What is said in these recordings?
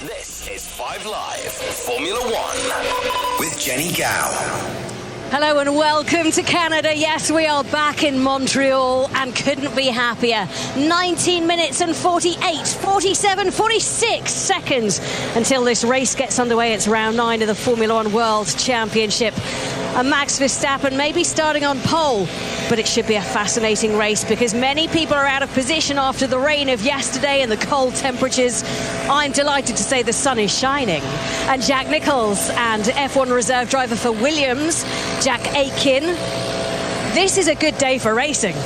This is 5 Live Formula One with Jenny Gow. Hello and welcome to Canada. Yes, we are back in Montreal and couldn't be happier. 19 minutes and 48, 47, 46 seconds until this race gets underway. It's round 9 of the Formula One World Championship. And Max Verstappen may be starting on pole, but it should be a fascinating race because many people are out of position after the rain of yesterday and the cold temperatures. I'm delighted to say the sun is shining. And Jack Nicholls and F1 reserve driver for Williams, Jack Aitken. This is a good day for racing.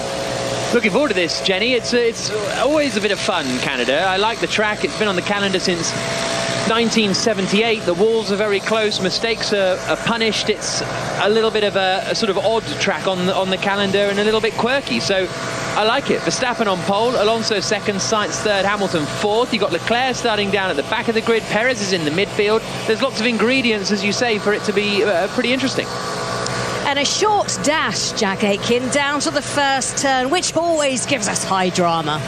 Looking forward to this, Jenny. It's always a bit of fun, Canada. I like the track. It's been on the calendar since 1978. The walls are very close. Mistakes are punished. It's a little bit of a sort of odd track on the calendar and a little bit quirky. So I like it. Verstappen on pole, Alonso second, Sainz third, Hamilton fourth. You've got Leclerc starting down at the back of the grid. Perez is in the midfield. There's lots of ingredients, as you say, for it to be pretty interesting. And a short dash, Jack Aitken, down to the first turn, which always gives us high drama.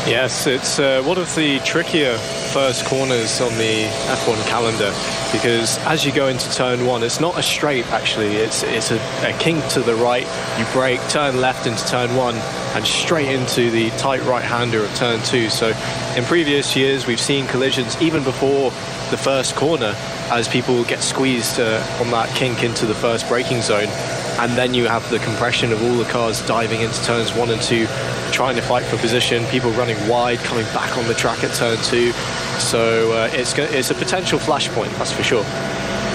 Yes, it's one of the trickier first corners on the F1 calendar because as you go into turn 1, it's not a straight actually, it's a kink to the right, you brake, turn left into turn 1 and straight into the tight right-hander of turn 2. So in previous years we've seen collisions even before the first corner as people get squeezed on that kink into the first braking zone, and then you have the compression of all the cars diving into turns 1 and 2 trying to fight for position, people running wide, coming back on the track at turn 2. So it's a potential flashpoint, that's for sure.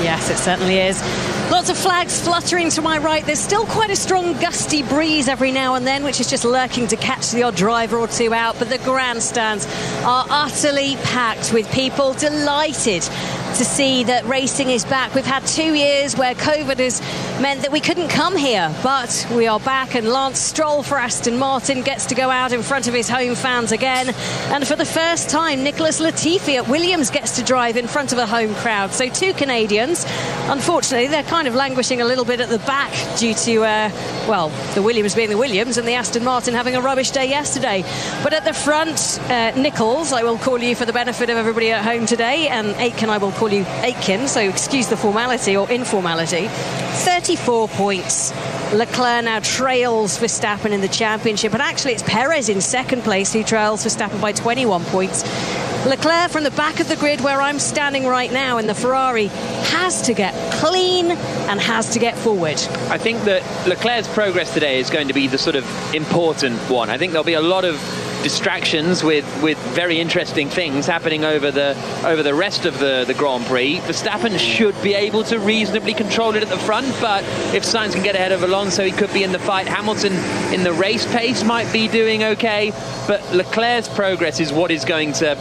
Yes, it certainly is. Lots of flags fluttering to my right. There's still quite a strong gusty breeze every now and then, which is just lurking to catch the odd driver or two out. But the grandstands are utterly packed with people delighted to see that racing is back. We've had 2 years where COVID has meant that we couldn't come here, but we are back, and Lance Stroll for Aston Martin gets to go out in front of his home fans again. And for the first time, Nicholas Latifi at Williams gets to drive in front of a home crowd. So 2 Canadians. Unfortunately, they're kind of languishing a little bit at the back due to, the Williams being the Williams and the Aston Martin having a rubbish day yesterday. But at the front, Nicholls, I will call you for the benefit of everybody at home today, and Aitken, I will call you Aitken, so excuse the formality or informality. 34 points. Leclerc now trails Verstappen in the championship, and actually it's Perez in second place who trails Verstappen by 21 points. Leclerc from the back of the grid where I'm standing right now in the Ferrari has to get clean and has to get forward. I think that Leclerc's progress today is going to be the sort of important one. I think there'll be a lot of distractions with very interesting things happening over the rest of the Grand Prix. Verstappen should be able to reasonably control it at the front, but if Sainz can get ahead of Alonso, he could be in the fight. Hamilton in the race pace might be doing okay, but Leclerc's progress is what is going to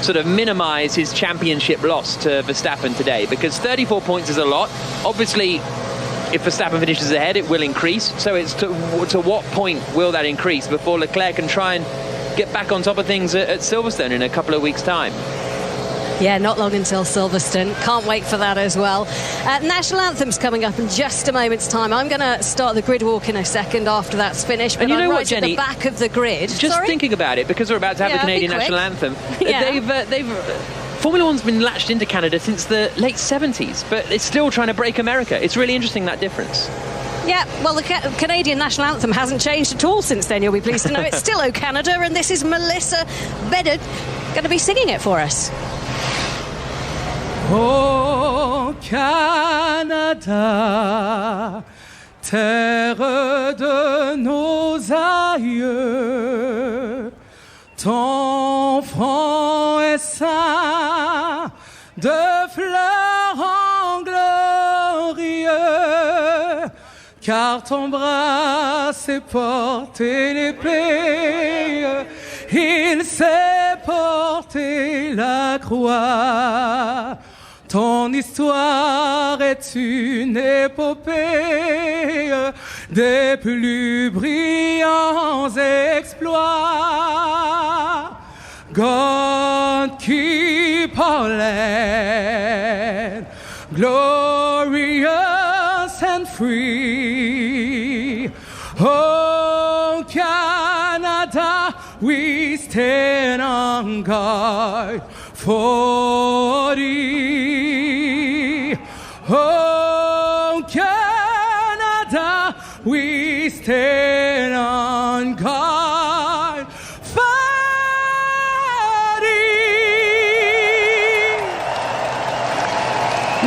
sort of minimise his championship loss to Verstappen today, because 34 points is a lot. Obviously, if Verstappen finishes ahead, it will increase. So it's to what point will that increase before Leclerc can try and get back on top of things at Silverstone in a couple of weeks' time? Yeah, not long until Silverstone. Can't wait for that as well. National Anthem's coming up in just a moment's time. I'm going to start the grid walk in a second after that's finished. But and you know I'm what, right Jenny? At the back of the grid. Just thinking about it, because we're about to have the Canadian National Anthem. They've Formula One's been latched into Canada since the late 70s, but it's still trying to break America. It's really interesting, that difference. Yeah, well, the Canadian National Anthem hasn't changed at all since then, you'll be pleased to know. It's still O Canada, and this is Melissa Bedard going to be singing it for us. Ô Canada, terre de nos aïeux, ton front est ceint de fleurs en glorieux, car ton bras s'est porté l'épée, il s'est porté la croix. Ton histoire est une épopée des plus brillants exploits. God keep our land glorious and free. Oh, Canada, we stand on guard 40. Oh, Canada, we stand on guard fighting.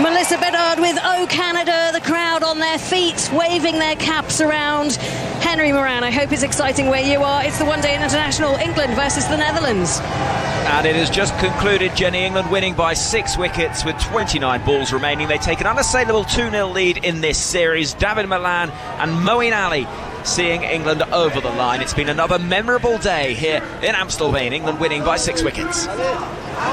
Melissa Bedard with "Oh Canada," the crowd on their feet, waving their caps around. Henry Moran, I hope it's exciting where you are. It's the one-day international, England versus the Netherlands. And it has just concluded, Jenny. England winning by 6 wickets with 29 balls remaining. They take an unassailable 2-0 lead in this series. David Milan and Moeen Ali seeing England over the line. It's been another memorable day here in Amstelveen. England winning by 6 wickets.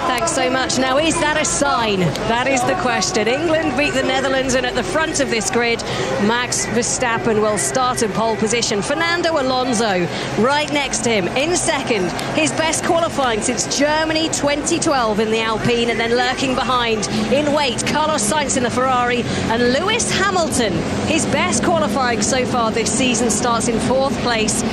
Thanks so much. Now, is that a sign? That is the question. England beat the Netherlands, and at the front of this grid, Max Verstappen will start in pole position. Fernando Alonso right next to him in second. His best qualifying since Germany 2012 in the Alpine, and then lurking behind in weight, Carlos Sainz in the Ferrari, and Lewis Hamilton, his best qualifying so far this season, starts in 4th place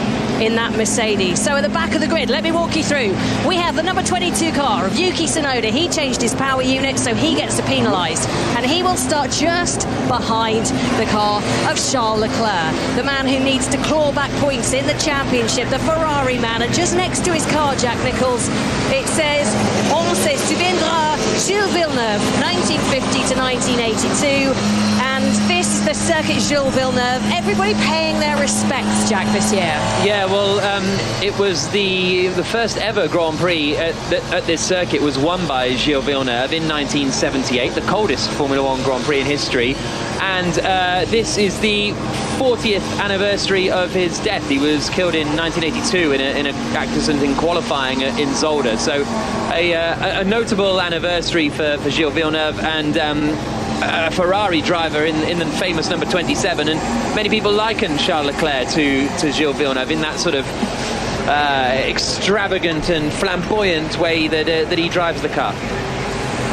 in that Mercedes. So at the back of the grid, let me walk you through. We have the number 22 car of Yuki Tsunoda. He changed his power unit, so he gets to penalised, and he will start just behind the car of Charles Leclerc, the man who needs to claw back points in the championship, the Ferrari man. And just next to his car, Jack Nicholls, it says "On se souviendra Gilles Villeneuve, 1950 to 1982." And this is the circuit Gilles Villeneuve. Everybody paying their respects, Jack, this year. Yeah, well, it was the first ever Grand Prix at this circuit was won by Gilles Villeneuve in 1978, the coldest Formula One Grand Prix in history. And this is the 40th anniversary of his death. He was killed in 1982 in an accident in qualifying in Zolder. So a notable anniversary for Gilles Villeneuve, and a Ferrari driver in the famous number 27, and many people liken Charles Leclerc to Gilles Villeneuve in that sort of extravagant and flamboyant way that he drives the car.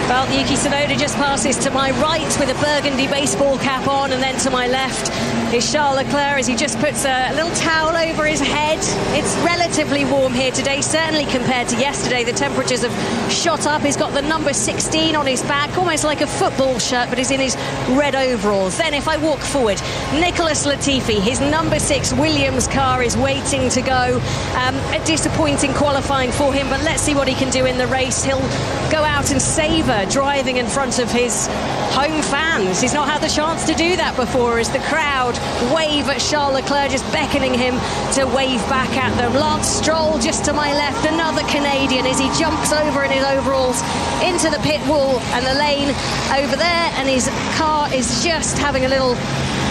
Well, Yuki Tsunoda just passes to my right with a burgundy baseball cap on, and then to my left is Charles Leclerc as he just puts a little towel over his head. It's relatively warm here today, certainly compared to yesterday. The temperatures have shot up. He's got the number 16 on his back, almost like a football shirt, but he's in his red overalls. Then if I walk forward, Nicholas Latifi, his number 6 Williams car is waiting to go. A disappointing qualifying for him, but let's see what he can do in the race. He'll go out and savour driving in front of his home fans. He's not had the chance to do that before, as the crowd wave at Charles Leclerc, just beckoning him to wave back at them. Lance Stroll just to my left, another Canadian, as he jumps over in his overalls into the pit wall and the lane over there, and his car is just having a little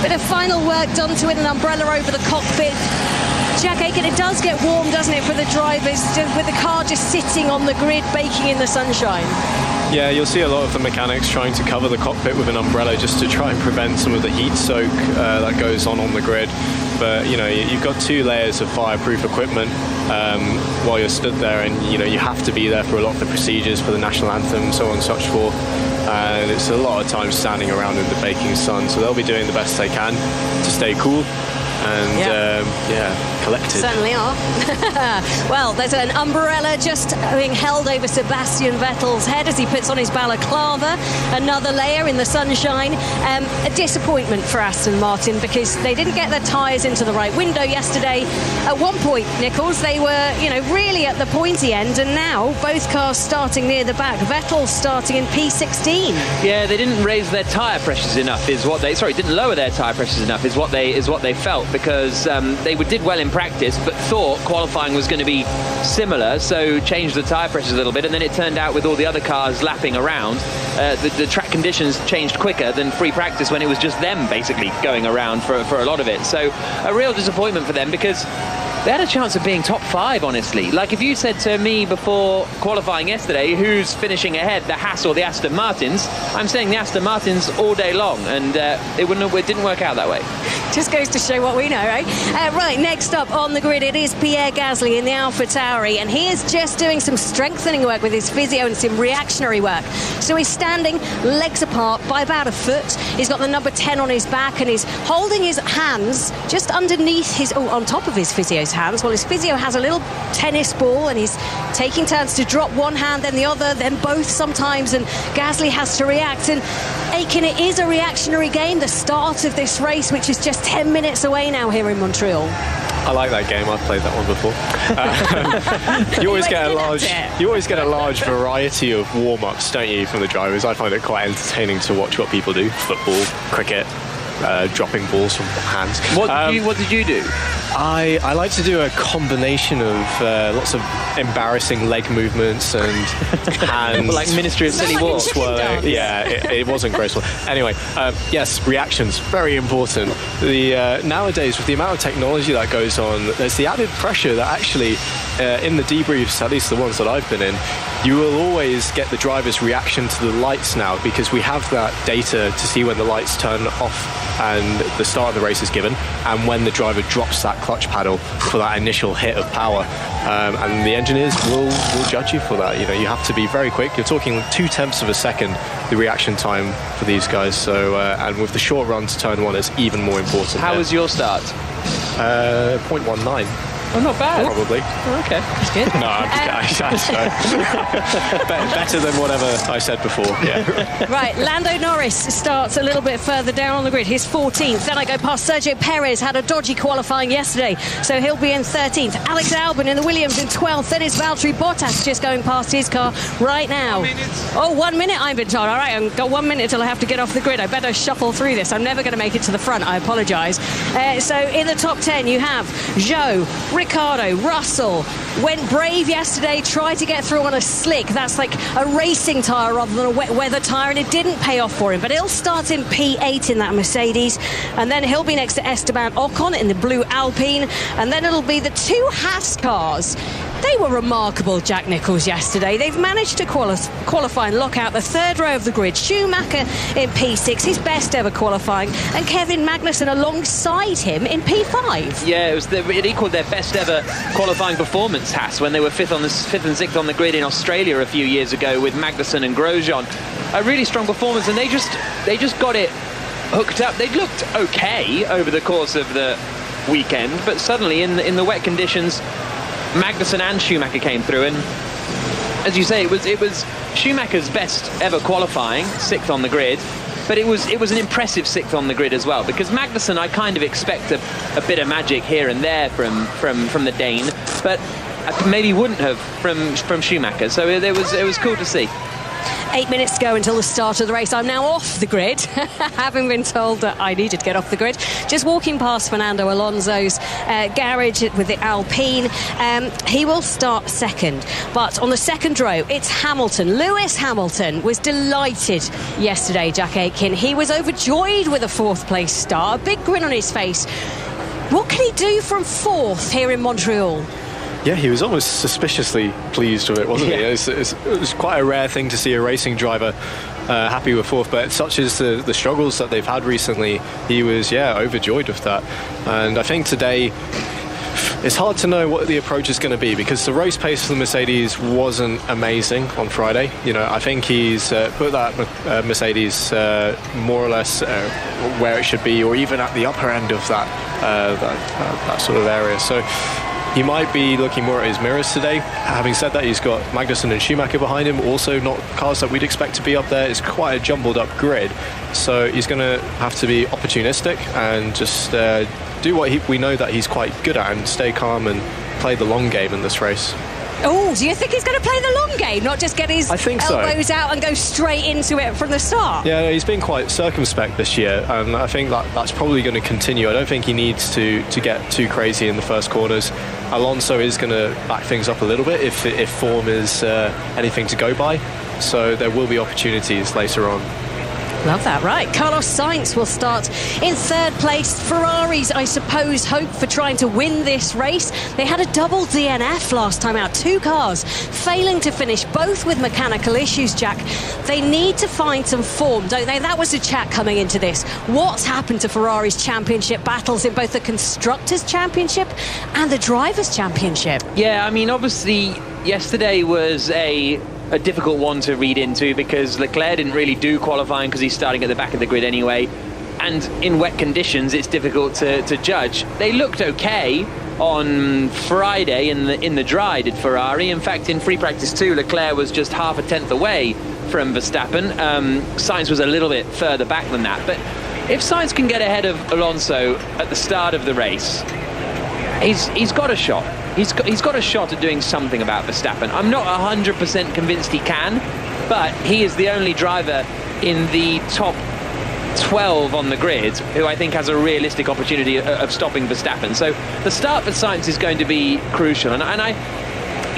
bit of final work done to it, an umbrella over the cockpit. Jack Aiken, it does get warm, doesn't it, for the drivers, with the car just sitting on the grid, baking in the sunshine? Yeah, you'll see a lot of the mechanics trying to cover the cockpit with an umbrella just to try and prevent some of the heat soak that goes on the grid. But, you know, you've got 2 layers of fireproof equipment while you're stood there, and, you know, you have to be there for a lot of the procedures for the national anthem, so on and such forth. And it's a lot of time standing around in the baking sun, so they'll be doing the best they can to stay cool. And collected. Certainly are. Well, there's an umbrella just being held over Sebastian Vettel's head as he puts on his balaclava. Another layer in the sunshine. A disappointment for Aston Martin, because they didn't get their tyres into the right window yesterday. At one point, Nichols, they were, you know, really at the pointy end, and now both cars starting near the back. Vettel starting in P16. Yeah, they didn't raise their tyre pressures enough, didn't lower their tyre pressures enough, is what they felt, because they did well in practice, but thought qualifying was going to be similar, so changed the tyre pressures a little bit, and then it turned out with all the other cars lapping around, the track conditions changed quicker than free practice, when it was just them basically going around for a lot of it. So a real disappointment for them, because they had a chance of being top 5, honestly. Like, if you said to me before qualifying yesterday, who's finishing ahead, the Haas or the Aston Martins, I'm saying the Aston Martins all day long, and it didn't work out that way. Just goes to show what we know, right? Right, next up on the grid, it is Pierre Gasly in the AlphaTauri, and he is just doing some strengthening work with his physio and some reactionary work. So he's standing legs apart by about a foot. He's got the number 10 on his back, and he's holding his hands just underneath on top of his physio's hands. Well, his physio has a little tennis ball, and he's taking turns to drop one hand, then the other, then both sometimes, and Gasly has to react. And Aiken, it is a reactionary game, the start of this race, which is just 10 minutes away now here in Montreal. I like that game. I've played that one before. You always get a large variety of warm-ups, don't you, from the drivers? I find it quite entertaining to watch what people do. Football, cricket, dropping balls from hands. What did you do? I like to do a combination of lots of embarrassing leg movements and hands. Like Ministry of Silly War. Yeah, it wasn't graceful. Anyway, yes, reactions, very important. Nowadays, with the amount of technology that goes on, there's the added pressure that actually, in the debriefs, at least the ones that I've been in, you will always get the driver's reaction to the lights now, because we have that data to see when the lights turn off and the start of the race is given, and when the driver drops that clutch paddle for that initial hit of power. And the engineers will judge you for that. You know, you have to be very quick. You're talking 0.2 of a second, the reaction time for these guys. So, and with the short run to turn one, it's even more important. How was your start? 0.19. Oh, not bad. Probably. Oh, okay, that's good. No, I'm just better than whatever I said before. Yeah. Right, Lando Norris starts a little bit further down on the grid. He's 14th. Then I go past Sergio Perez, had a dodgy qualifying yesterday, so he'll be in 13th. Alex Albon in the Williams in 12th. Then it's Valtteri Bottas just going past his car right now. 1 minute, I've been told. All right, I've got 1 minute till I have to get off the grid. I better shuffle through this. I'm never going to make it to the front. I apologise. So in the top 10, you have Zhou, Ricciardo, Russell. Went brave yesterday, tried to get through on a slick. That's like a racing tyre rather than a wet weather tyre, and it didn't pay off for him. But he'll start in P8 in that Mercedes, and then he'll be next to Esteban Ocon in the blue Alpine, and then it'll be the two Haas cars. They were remarkable, Jack Nicholls, yesterday. They've managed to qualify and lock out the third row of the grid. Schumacher in P6, his best ever qualifying, and Kevin Magnussen alongside him in P5. Yeah, it equalled their best ever qualifying performance, Haas, when they were fifth and sixth on the grid in Australia a few years ago with Magnussen and Grosjean. A really strong performance, and they just got it hooked up. They looked okay over the course of the weekend, but suddenly in the wet conditions, Magnussen and Schumacher came through, and as you say, it was Schumacher's best ever qualifying, sixth on the grid, but it was an impressive sixth on the grid as well, because Magnussen, I kind of expect a bit of magic here and there from the Dane, but I maybe wouldn't have from Schumacher, so it was cool to see. 8 minutes to go until the start of the race. I'm now off the grid, having been told that I needed to get off the grid. Just walking past Fernando Alonso's garage with the Alpine. He will start second. But on the second row, it's Hamilton. Lewis Hamilton was delighted yesterday, Jack Aitken. He was overjoyed with a fourth place start. A big grin on his face. What can he do from fourth here in Montreal? Yeah, he was almost suspiciously pleased with it, wasn't he? It was quite a rare thing to see a racing driver happy with fourth, but such as the struggles that they've had recently, he was, overjoyed with that. And I think today, it's hard to know what the approach is going to be, because the race pace for the Mercedes wasn't amazing on Friday. You know, I think he's put that Mercedes more or less where it should be, or even at the upper end of that sort of area. So he might be looking more at his mirrors today. Having said that, he's got Magnussen and Schumacher behind him, also not cars that we'd expect to be up there. It's quite a jumbled up grid, so he's going to have to be opportunistic and just do what we know that he's quite good at, and stay calm and play the long game in this race. Oh, do you think he's going to play the long game, not just get his elbows out and go straight into it from the start? Yeah, no, he's been quite circumspect this year, and I think that's probably going to continue. I don't think he needs to get too crazy in the first corners. Alonso is going to back things up a little bit if form is anything to go by, so there will be opportunities later on. Love that. Right, Carlos Sainz will start in third place. Ferraris, I suppose, hope for trying to win this race. They had a double DNF last time out. 2 cars failing to finish, both with mechanical issues, Jack. They need to find some form, don't they? That was the chat coming into this. What's happened to Ferrari's championship battles in both the Constructors' Championship and the Drivers' Championship? Yeah, I mean, obviously, yesterday was a difficult one to read into because Leclerc didn't really do qualifying because he's starting at the back of the grid anyway, and in wet conditions it's difficult to judge. They looked okay on Friday in the dry, did Ferrari. In fact, in free practice 2, Leclerc was just half a tenth away from Verstappen. Sainz was a little bit further back than that, but if Sainz can get ahead of Alonso at the start of the race, he's got a shot. He's got a shot at doing something about Verstappen. I'm not 100% convinced he can, but he is the only driver in the top 12 on the grid who I think has a realistic opportunity of stopping Verstappen. So the start for Sainz is going to be crucial. And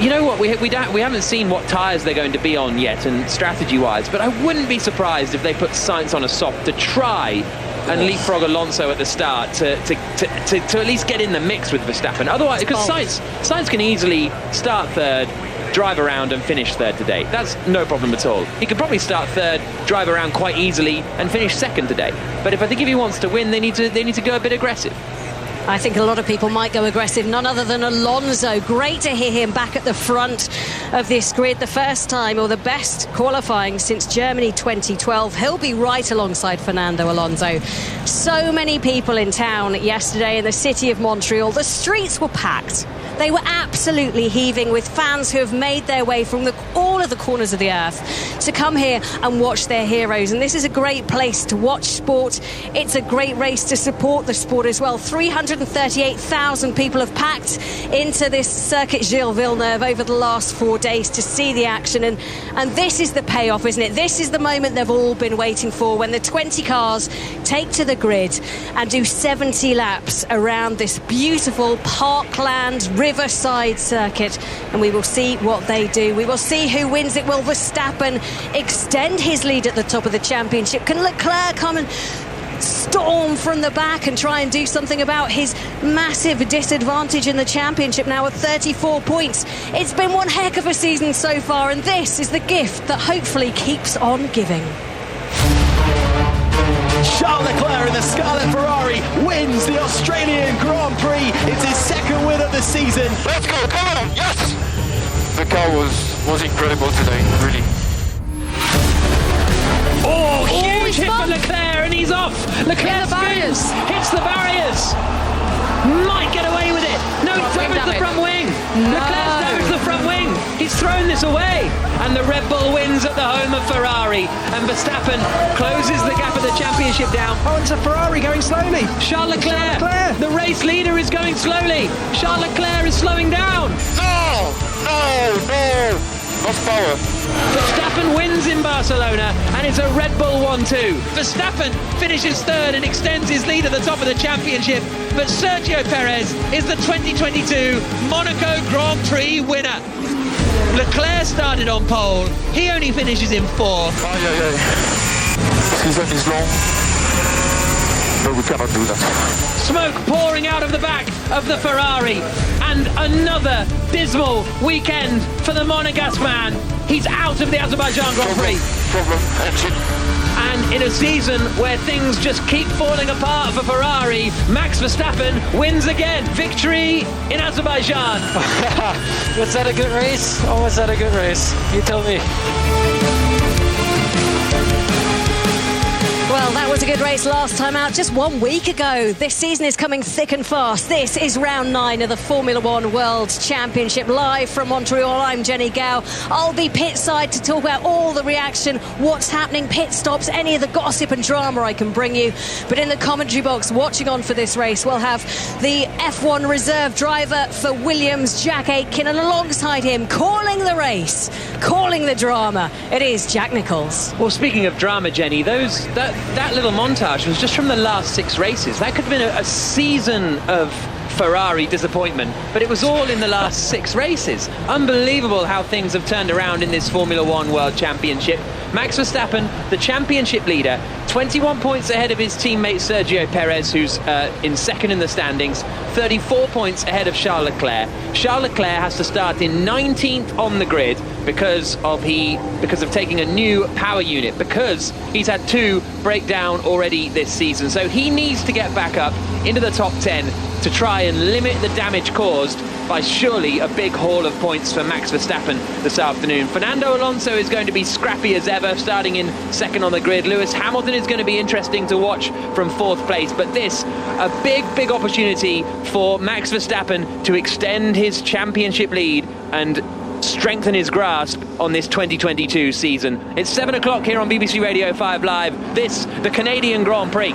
you know what, we haven't seen what tyres they're going to be on yet, and strategy-wise, but I wouldn't be surprised if they put Sainz on a soft to try and leapfrog Alonso at the start to at least get in the mix with Verstappen. Otherwise, because Sainz can easily start third, drive around and finish third today. That's no problem at all. He could probably start third, drive around quite easily and finish second today. But if he wants to win, they need to go a bit aggressive. I think a lot of people might go aggressive, none other than Alonso. Great to hear him back at the front of this grid, the first time, or the best qualifying since Germany 2012. He'll be right alongside Fernando Alonso. So many people in town yesterday in the city of Montreal. The streets were packed. They were absolutely heaving with fans who have made their way from all of the corners of the earth to come here and watch their heroes. And this is a great place to watch sport. It's a great race to support the sport as well. 338,000 people have packed into this Circuit Gilles Villeneuve over the last 4 days to see the action. And this is the payoff, isn't it? This is the moment they've all been waiting for, when the 20 cars take to the grid and do 70 laps around this beautiful parkland riverside circuit, and we will see what they do. We will see who wins it. Will Verstappen extend his lead at the top of the championship? Can Leclerc come and storm from the back and try and do something about his massive disadvantage in the championship now at 34 points? It's been one heck of a season so far, and this is the gift that hopefully keeps on giving. Charles Leclerc in the Scarlet Ferrari wins the Australian Grand Prix. It's his second win of the season. Let's go, come on, yes! The car was incredible today, really. Oh, huge hit for Leclerc, and he's off. Leclerc hits the barriers. Might get away with it. No, he's damaged the front wing. Leclerc's damaged the front wing. He's thrown this away. And the Red Bull wins at the home of Ferrari. And Verstappen closes the gap of the championship down. Oh, it's a Ferrari going slowly. Charles Leclerc, the race leader, is going slowly. Charles Leclerc is slowing down. No. Lost power. Verstappen wins in Barcelona, and it's a Red Bull 1-2. Verstappen finishes third and extends his lead at the top of the championship, but Sergio Perez is the 2022 Monaco Grand Prix winner. Leclerc started on pole, he only finishes in fourth. Season is long, but we cannot do that. Smoke pouring out of the back of the Ferrari, and another dismal weekend for the Monegasque man. He's out of the Azerbaijan Grand Prix. Problem, engine. And in a season where things just keep falling apart for Ferrari, Max Verstappen wins again. Victory in Azerbaijan. Was that a good race? Or was that a good race? You tell me. Well, that was a good race last time out, just 1 week ago. This season is coming thick and fast. This is round 9 of the Formula One World Championship. Live from Montreal, I'm Jenny Gow. I'll be pit side to talk about all the reaction, what's happening, pit stops, any of the gossip and drama I can bring you. But in the commentary box, watching on for this race, we'll have the F1 reserve driver for Williams, Jack Aitken, and alongside him, calling the race, calling the drama, it is Jack Nicholls. Well, speaking of drama, Jenny, that little montage was just from the last 6 races. That could have been a season of Ferrari disappointment, but it was all in the last 6 races. Unbelievable how things have turned around in this Formula One World Championship. Max Verstappen, the championship leader, 21 points ahead of his teammate Sergio Perez, who's in second in the standings, 34 points ahead of Charles Leclerc. Charles Leclerc has to start in 19th on the grid because of taking a new power unit, because he's had 2 break down already this season. So he needs to get back up into the top 10 to try and limit the damage caused by surely a big haul of points for Max Verstappen this afternoon. Fernando Alonso is going to be scrappy as ever, starting in second on the grid. Lewis Hamilton is going to be interesting to watch from 4th place, but this, a big opportunity for Max Verstappen to extend his championship lead and strengthen his grasp on this 2022 season. It's 7 o'clock here on BBC Radio 5 Live. This, the Canadian Grand Prix.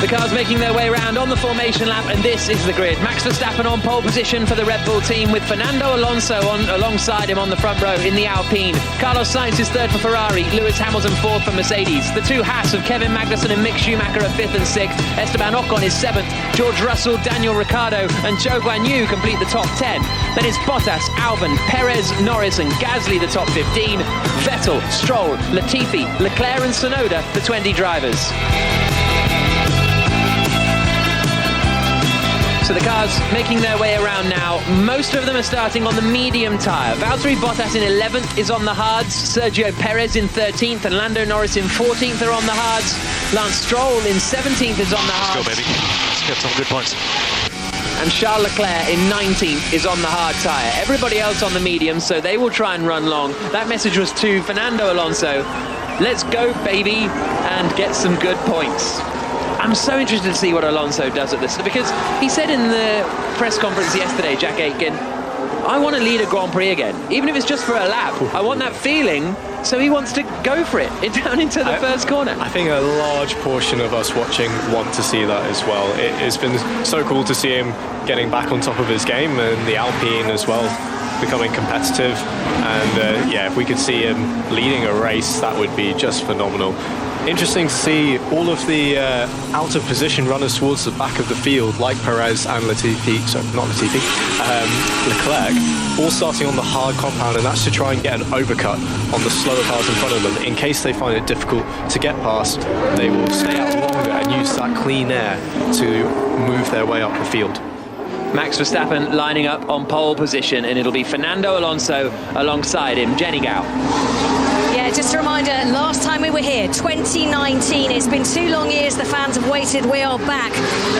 The cars making their way around on the formation lap, and this is the grid. Max Verstappen on pole position for the Red Bull team, with Fernando Alonso alongside him on the front row in the Alpine. Carlos Sainz is 3rd for Ferrari, Lewis Hamilton 4th for Mercedes. The 2 Haas of Kevin Magnussen and Mick Schumacher are 5th and 6th. Esteban Ocon is 7th. George Russell, Daniel Ricciardo and Zhou Guanyu complete the top 10. Then it's Bottas, Albon, Perez, Norris and Gasly the top 15. Vettel, Stroll, Latifi, Leclerc and Tsunoda the 20 drivers. So the cars making their way around now. Most of them are starting on the medium tyre. Valtteri Bottas in 11th is on the hards. Sergio Perez in 13th and Lando Norris in 14th are on the hards. Lance Stroll in 17th is on the hards. Let's go, baby. Let's get some good points. And Charles Leclerc in 19th is on the hard tyre. Everybody else on the medium, so they will try and run long. That message was to Fernando Alonso. Let's go, baby, and get some good points. I'm so interested to see what Alonso does at this, because he said in the press conference yesterday, Jack Aitken, I want to lead a Grand Prix again, even if it's just for a lap. I want that feeling, so he wants to go for it down into the first corner. I think a large portion of us watching want to see that as well. It's been so cool to see him getting back on top of his game, and the Alpine as well, becoming competitive. And if we could see him leading a race, that would be just phenomenal. Interesting to see all of the out of position runners towards the back of the field, like Perez and Leclerc, all starting on the hard compound, and that's to try and get an overcut on the slower cars in front of them. In case they find it difficult to get past, they will stay out longer and use that clean air to move their way up the field. Max Verstappen lining up on pole position, and it'll be Fernando Alonso alongside him. Jenny Gow. Yeah, just a reminder, last time we were here, 2019. It's been 2 long years, the fans have waited, we are back.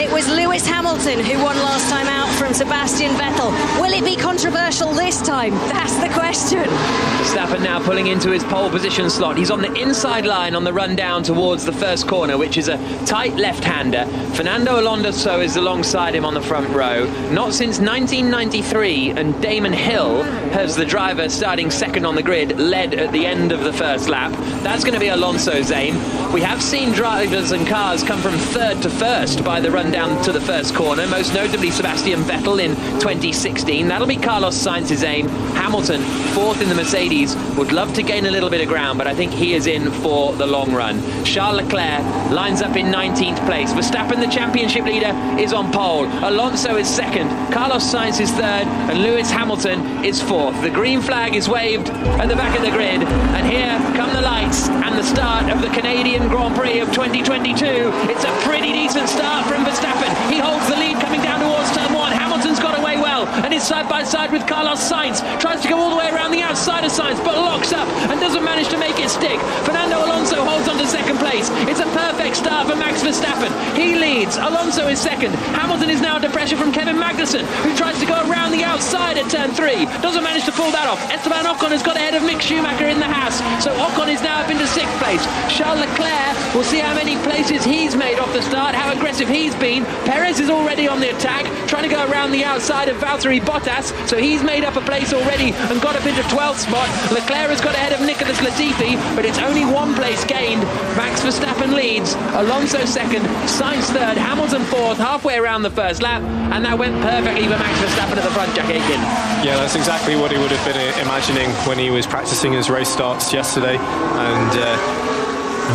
It was Lewis Hamilton who won last time out from Sebastian Vettel. Will it be controversial this time? That's the question. Verstappen now pulling into his pole position slot. He's on the inside line on the run down towards the first corner, which is a tight left-hander. Fernando Alonso is alongside him on the front row. Not since 1993, and Damon Hill has the driver starting second on the grid, led at the end of the first lap. That's going to be Alonso's aim. We have seen drivers and cars come from 3rd to 1st by the run down to the first corner, most notably Sebastian Vettel in 2016. That'll be Carlos Sainz's aim. Hamilton, 4th in the Mercedes, would love to gain a little bit of ground, but I think he is in for the long run. Charles Leclerc lines up in 19th place. Verstappen, the championship leader, is on pole. Alonso is 2nd. Carlos Sainz is 3rd, and Lewis Hamilton is 4th. The green flag is waved at the back of the grid, and here come the lights and the start of the Canadian Grand Prix of 2022. It's a pretty decent start from Verstappen. He holds the lead coming down towards turn 1. Hamilton's got away well and is side by side with Carlos Sainz. Tries to go all the way around the outside of Sainz, but locks up and doesn't manage to make it stick. Fernando Alonso holds on to 2nd place. It's a perfect start for Max Verstappen. He leads. Alonso is 2nd. Hamilton is now under pressure from Kevin Magnussen, who tries to go around the outside at turn 3. Doesn't manage to pull that off. Esteban Ocon has got ahead of Mick Schumacher in the Haas, so Ocon is now up into 6th place. Charles Leclerc, we'll see how many places he's made off the start, how aggressive he's been. Perez is already on the attack, trying to go around the outside of Valtteri Bottas, so he's made up a place already and got up into 12th spot. Leclerc has got ahead of Nicholas Latifi, but it's only 1 place gained. Max Verstappen leads, Alonso 2nd, Sainz 3rd, Hamilton 4th, halfway around the first lap, and that went perfectly for Max Verstappen at the front, Jack Aitken. Yeah, that's exactly what he would have been imagining when he was practicing his race starts yesterday, and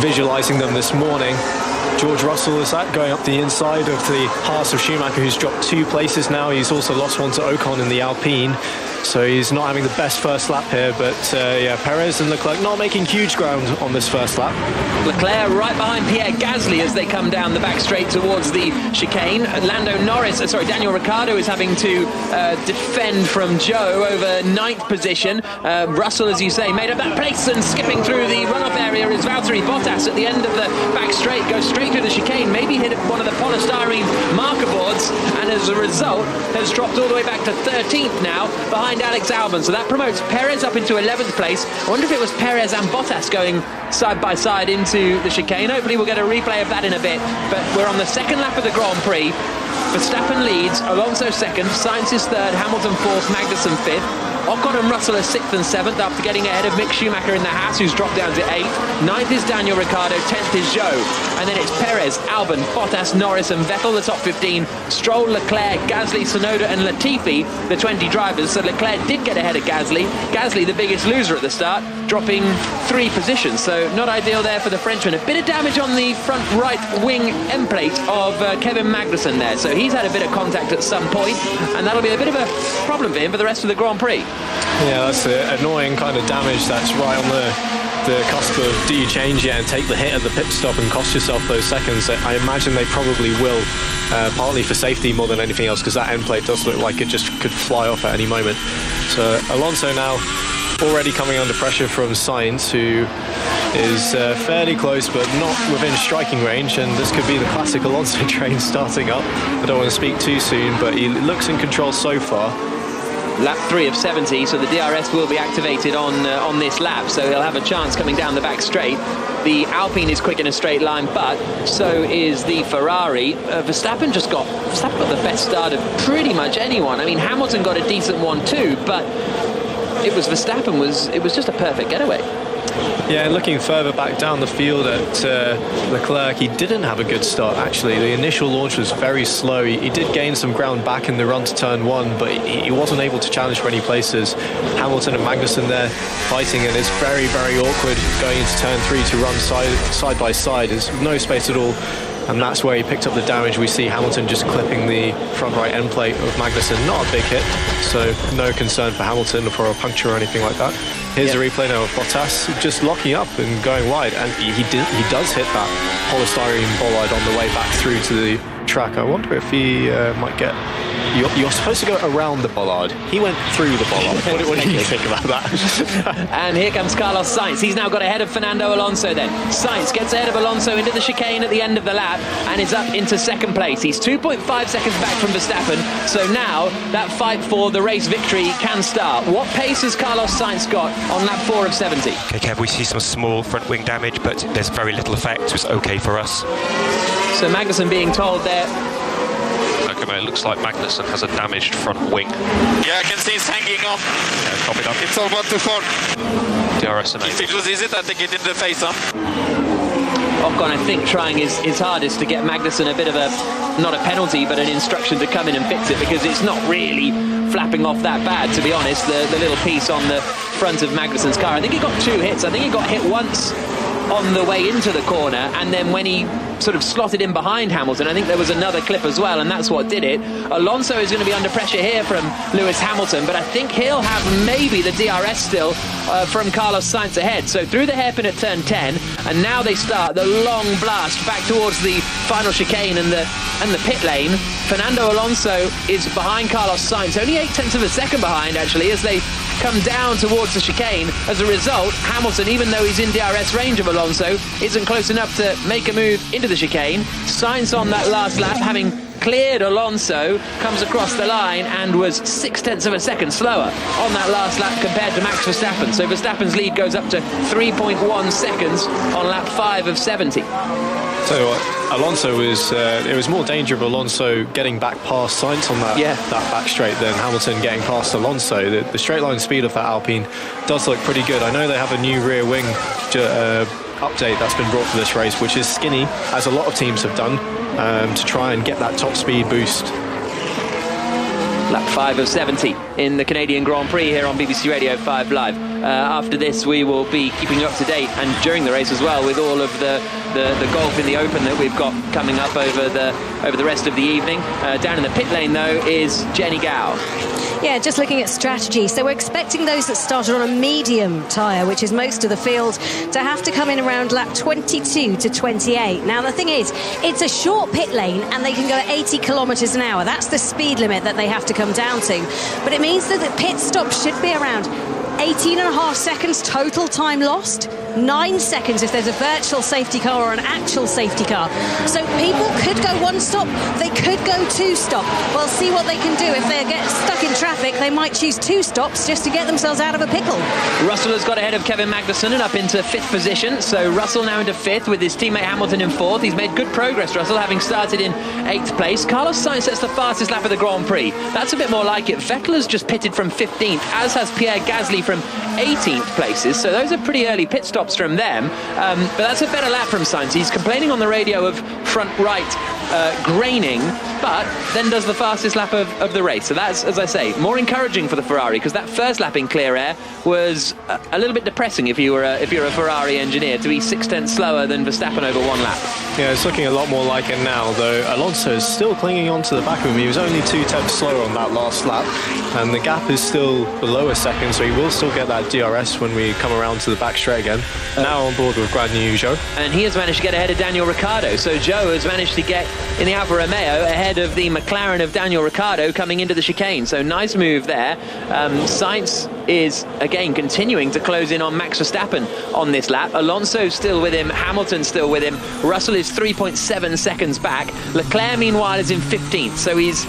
visualising them this morning. George Russell is going up the inside of the Haas of Schumacher, who's dropped 2 places now. He's also lost one to Ocon in the Alpine, so he's not having the best first lap here. But Perez and Leclerc not making huge ground on this first lap. Leclerc right behind Pierre Gasly as they come down the back straight towards the chicane. Daniel Ricciardo is having to defend from Joe over 9th position. Russell, as you say, made up that place, and skipping through the runoff area is Valtteri Bottas at the end of the back straight, goes straight through the chicane, maybe hit one of the polystyrene marker boards, and as a result has dropped all the way back to 13th now behind Alex Albon. So that promotes Perez up into 11th place. I wonder if it was Perez and Bottas going side by side into the chicane. Hopefully we'll get a replay of that in a bit, but we're on the second lap of the Grand Prix. Verstappen leads, Alonso second, Sainz is third, Hamilton fourth, Magnussen fifth. Ocon and Russell are 6th and 7th after getting ahead of Mick Schumacher in the Haas, who's dropped down to 8th. 9th is Daniel Ricciardo, 10th is Joe. And then it's Perez, Albon, Bottas, Norris and Vettel, the top 15. Stroll, Leclerc, Gasly, Tsunoda and Latifi, the 20 drivers. So Leclerc did get ahead of Gasly. Gasly, the biggest loser at the start, dropping 3 positions. So not ideal there for the Frenchman. A bit of damage on the front right wing end plate of Kevin Magnussen there. So he's had a bit of contact at some point, and that'll be a bit of a problem for him for the rest of the Grand Prix. Yeah, that's an annoying kind of damage that's right on the cusp of, do you change it and take the hit at the pit stop and cost yourself those seconds? I imagine they probably will, partly for safety more than anything else, because that end plate does look like it just could fly off at any moment. So Alonso now already coming under pressure from Sainz, who is fairly close but not within striking range, and this could be the classic Alonso train starting up. I don't want to speak too soon, but he looks in control so far. Lap 3 of 70, so the DRS will be activated on this lap, so he'll have a chance coming down the back straight. The Alpine is quick in a straight line, but so is the Ferrari. Verstappen got the best start of pretty much anyone. I mean, Hamilton got a decent one too, but it was Verstappen. It was just a perfect getaway. Yeah, and looking further back down the field at Leclerc, he didn't have a good start, actually. The initial launch was very slow. He did gain some ground back in the run to turn 1, but he wasn't able to challenge for any places. Hamilton and Magnussen there fighting, and it's very, very awkward going into turn 3 to run side by side. There's no space at all, and that's where he picked up the damage. We see Hamilton just clipping the front right end plate of Magnussen. Not a big hit, so no concern for Hamilton or for a puncture or anything like that. Here's a replay now of Bottas just locking up and going wide, and he does hit that polystyrene bollard on the way back through to the track. I wonder if he might get... You're supposed to go around the bollard. He went through the bollard. What do you think about that? And here comes Carlos Sainz. He's now got ahead of Fernando Alonso then. Sainz gets ahead of Alonso into the chicane at the end of the lap and is up into 2nd place. He's 2.5 seconds back from Verstappen. So now that fight for the race victory can start. What pace has Carlos Sainz got on lap 4 of 70? Okay, Kev, we see some small front wing damage, but there's very little effect, so it's okay for us. So Magnussen being told there... It looks like Magnussen has a damaged front wing. Yeah, I can see it's hanging off. Yeah, copy that. It's all 1 to 4. DRS and If it loses it, I think it in the face off. Ocon, I think, trying his hardest to get Magnussen a bit of not a penalty, but an instruction to come in and fix it, because it's not really flapping off that bad, to be honest, the little piece on the front of Magnussen's car. I think he got 2 hits. I think he got hit once on the way into the corner, and then when he sort of slotted in behind Hamilton, I think there was another clip as well, and that's what did it. Alonso is going to be under pressure here from Lewis Hamilton, but I think he'll have maybe the DRS still from Carlos Sainz ahead. So through the hairpin at turn 10, and now they start the long blast back towards the final chicane and the pit lane. Fernando Alonso is behind Carlos Sainz, only 0.8 of a second behind actually, as they come down towards the chicane. As a result, Hamilton, even though he's in DRS range of Alonso, isn't close enough to make a move into the chicane. Sainz on that last lap, having cleared Alonso, comes across the line and was 0.6 of a second slower on that last lap compared to Max Verstappen. So Verstappen's lead goes up to 3.1 seconds on lap 5 of 70. So Alonso it was more danger of Alonso getting back past Sainz on that back straight than Hamilton getting past Alonso. The straight line speed of that Alpine does look pretty good. I know they have a new rear wing update that's been brought for this race, which is skinny, as a lot of teams have done, to try and get that top speed boost. Lap 5 of 70 in the Canadian Grand Prix here on BBC Radio 5 Live. After this, we will be keeping you up to date, and during the race as well, with all of the golf in the Open that we've got coming up over the rest of the evening. Down in the pit lane, though, is Jenny Gow. Yeah, just looking at strategy. So we're expecting those that started on a medium tyre, which is most of the field, to have to come in around lap 22 to 28. Now, the thing is, it's a short pit lane and they can go at 80 kilometres an hour. That's the speed limit that they have to come down to. But it means that the pit stop should be around 18.5 seconds total time lost. 9 seconds if there's a virtual safety car or an actual safety car. So people could go one stop, they could go two stop. We'll see what they can do. If they get stuck in traffic, they might choose two stops just to get themselves out of a pickle. Russell has got ahead of Kevin Magnussen and up into 5th position. So Russell now into 5th with his teammate Hamilton in 4th. He's made good progress, Russell, having started in 8th place. Carlos Sainz sets the fastest lap of the Grand Prix. That's a bit more like it. Vettel has just pitted from 15th, as has Pierre Gasly from 18th places. So those are pretty early pit stops from them. But that's a better lap from Sainz. He's complaining on the radio of front right graining, but then does the fastest lap of the race. So that's, as I say, more encouraging for the Ferrari, because that first lap in clear air was a little bit depressing if you're a Ferrari engineer, to be 6/10 slower than Verstappen over one lap. Yeah, it's looking a lot more like it now, though Alonso is still clinging on to the back of him. He was only 2/10 slower on that last lap, and the gap is still below a second, so he will still get that DRS when we come around to the back straight again. Now on board with Guan Yu Zhou. And he has managed to get ahead of Daniel Ricciardo. So Zhou has managed to get in the Alfa Romeo ahead of the McLaren of Daniel Ricciardo coming into the chicane. So nice move there. Sainz is, again, continuing to close in on Max Verstappen on this lap. Alonso still with him, Hamilton still with him. Russell is 3.7 seconds back. Leclerc, meanwhile, is in 15th. So he's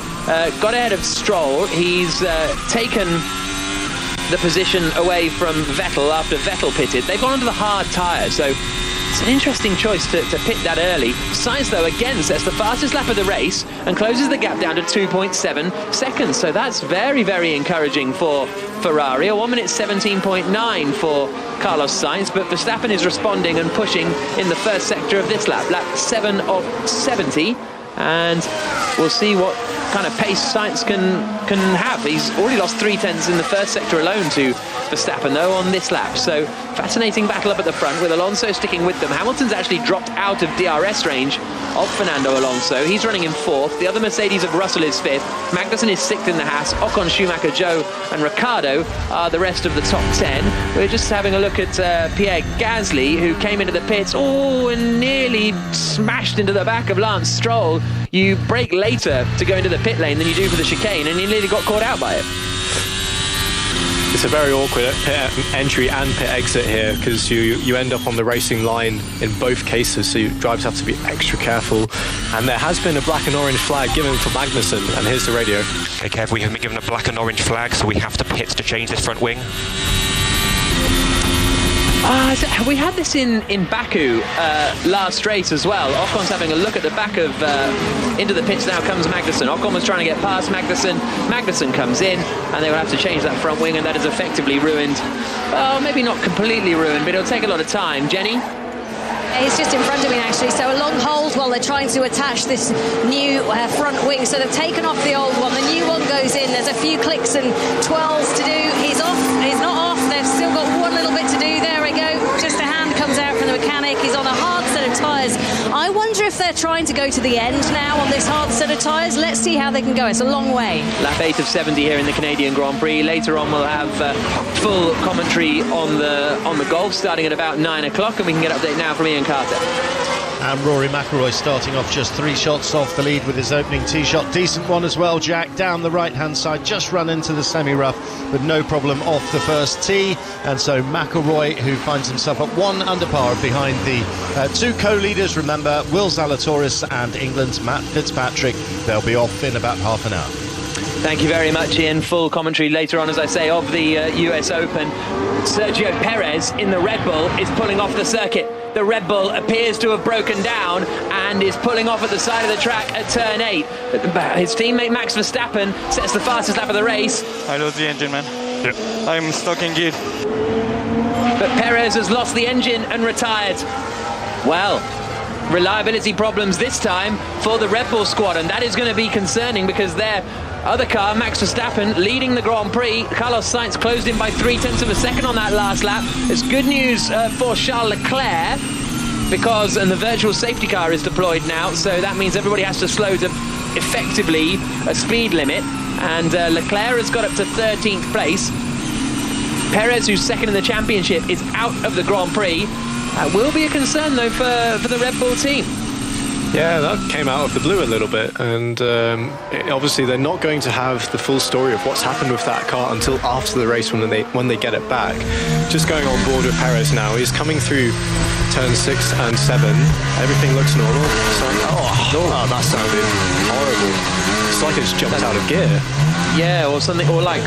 got ahead of Stroll. He's taken the position away from Vettel after Vettel pitted. They've gone onto the hard tyre, so it's an interesting choice to pit that early. Sainz, though, again sets the fastest lap of the race and closes the gap down to 2.7 seconds. So that's very, very encouraging for Ferrari. A 1 minute 17.9 for Carlos Sainz, but Verstappen is responding and pushing in the first sector of this lap, lap 7 of 70, and we'll see what kind of pace Sainz can have. He's already lost 0.3 in the first sector alone to Verstappen, though, on this lap. So fascinating battle up at the front with Alonso sticking with them. Hamilton's actually dropped out of DRS range of Fernando Alonso. He's running in 4th. The other Mercedes of Russell is 5th. Magnussen is 6th in the Haas. Ocon, Schumacher, Zhou and Ricciardo are the rest of the top 10. We're just having a look at Pierre Gasly, who came into the pits and nearly smashed into the back of Lance Stroll. You brake later to go into the pit lane than you do for the chicane, and he nearly got caught out by it. It's a very awkward pit entry and pit exit here, because you end up on the racing line in both cases, so drivers have to be extra careful. And there has been a black and orange flag given for Magnussen, and here's the radio. Okay, Kev, we have been given a black and orange flag, so we have to pit to change this front wing. We had this in Baku last race as well. Ocon's having a look at the back of into the pits. Now comes Magnussen. Ocon was trying to get past Magnussen. Magnussen comes in, and they will have to change that front wing, and that is effectively ruined. Well, maybe not completely ruined, but it'll take a lot of time. Jenny? He's just in front of me, actually, so a long hold while they're trying to attach this new front wing. So they've taken off the old one, the new one goes in, there's a few clicks and twirls to do. He's off, he's not off, they've still got one little bit to do. There we go, just a hand comes out from the mechanic. He's on a hard set of tyres. I wonder if they're trying to go to the end now on this hard set of tyres. Let's see how they can go. It's a long way. Lap 8 of 70 here in the Canadian Grand Prix. Later on we'll have full commentary on the golf starting at about 9 o'clock, and we can get an update now from Ian Carter. And Rory McIlroy starting off just 3 shots off the lead with his opening tee shot. Decent one as well, Jack, down the right-hand side, just run into the semi-rough, but no problem off the first tee. And so McIlroy, who finds himself at 1 under par behind the 2 co-leaders, remember, Will Zalatoris and England's Matt Fitzpatrick. They'll be off in about half an hour. Thank you very much, Ian. Full commentary later on, as I say, of the US Open. Sergio Perez in the Red Bull is pulling off the circuit. The Red Bull appears to have broken down and is pulling off at the side of the track at turn 8. His teammate Max Verstappen sets the fastest lap of the race. I lost the engine, man. Yeah. I'm stuck in gear. But Perez has lost the engine and retired. Well, reliability problems this time for the Red Bull squad, and that is going to be concerning, because they're other car, Max Verstappen, leading the Grand Prix. Carlos Sainz closed in by 0.3 of a second on that last lap. It's good news for Charles Leclerc, because the virtual safety car is deployed now, so that means everybody has to slow to effectively a speed limit, and Leclerc has got up to 13th place. Perez, who's second in the championship, is out of the Grand Prix. Will be a concern though for the Red Bull team. Yeah, that came out of the blue a little bit, and obviously they're not going to have the full story of what's happened with that car until after the race when they get it back. Just going on board with Perez now, he's coming through turn 6 and 7. Everything looks normal. That sounded horrible. It's like it's jumped out of gear. Yeah, or something, or like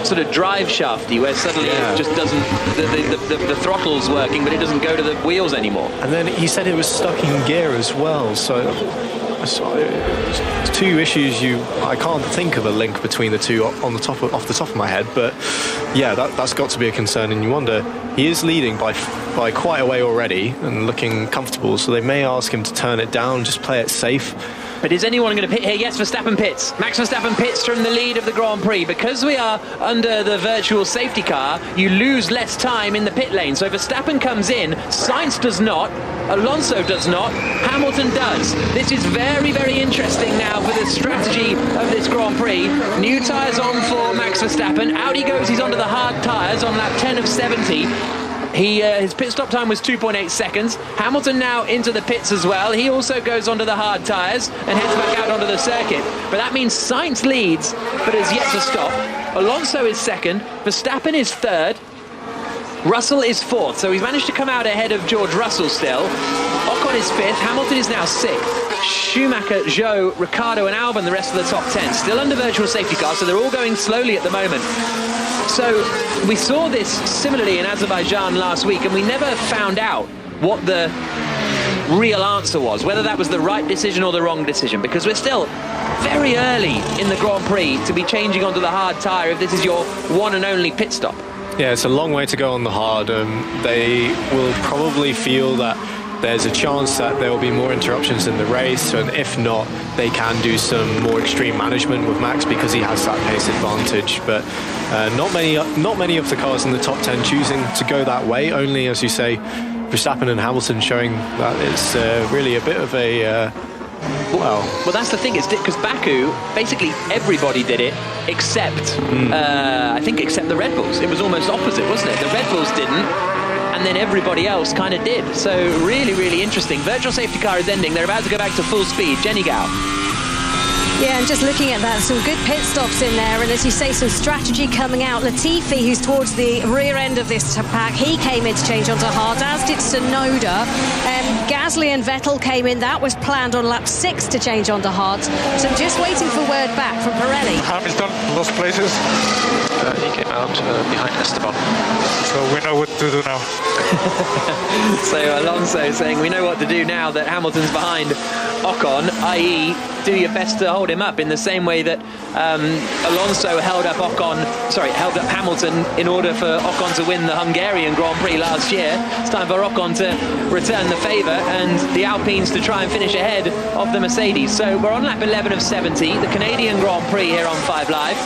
sort of drive shafty, where suddenly it just doesn't, the throttle's working, but it doesn't go to the wheels anymore. And then he said it was stuck in gear as well, so two issues I can't think of a link between the two off the top of my head, but yeah, that's got to be a concern, and you wonder, he is leading by quite a way already and looking comfortable, so they may ask him to turn it down, just play it safe. But is anyone going to pit here? Yes, Verstappen pits. Max Verstappen pits from the lead of the Grand Prix. Because we are under the virtual safety car, you lose less time in the pit lane. So Verstappen comes in, Sainz does not, Alonso does not, Hamilton does. This is very, very interesting now for the strategy of this Grand Prix. New tyres on for Max Verstappen. Out he goes, he's onto the hard tyres on lap 10 of 70. His pit stop time was 2.8 seconds. Hamilton now into the pits as well. He also goes onto the hard tyres and heads back out onto the circuit. But that means Sainz leads, but is yet to stop. Alonso is second. Verstappen is third. Russell is fourth. So he's managed to come out ahead of George Russell still. Ocon is fifth. Hamilton is now sixth. Schumacher, Zhou, Ricciardo and Albon, the rest of the top 10. Still under virtual safety car, so they're all going slowly at the moment. So we saw this similarly in Azerbaijan last week, and we never found out what the real answer was, whether that was the right decision or the wrong decision, because we're still very early in the Grand Prix to be changing onto the hard tyre if this is your one and only pit stop. Yeah, it's a long way to go on the hard. They will probably feel that there's a chance that there will be more interruptions in the race, and if not, they can do some more extreme management with Max because he has that pace advantage. But not many of the cars in the top 10 choosing to go that way. Only, as you say, Verstappen and Hamilton showing that it's really a bit of a well, that's the thing, is because Baku, basically everybody did it except I think except the Red Bulls. It was almost opposite, wasn't it? The Red Bulls didn't, and then everybody else kind of did. So really, really interesting. Virtual safety car is ending. They're about to go back to full speed. Jenny Gao. Yeah, and just looking at that, some good pit stops in there, and as you say, some strategy coming out. Latifi, who's towards the rear end of this pack, he came in to change onto hard, as did Tsunoda. Gasly and Vettel came in. That was planned on lap 6 to change onto hard. So I'm just waiting for word back from Pirelli. Hamilton lost places. He came out behind Esteban. So we know what to do now. So Alonso saying we know what to do now that Hamilton's behind Ocon, i.e. do your best to hold him up, in the same way that Alonso held up Hamilton in order for Ocon to win the Hungarian Grand Prix last year. It's time for Ocon to return the favour and the Alpines to try and finish ahead of the Mercedes. So we're on lap 11 of 70, the Canadian Grand Prix here on 5 Live.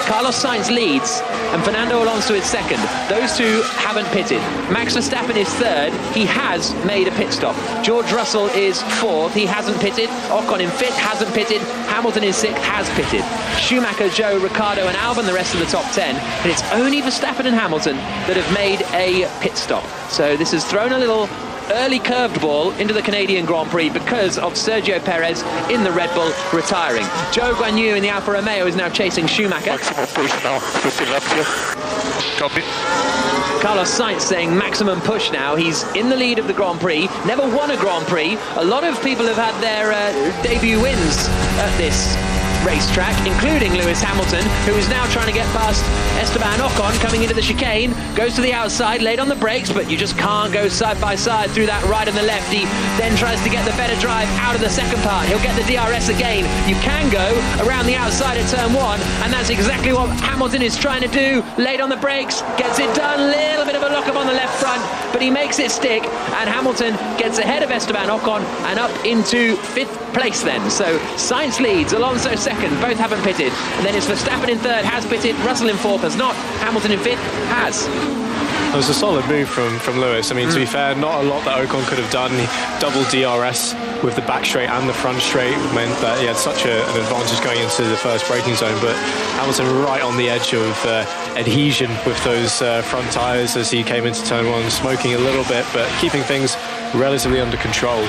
Carlos Sainz leads and Fernando Alonso is second. Those two haven't pitted. Max Verstappen is third. He has made a pit stop. George Russell is fourth. He hasn't pitted. Ocon in fifth, hasn't pitted. Hamilton in sixth, has pitted. Schumacher, Zhou, Ricciardo and Albon, the rest of the top 10. But it's only Verstappen and Hamilton that have made a pit stop. So this has thrown a little early curved ball into the Canadian Grand Prix because of Sergio Perez in the Red Bull retiring. Zhou Guanyu in the Alfa Romeo is now chasing Schumacher. Maximum push now, 50 laps here. Copy. Carlos Sainz saying maximum push now. He's in the lead of the Grand Prix, never won a Grand Prix. A lot of people have had their debut wins at this racetrack, including Lewis Hamilton, who is now trying to get past Esteban Ocon coming into the chicane, goes to the outside, late on the brakes, but you just can't go side by side through that right and the left. He then tries to get the better drive out of the second part. He'll get the DRS again. You can go around the outside at turn 1, and that's exactly what Hamilton is trying to do. Late on the brakes, gets it done, little bit of a lock-up on the left front, but he makes it stick, and Hamilton gets ahead of Esteban Ocon and up into 5th place then. So Sainz leads, Alonso second, second. Both haven't pitted. And then it's Verstappen in third, has pitted. Russell in fourth, has not. Hamilton in fifth, has. It was a solid move from Lewis. I mean, to be fair, not a lot that Ocon could have done. He double DRS with the back straight and the front straight meant that he had such an advantage going into the first braking zone. But Hamilton right on the edge of adhesion with those front tyres as he came into turn one, smoking a little bit, but keeping things relatively under control.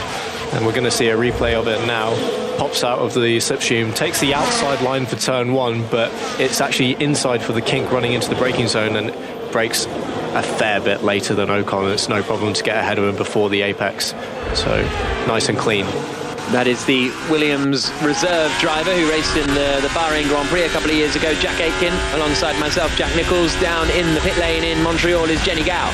And we're going to see a replay of it now. Pops out of the slipstream, takes the outside line for turn one, but it's actually inside for the kink running into the braking zone and brakes a fair bit later than Ocon. It's no problem to get ahead of him before the apex. So nice and clean. That is the Williams reserve driver who raced in the Bahrain Grand Prix a couple of years ago, Jack Aitken, alongside myself, Jack Nichols. Down in the pit lane in Montreal is Jenny Gao.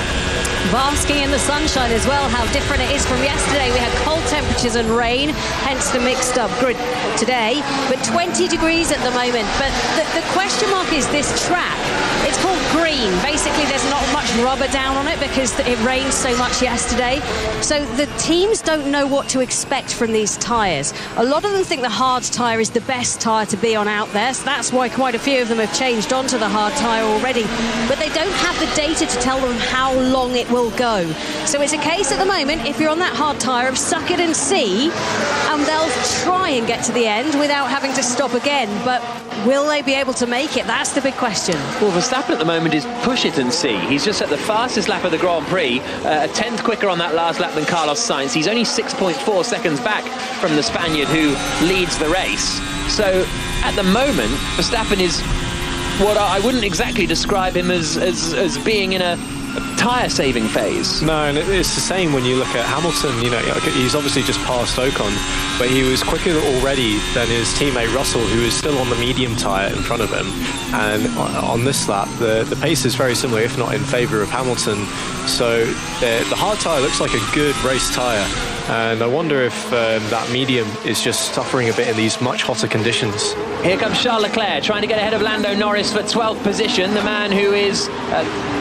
Basking in the sunshine as well, how different it is from yesterday. We had cold temperatures and rain, hence the mixed up grid today, but 20 degrees at the moment. But the question mark is this track. It's called green. Basically, there's not much rubber down on it because it rained so much yesterday. So the teams don't know what to expect from these tyres. A lot of them think the hard tyre is the best tyre to be on out there, so that's why quite a few of them have changed onto the hard tyre already. But they don't have the data to tell them how long it will go. So it's a case at the moment, if you're on that hard tyre, of suck it and see, and they'll try and get to the end without having to stop again. But will they be able to make it? That's the big question. Well, Verstappen at the moment is push it and see. He's just at the fastest lap of the Grand Prix, a tenth quicker on that last lap than Carlos Sainz. He's only 6.4 seconds back from the Spaniard who leads the race. So at the moment, Verstappen is what I wouldn't exactly describe him as being in a tyre-saving phase. No, and it's the same when you look at Hamilton. You know, he's obviously just passed Ocon, but he was quicker already than his teammate Russell, who is still on the medium tyre in front of him. And on this lap, the pace is very similar, if not in favour of Hamilton. So the hard tyre looks like a good race tyre. And I wonder if that medium is just suffering a bit in these much hotter conditions. Here comes Charles Leclerc trying to get ahead of Lando Norris for 12th position. The man who is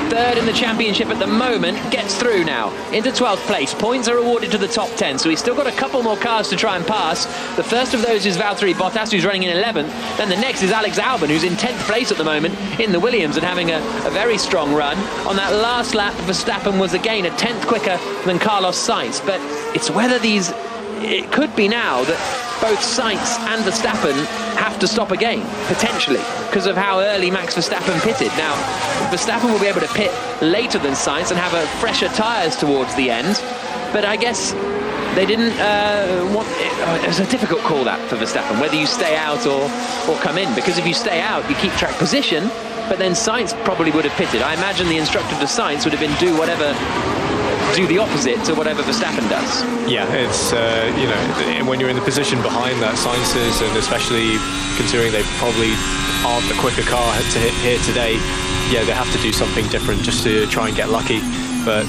third in the championship at the moment gets through now into 12th place. Points are awarded to the top 10, so he's still got a couple more cars to try and pass. The first of those is Valtteri Bottas, who's running in 11th. Then the next is Alex Albon, who's in 10th place at the moment in the Williams and having a very strong run. On that last lap, Verstappen was again a 10th quicker than Carlos Sainz, but it's whether it could be now that both Sainz and Verstappen have to stop again, potentially, because of how early Max Verstappen pitted. Now, Verstappen will be able to pit later than Sainz and have a fresher tyres towards the end, but I guess they didn't want it. It was a difficult call, that, for Verstappen, whether you stay out or come in, because if you stay out, you keep track position, but then Sainz probably would have pitted. I imagine the instructor to Sainz would have been do the opposite to whatever Verstappen does. Yeah, it's when you're in the position behind that Sainz is, and especially considering they probably aren't the quicker car to hit here today, yeah, they have to do something different just to try and get lucky. But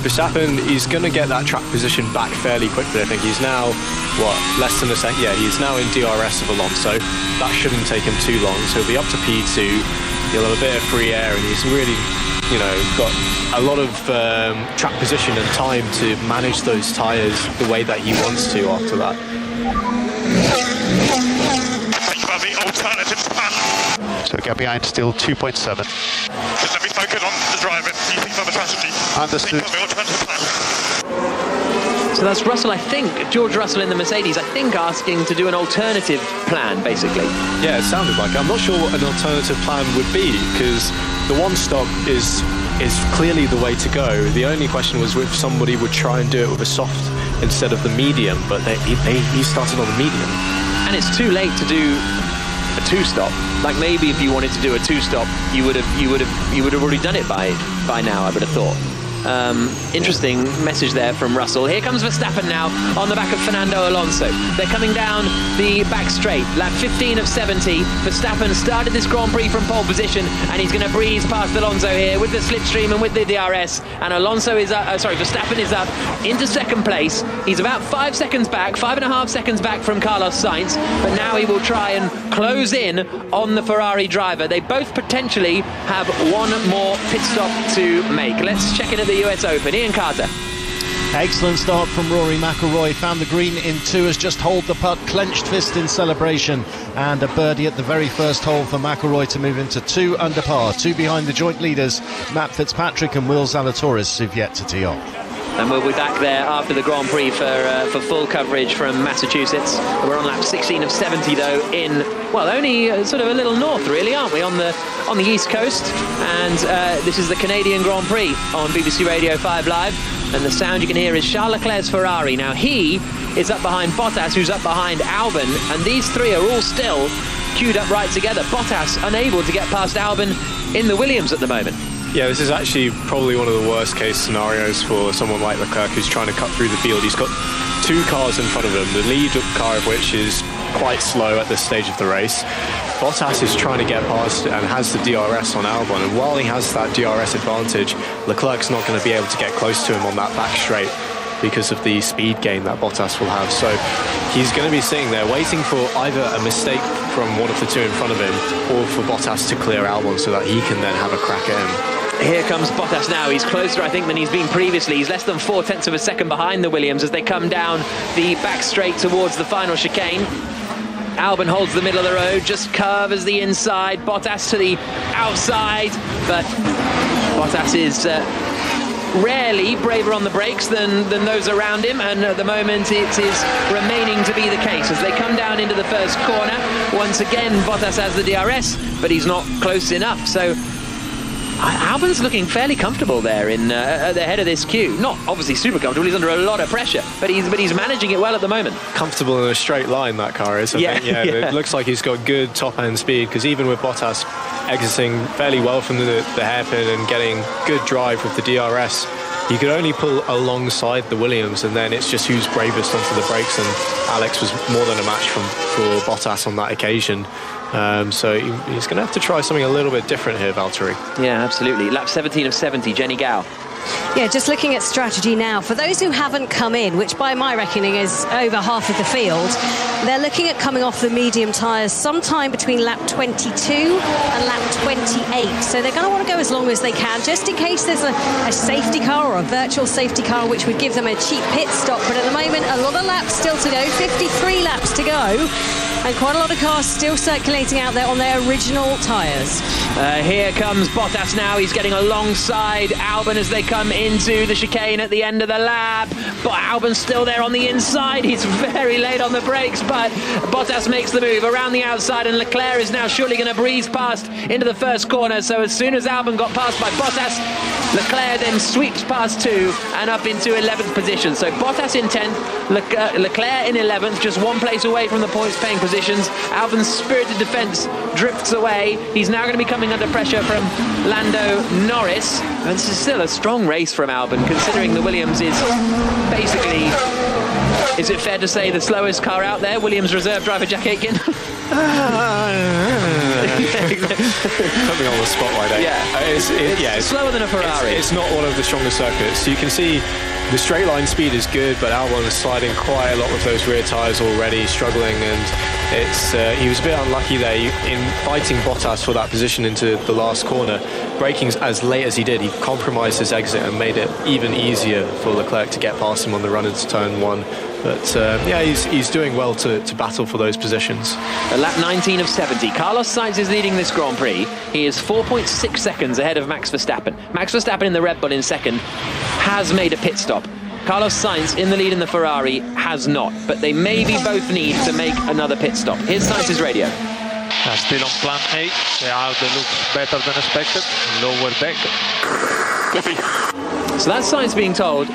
Verstappen, he's going to get that track position back fairly quickly. I think he's now less than a second. Yeah, he's now in DRS of Alonso. That shouldn't take him too long, so he'll be up to P2. He'll have a bit of free air, and he's really got a lot of track position and time to manage those tyres the way that he wants to after that. Think about the alternative plan. So get behind still 2.7. Just let me focus on the driver. You think about the strategy. Understood. Think about the alternative plan. So that's Russell, I think, George Russell in the Mercedes, I think, asking to do an alternative plan, basically. Yeah, it sounded like it. I'm not sure what an alternative plan would be, because the one stop is clearly the way to go. The only question was if somebody would try and do it with a soft instead of the medium, but he started on the medium. And it's too late to do a two-stop. Like, maybe if you wanted to do a two-stop, you would have already done it by now, I would have thought. Interesting message there from Russell. Here comes Verstappen now on the back of Fernando Alonso. They're coming down the back straight. Lap 15 of 70. Verstappen started this Grand Prix from pole position, and he's going to breeze past Alonso here with the slipstream and with the DRS. And Verstappen is up into second place. He's about 5 seconds back, 5.5 seconds back from Carlos Sainz, but now he will try and close in on the Ferrari driver. They both potentially have one more pit stop to make. Let's check in at the US Open. Ian Carter. Excellent start from Rory McIlroy, found the green in 2, has just holed the putt, clenched fist in celebration, and a birdie at the very first hole for McIlroy to move into 2 under par, 2 behind the joint leaders Matt Fitzpatrick and Will Zalatoris, who've yet to tee off. And we'll be back there after the Grand Prix for full coverage from Massachusetts. We're on lap 16 of 70 though, in, well, only sort of a little north really, aren't we, on the East Coast. And this is the Canadian Grand Prix on BBC Radio 5 Live. And the sound you can hear is Charles Leclerc's Ferrari. Now he is up behind Bottas, who's up behind Albon. And these three are all still queued up right together. Bottas unable to get past Albon in the Williams at the moment. Yeah, this is actually probably one of the worst case scenarios for someone like Leclerc who's trying to cut through the field. He's got 2 cars in front of him, the lead car of which is quite slow at this stage of the race. Bottas is trying to get past and has the DRS on Albon, and while he has that DRS advantage, Leclerc's not going to be able to get close to him on that back straight because of the speed gain that Bottas will have. So he's going to be sitting there waiting for either a mistake from one of the 2 in front of him or for Bottas to clear Albon so that he can then have a crack at him. Here comes Bottas now. He's closer, I think, than he's been previously. He's less than 0.4 of a second behind the Williams as they come down the back straight towards the final chicane. Albon holds the middle of the road, just curves the inside. Bottas to the outside, but Bottas is rarely braver on the brakes than those around him, and at the moment it is remaining to be the case as they come down into the first corner. Once again, Bottas has the DRS, but he's not close enough. So Albon's looking fairly comfortable there at the head of this queue. Not obviously super comfortable, he's under a lot of pressure, but he's managing it well at the moment. Comfortable in a straight line, that car is. I think. It looks like he's got good top-end speed, because even with Bottas exiting fairly well from the hairpin and getting good drive with the DRS, you could only pull alongside the Williams, and then it's just who's bravest onto the brakes, and Alex was more than a match for Bottas on that occasion. So he's going to have to try something a little bit different here, Valtteri. Yeah, absolutely. Lap 17 of 70, Jenny Gow. Yeah, just looking at strategy now, for those who haven't come in, which by my reckoning is over half of the field, they're looking at coming off the medium tyres sometime between lap 22 and lap 28. So they're going to want to go as long as they can, just in case there's a safety car or a virtual safety car, which would give them a cheap pit stop. But at the moment, a lot of laps still to go, 53 laps to go, and quite a lot of cars still circulating out there on their original tyres. Here comes Bottas now. He's getting alongside Albon as they come into the chicane at the end of the lap. But Albon's still there on the inside. He's very late on the brakes, but Bottas makes the move around the outside, and Leclerc is now surely going to breeze past into the first corner. So as soon as Albon got passed by Bottas, Leclerc then sweeps past 2 and up into 11th position. So Bottas in 10th, Leclerc in 11th, just 1 place away from the points paying positions. Albon's spirited defence drifts away. He's now going to be coming under pressure from Lando Norris. And this is still a strong race from Albon, considering the Williams is basically, is it fair to say, the slowest car out there? Williams reserve driver Jack Aitken. Put me on the spot right there. Yeah, it's slower than a Ferrari. It's not one of the strongest circuits. You can see the straight line speed is good, but Albon is sliding quite a lot with those rear tyres already, struggling, and he was a bit unlucky there in fighting Bottas for that position into the last corner. Braking as late as he did, he compromised his exit and made it even easier for Leclerc to get past him on the run into turn 1. But he's doing well to battle for those positions. Lap 19 of 70. Carlos Sainz is leading this Grand Prix. He is 4.6 seconds ahead of Max Verstappen. Max Verstappen in the Red Bull in second has made a pit stop. Carlos Sainz in the lead in the Ferrari has not, but they maybe both need to make another pit stop. Here's Sainz's radio. Still on plan A. The Audi looks better than expected. Lower deck. So that's Sainz being told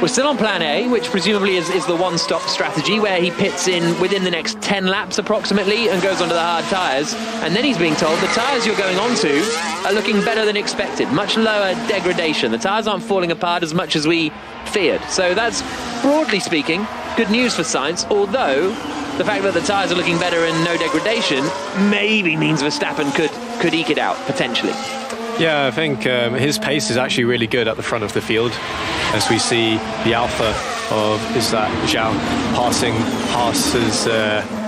we're still on plan A, which presumably is the one-stop strategy, where he pits in within the next 10 laps approximately and goes onto the hard tyres. And then he's being told the tyres you're going on to are looking better than expected, much lower degradation. The tyres aren't falling apart as much as we feared. So that's, broadly speaking, good news for Sainz, although the fact that the tyres are looking better and no degradation maybe means Verstappen could eke it out, potentially. Yeah, I think his pace is actually really good at the front of the field, as we see the Alpha is that Zhao passing Haas's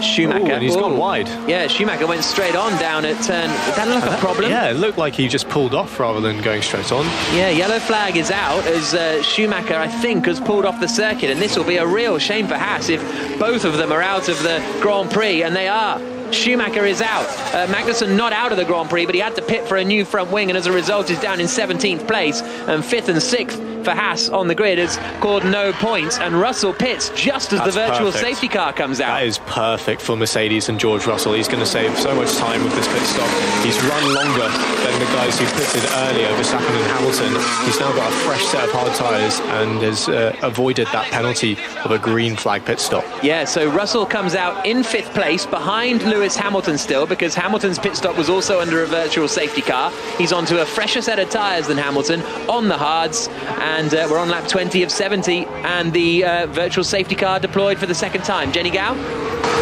Schumacher. and he's gone wide. Yeah, Schumacher went straight on down at turn. That looked like a problem. Yeah, it looked like he just pulled off rather than going straight on. Yeah, yellow flag is out as Schumacher, I think, has pulled off the circuit, and this will be a real shame for Haas if both of them are out of the Grand Prix, and they are. Schumacher is out. Magnussen not out of the Grand Prix, but he had to pit for a new front wing, and as a result is down in 17th place, and 5th and 6th for Haas on the grid has scored no points, and Russell pits just as the virtual safety car comes out. That is perfect for Mercedes and George Russell. He's going to save so much time with this pit stop. He's run longer than the guys who pitted earlier, Verstappen and Hamilton. He's now got a fresh set of hard tyres and has avoided that penalty of a green flag pit stop. Yeah, so Russell comes out in 5th place behind Lewis Hamilton still, because Hamilton's pit stop was also under a virtual safety car. He's onto a fresher set of tyres than Hamilton on the hards, and we're on lap 20 of 70, and the virtual safety car deployed for the second time. Jenny Gao?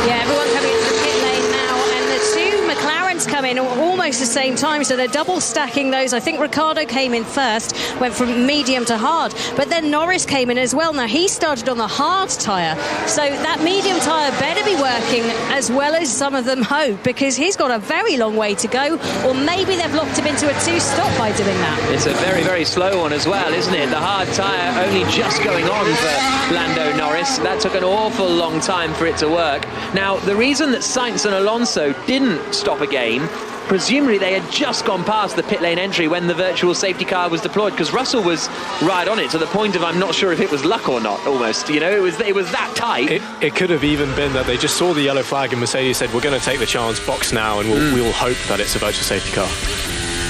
Yeah, everyone coming into the pit lane now, and the two McLarens come in almost the same time, so they're double stacking those. I think Ricciardo came in first, went from medium to hard, but then Norris came in as well. Now, he started on the hard tyre, so that medium tyre better be working as well as some of them hope, because he's got a very long way to go, or maybe they've locked him into a two-stop by doing that. It's a very, very slow one as well, isn't it? The hard tyre only just going on for Lando Norris. That took an awful long time for it to work. Now, the reason that Sainz and Alonso didn't stop again, presumably they had just gone past the pit lane entry when the virtual safety car was deployed, because Russell was right on it to the point of I'm not sure if it was luck or not, almost. You know, it was that tight. It could have even been that they just saw the yellow flag and Mercedes said, we're going to take the chance, box now, and we'll hope that it's a virtual safety car.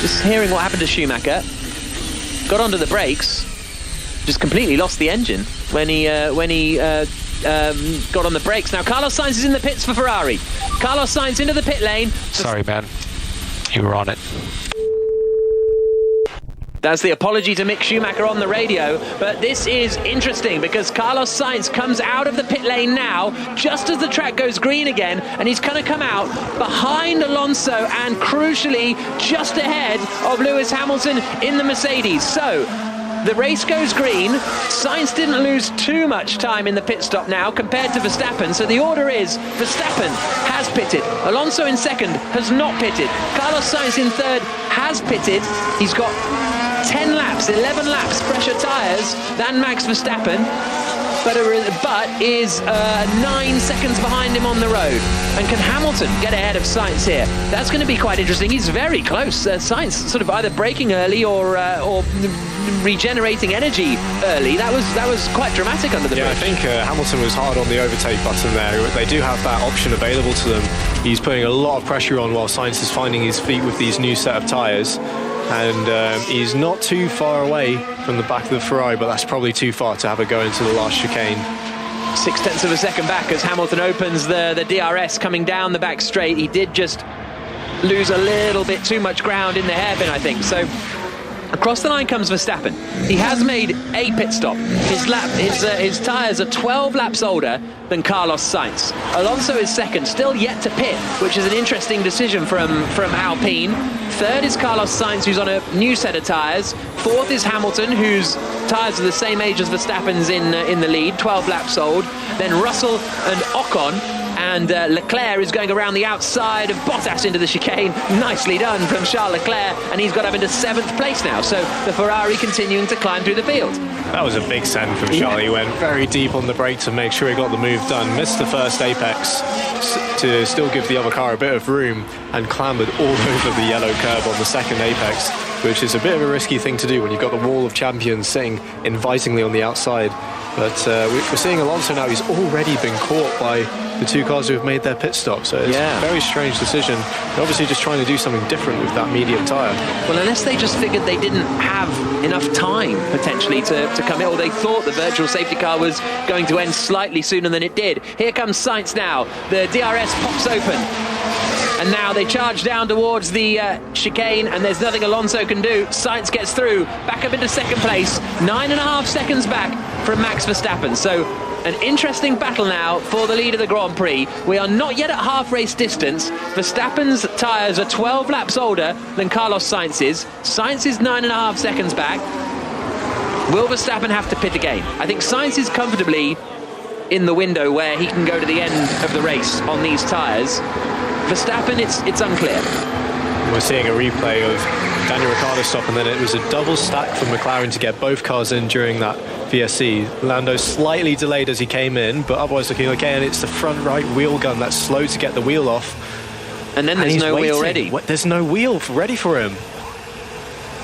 Just hearing what happened to Schumacher, got onto the brakes, just completely lost the engine when he got on the brakes. Now Carlos Sainz is in the pits for Ferrari. Carlos Sainz into the pit lane. Sorry, man. You were on it. That's the apology to Mick Schumacher on the radio, but this is interesting because Carlos Sainz comes out of the pit lane now, just as the track goes green again, and he's going to come out behind Alonso and crucially just ahead of Lewis Hamilton in the Mercedes. So the race goes green. Sainz didn't lose too much time in the pit stop now compared to Verstappen. So the order is Verstappen has pitted. Alonso in second has not pitted. Carlos Sainz in third has pitted. He's got 10 laps, 11 laps, fresher tyres than Max Verstappen, but is 9 seconds behind him on the road. And can Hamilton get ahead of Sainz here? That's going to be quite interesting. He's very close. Sainz sort of either braking early or regenerating energy early. That was quite dramatic under the bridge. I think Hamilton was hard on the overtake button there. They do have that option available to them. He's putting a lot of pressure on while Sainz is finding his feet with these new set of tyres. And he's not too far away from the back of the Ferrari, but that's probably too far to have a go into the last chicane. 0.6 of a second back as Hamilton opens the DRS coming down the back straight. He did just lose a little bit too much ground in the hairpin, I think. So across the line comes Verstappen. He has made a pit stop. His tyres are 12 laps older than Carlos Sainz. Alonso is second, still yet to pit, which is an interesting decision from Alpine. Third is Carlos Sainz, who's on a new set of tyres. Fourth is Hamilton, whose tyres are the same age as Verstappen's in the lead, 12 laps old. Then Russell and Ocon. And Leclerc is going around the outside of Bottas into the chicane. Nicely done from Charles Leclerc, and he's got up into 7th place now. So the Ferrari continuing to climb through the field. That was a big send from Charlie. He went very deep on the brake to make sure he got the move done. Missed the first apex to still give the other car a bit of room, and clambered all over the yellow curb on the second apex, which is a bit of a risky thing to do when you've got the wall of champions sitting invitingly on the outside. But we're seeing Alonso now. He's already been caught by the two cars who have made their pit stop. So it's a very strange decision. They're obviously just trying to do something different with that medium tyre. Well, unless they just figured they didn't have enough time, potentially, to come in, or they thought the virtual safety car was going to end slightly sooner than it did. Here comes Sainz now. The DRS pops open. And now they charge down towards the chicane, and there's nothing Alonso can do. Sainz gets through, back up into second place, 9.5 seconds back from Max Verstappen. So an interesting battle now for the lead of the Grand Prix. We are not yet at half race distance. Verstappen's tyres are 12 laps older than Carlos Sainz's. Sainz is 9.5 seconds back. Will Verstappen have to pit again? I think Sainz is comfortably in the window where he can go to the end of the race on these tyres. Verstappen, it's unclear. We're seeing a replay of Daniel Ricciardo's stop, and then it was a double stack for McLaren to get both cars in during that VSC. Lando slightly delayed as he came in, but otherwise looking okay, and it's the front right wheel gun that's slow to get the wheel off. And then there's no wheel ready. There's no wheel ready for him.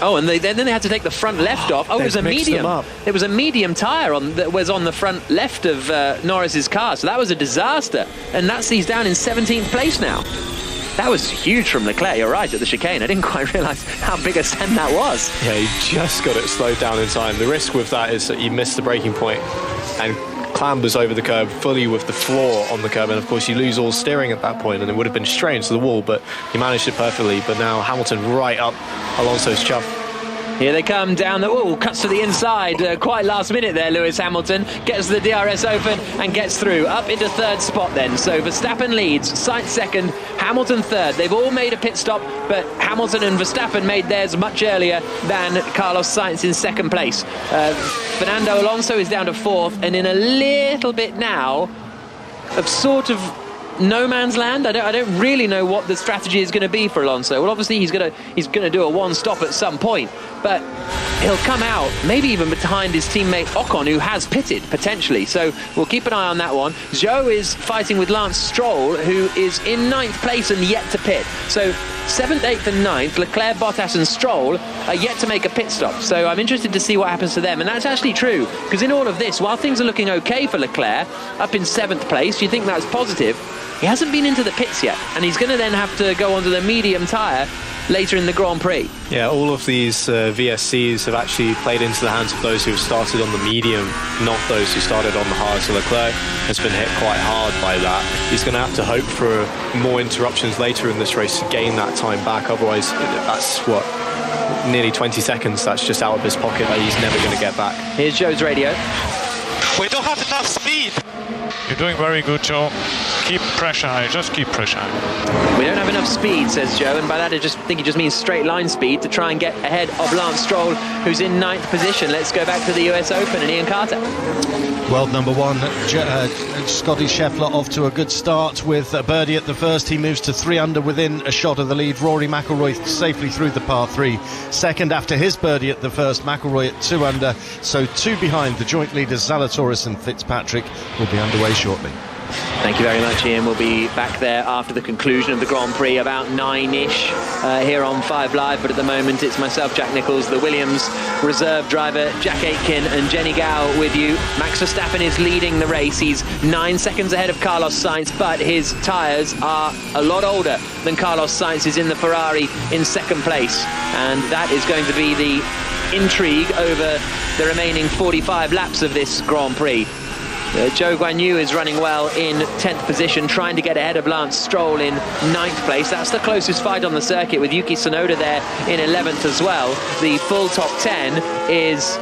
Oh, and then they had to take the front left off. Oh, it was a medium. It was a medium tyre that was on the front left of Norris's car, so that was a disaster. And he's down in 17th place now. That was huge from Leclerc, you're right, at the chicane. I didn't quite realise how big a send that was. Yeah, he just got it slowed down in time. The risk with that is that you miss the braking point and clambers over the curb fully with the floor on the curb, and of course you lose all steering at that point, and it would have been straight to the wall, but he managed it perfectly. But now Hamilton right up Alonso's chuff. Here they come down the cuts to the inside, quite last minute there. Lewis Hamilton gets the DRS open and gets through up into third spot then. So Verstappen leads, Sainz second, Hamilton third. They've all made a pit stop, but Hamilton and Verstappen made theirs much earlier than Carlos Sainz in second place. Fernando Alonso is down to fourth, and in a little bit now of sort of no man's land. I don't really know what the strategy is going to be for Alonso. Well, obviously he's going to do a one stop at some point, but he'll come out maybe even behind his teammate Ocon, who has pitted potentially. So we'll keep an eye on that one. Zhou is fighting with Lance Stroll, who is in 9th place and yet to pit. So 7th, 8th and 9th, Leclerc, Bottas and Stroll are yet to make a pit stop. So I'm interested to see what happens to them. And that's actually true, because in all of this, while things are looking okay for Leclerc, up in 7th place, you think that's positive. He hasn't been into the pits yet, and he's going to then have to go onto the medium tyre later in the Grand Prix. Yeah, all of these VSCs have actually played into the hands of those who have started on the medium, not those who started on the hard. So Leclerc has been hit quite hard by that. He's going to have to hope for more interruptions later in this race to gain that time back. Otherwise, that's nearly 20 seconds. That's just out of his pocket that he's never going to get back. Here's Joe's radio. We don't have enough speed. You're doing very good, Joe. Keep pressure high, just keep pressure high. We don't have enough speed, says Joe, and by that I think he just means straight line speed to try and get ahead of Lance Stroll, who's in 9th position. Let's go back to the US Open and Ian Carter. World number one, Scotty Scheffler off to a good start with a birdie at the first. He moves to 3 under within a shot of the lead. Rory McIlroy safely through the par 3. Second after his birdie at the first, McIlroy at 2 under. So 2 behind. The joint leaders Zalatoris and Fitzpatrick will be underway shortly. Thank you very much, Ian. We'll be back there after the conclusion of the Grand Prix, about 9-ish here on 5 Live. But at the moment, it's myself, Jack Nicholls, the Williams reserve driver, Jack Aitken and Jenny Gow with you. Max Verstappen is leading the race. He's 9 seconds ahead of Carlos Sainz, but his tyres are a lot older than Carlos Sainz is in the Ferrari in second place. And that is going to be the intrigue over the remaining 45 laps of this Grand Prix. Zhou Guanyu is running well in 10th position, trying to get ahead of Lance Stroll in 9th place. That's the closest fight on the circuit, with Yuki Tsunoda there in 11th as well. The full top 10 is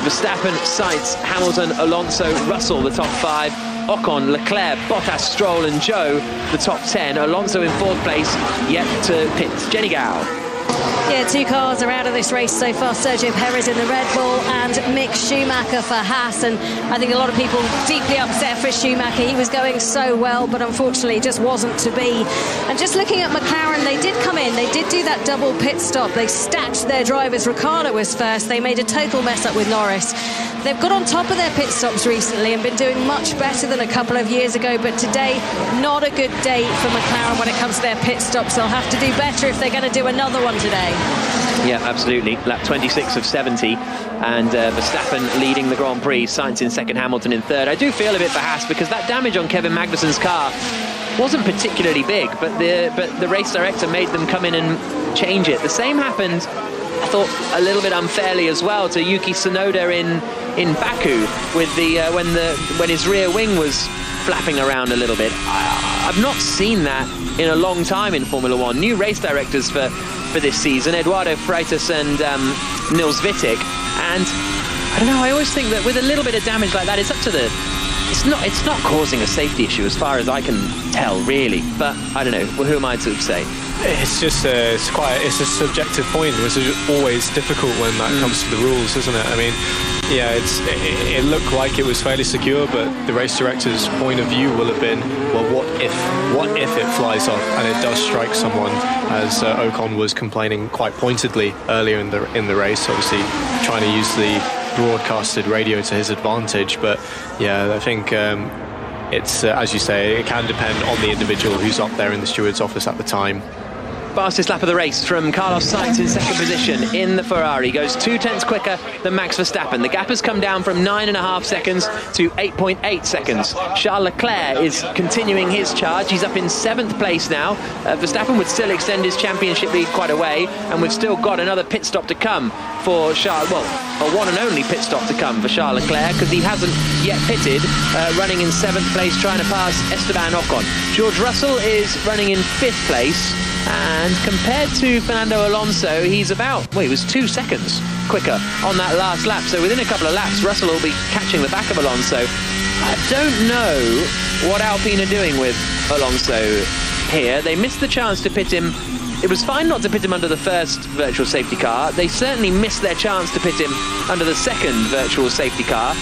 Verstappen, Sainz, Hamilton, Alonso, Russell, the top 5. Ocon, Leclerc, Bottas, Stroll and Zhou, the top 10. Alonso in 4th place, yet to pit. Jenny Gow. Yeah, 2 cars are out of this race so far. Sergio Perez in the Red Bull and Mick Schumacher for Haas. And I think a lot of people deeply upset for Schumacher. He was going so well, but unfortunately it just wasn't to be. And just looking at McLaren, they did come in. They did do that double pit stop. They stacked their drivers. Ricciardo was first. They made a total mess up with Norris. They've got on top of their pit stops recently and been doing much better than a couple of years ago, but today, not a good day for McLaren when it comes to their pit stops. They'll have to do better if they're going to do another one today. Yeah, absolutely. Lap 26 of 70, and Verstappen leading the Grand Prix, Sainz in second, Hamilton in third. I do feel a bit for Haas, because that damage on Kevin Magnussen's car wasn't particularly big, but the race director made them come in and change it. The same happened, I thought, a little bit unfairly as well to Yuki Tsunoda in Baku with when his rear wing was flapping around a little bit. I've not seen that in a long time in Formula One. New race directors for this season, Eduardo Freitas and Nils Wittig, and I don't know, I always think that with a little bit of damage like that, it's up to it's not causing a safety issue as far as I can tell, really, but I don't know, well, who am I to say? It's just it's a subjective point, which is always difficult when that comes to the rules, isn't it? I mean, yeah, it looked like it was fairly secure, but the race director's point of view will have been, well, what if it flies off and it does strike someone, as Ocon was complaining quite pointedly earlier in the race, obviously trying to use the broadcasted radio to his advantage. But yeah, I think it's as you say, it can depend on the individual who's up there in the steward's office at the time. Fastest lap of the race from Carlos Sainz in second position in the Ferrari. Goes 0.2 quicker than Max Verstappen. The gap has come down from 9.5 seconds to 8.8 seconds. Charles Leclerc is continuing his charge. He's up in 7th place now. Verstappen would still extend his championship lead quite a way, and we've still got another pit stop to come for Charles. Well, a one and only pit stop to come for Charles Leclerc, because he hasn't yet pitted, running in 7th place, trying to pass Esteban Ocon. George Russell is running in 5th place. And compared to Fernando Alonso, he's he was 2 seconds quicker on that last lap. So within a couple of laps, Russell will be catching the back of Alonso. I don't know what Alpine are doing with Alonso here. They missed the chance to pit him. It was fine not to pit him under the first virtual safety car. They certainly missed their chance to pit him under the second virtual safety car.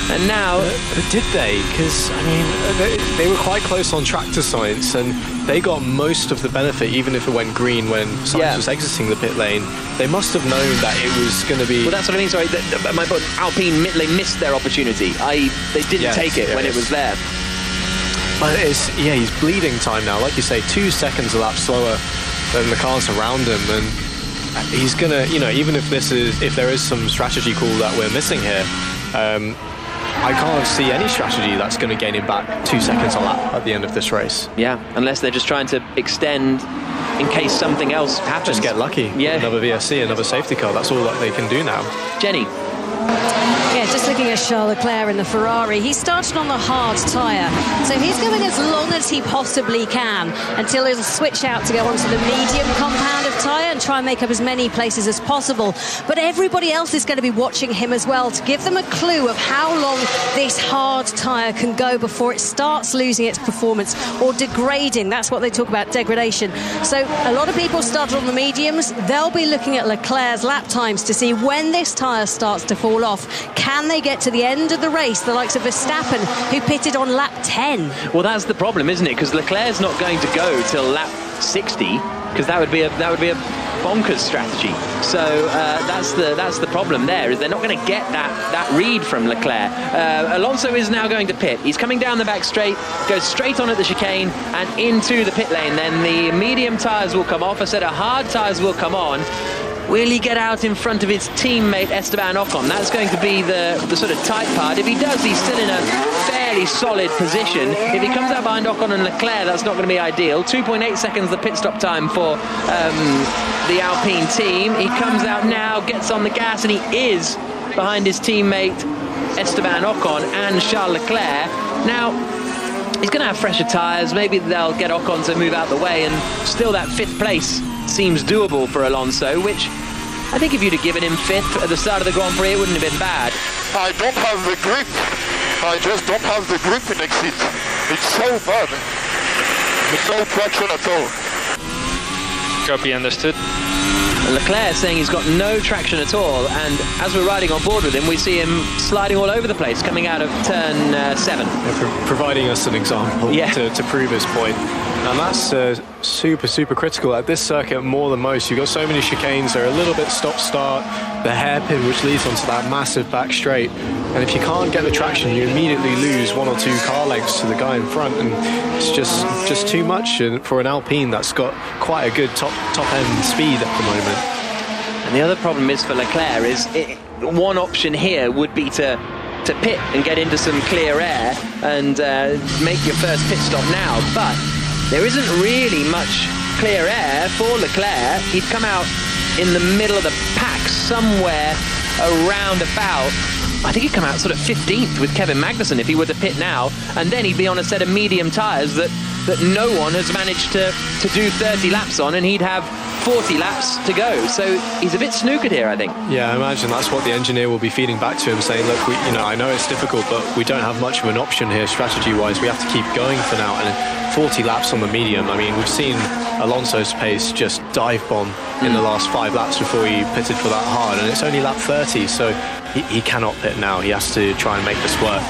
And now... But did they? Because, I mean, they were quite close on tractor science, and they got most of the benefit, even if it went green when Sainz was exiting the pit lane. They must have known that it was going to be... Well, that's what I mean. Sorry, my point, Alpine, they missed their opportunity. They didn't take it when it was there. But he's bleeding time now. Like you say, 2 seconds a lap slower than the cars around him, and he's gonna, even if there is some strategy call that we're missing here, I can't see any strategy that's going to gain him back 2 seconds a lap at the end of this race. Yeah, unless they're just trying to extend in case something else happens. Just get lucky. Yeah. Another VSC, another safety car. That's all that they can do now. Jenny. Yeah, just looking at Charles Leclerc in the Ferrari, he started on the hard tyre, so he's going as long as he possibly can until he'll switch out to go onto the medium compound of tyre and try and make up as many places as possible. But everybody else is going to be watching him as well to give them a clue of how long this hard tyre can go before it starts losing its performance or degrading. That's what they talk about, degradation. So a lot of people started on the mediums. They'll be looking at Leclerc's lap times to see when this tyre starts to fall off. Can they get to the end of the race, the likes of Verstappen, who pitted on lap 10? Well, that's the problem, isn't it? Because Leclerc's not going to go till lap 60, because that would be a bonkers strategy. So that's the problem there, is they're not going to get that read from Leclerc. Alonso is now going to pit. He's coming down the back straight, goes straight on at the chicane and into the pit lane. Then the medium tyres will come off. A set of hard tyres will come on. Will he get out in front of his teammate Esteban Ocon? That's going to be the sort of tight part. If he does, he's still in a fairly solid position. If he comes out behind Ocon and Leclerc, that's not going to be ideal. 2.8 seconds the pit stop time for the Alpine team. He comes out now, gets on the gas, and he is behind his teammate Esteban Ocon and Charles Leclerc. Now, he's going to have fresher tyres. Maybe they'll get Ocon to move out the way, and still that 5th place seems doable for Alonso, which I think if you'd have given him 5th at the start of the Grand Prix, it wouldn't have been bad. I don't have the grip. I just don't have the grip in exit. It's so bad. With no traction at all. Copy, understood. Leclerc saying he's got no traction at all, and as we're riding on board with him, we see him sliding all over the place coming out of turn 7. Providing us an example to prove his point. And that's super critical at this circuit more than most. You've got so many chicanes, they're a little bit stop-start, the hairpin which leads onto that massive back straight, and if you can't get the traction, you immediately lose 1 or 2 car lengths to the guy in front, and it's just too much for an Alpine that's got quite a good top-end speed at the moment. And the other problem is for Leclerc is one option here would be to pit and get into some clear air and make your first pit stop now, but there isn't really much clear air for Leclerc. He'd come out in the middle of the pack somewhere around about, I think he'd come out sort of 15th with Kevin Magnussen if he were to pit now, and then he'd be on a set of medium tyres that no one has managed to do 30 laps on, and he'd have 40 laps to go. So he's a bit snookered here, I think. Yeah, I imagine that's what the engineer will be feeding back to him, saying, look, I know it's difficult, but we don't have much of an option here strategy-wise. We have to keep going for now. And 40 laps on the medium, I mean, we've seen Alonso's pace just dive bomb in the last 5 laps before he pitted for that hard, and it's only lap 30, so he cannot pit now. He has to try and make this work.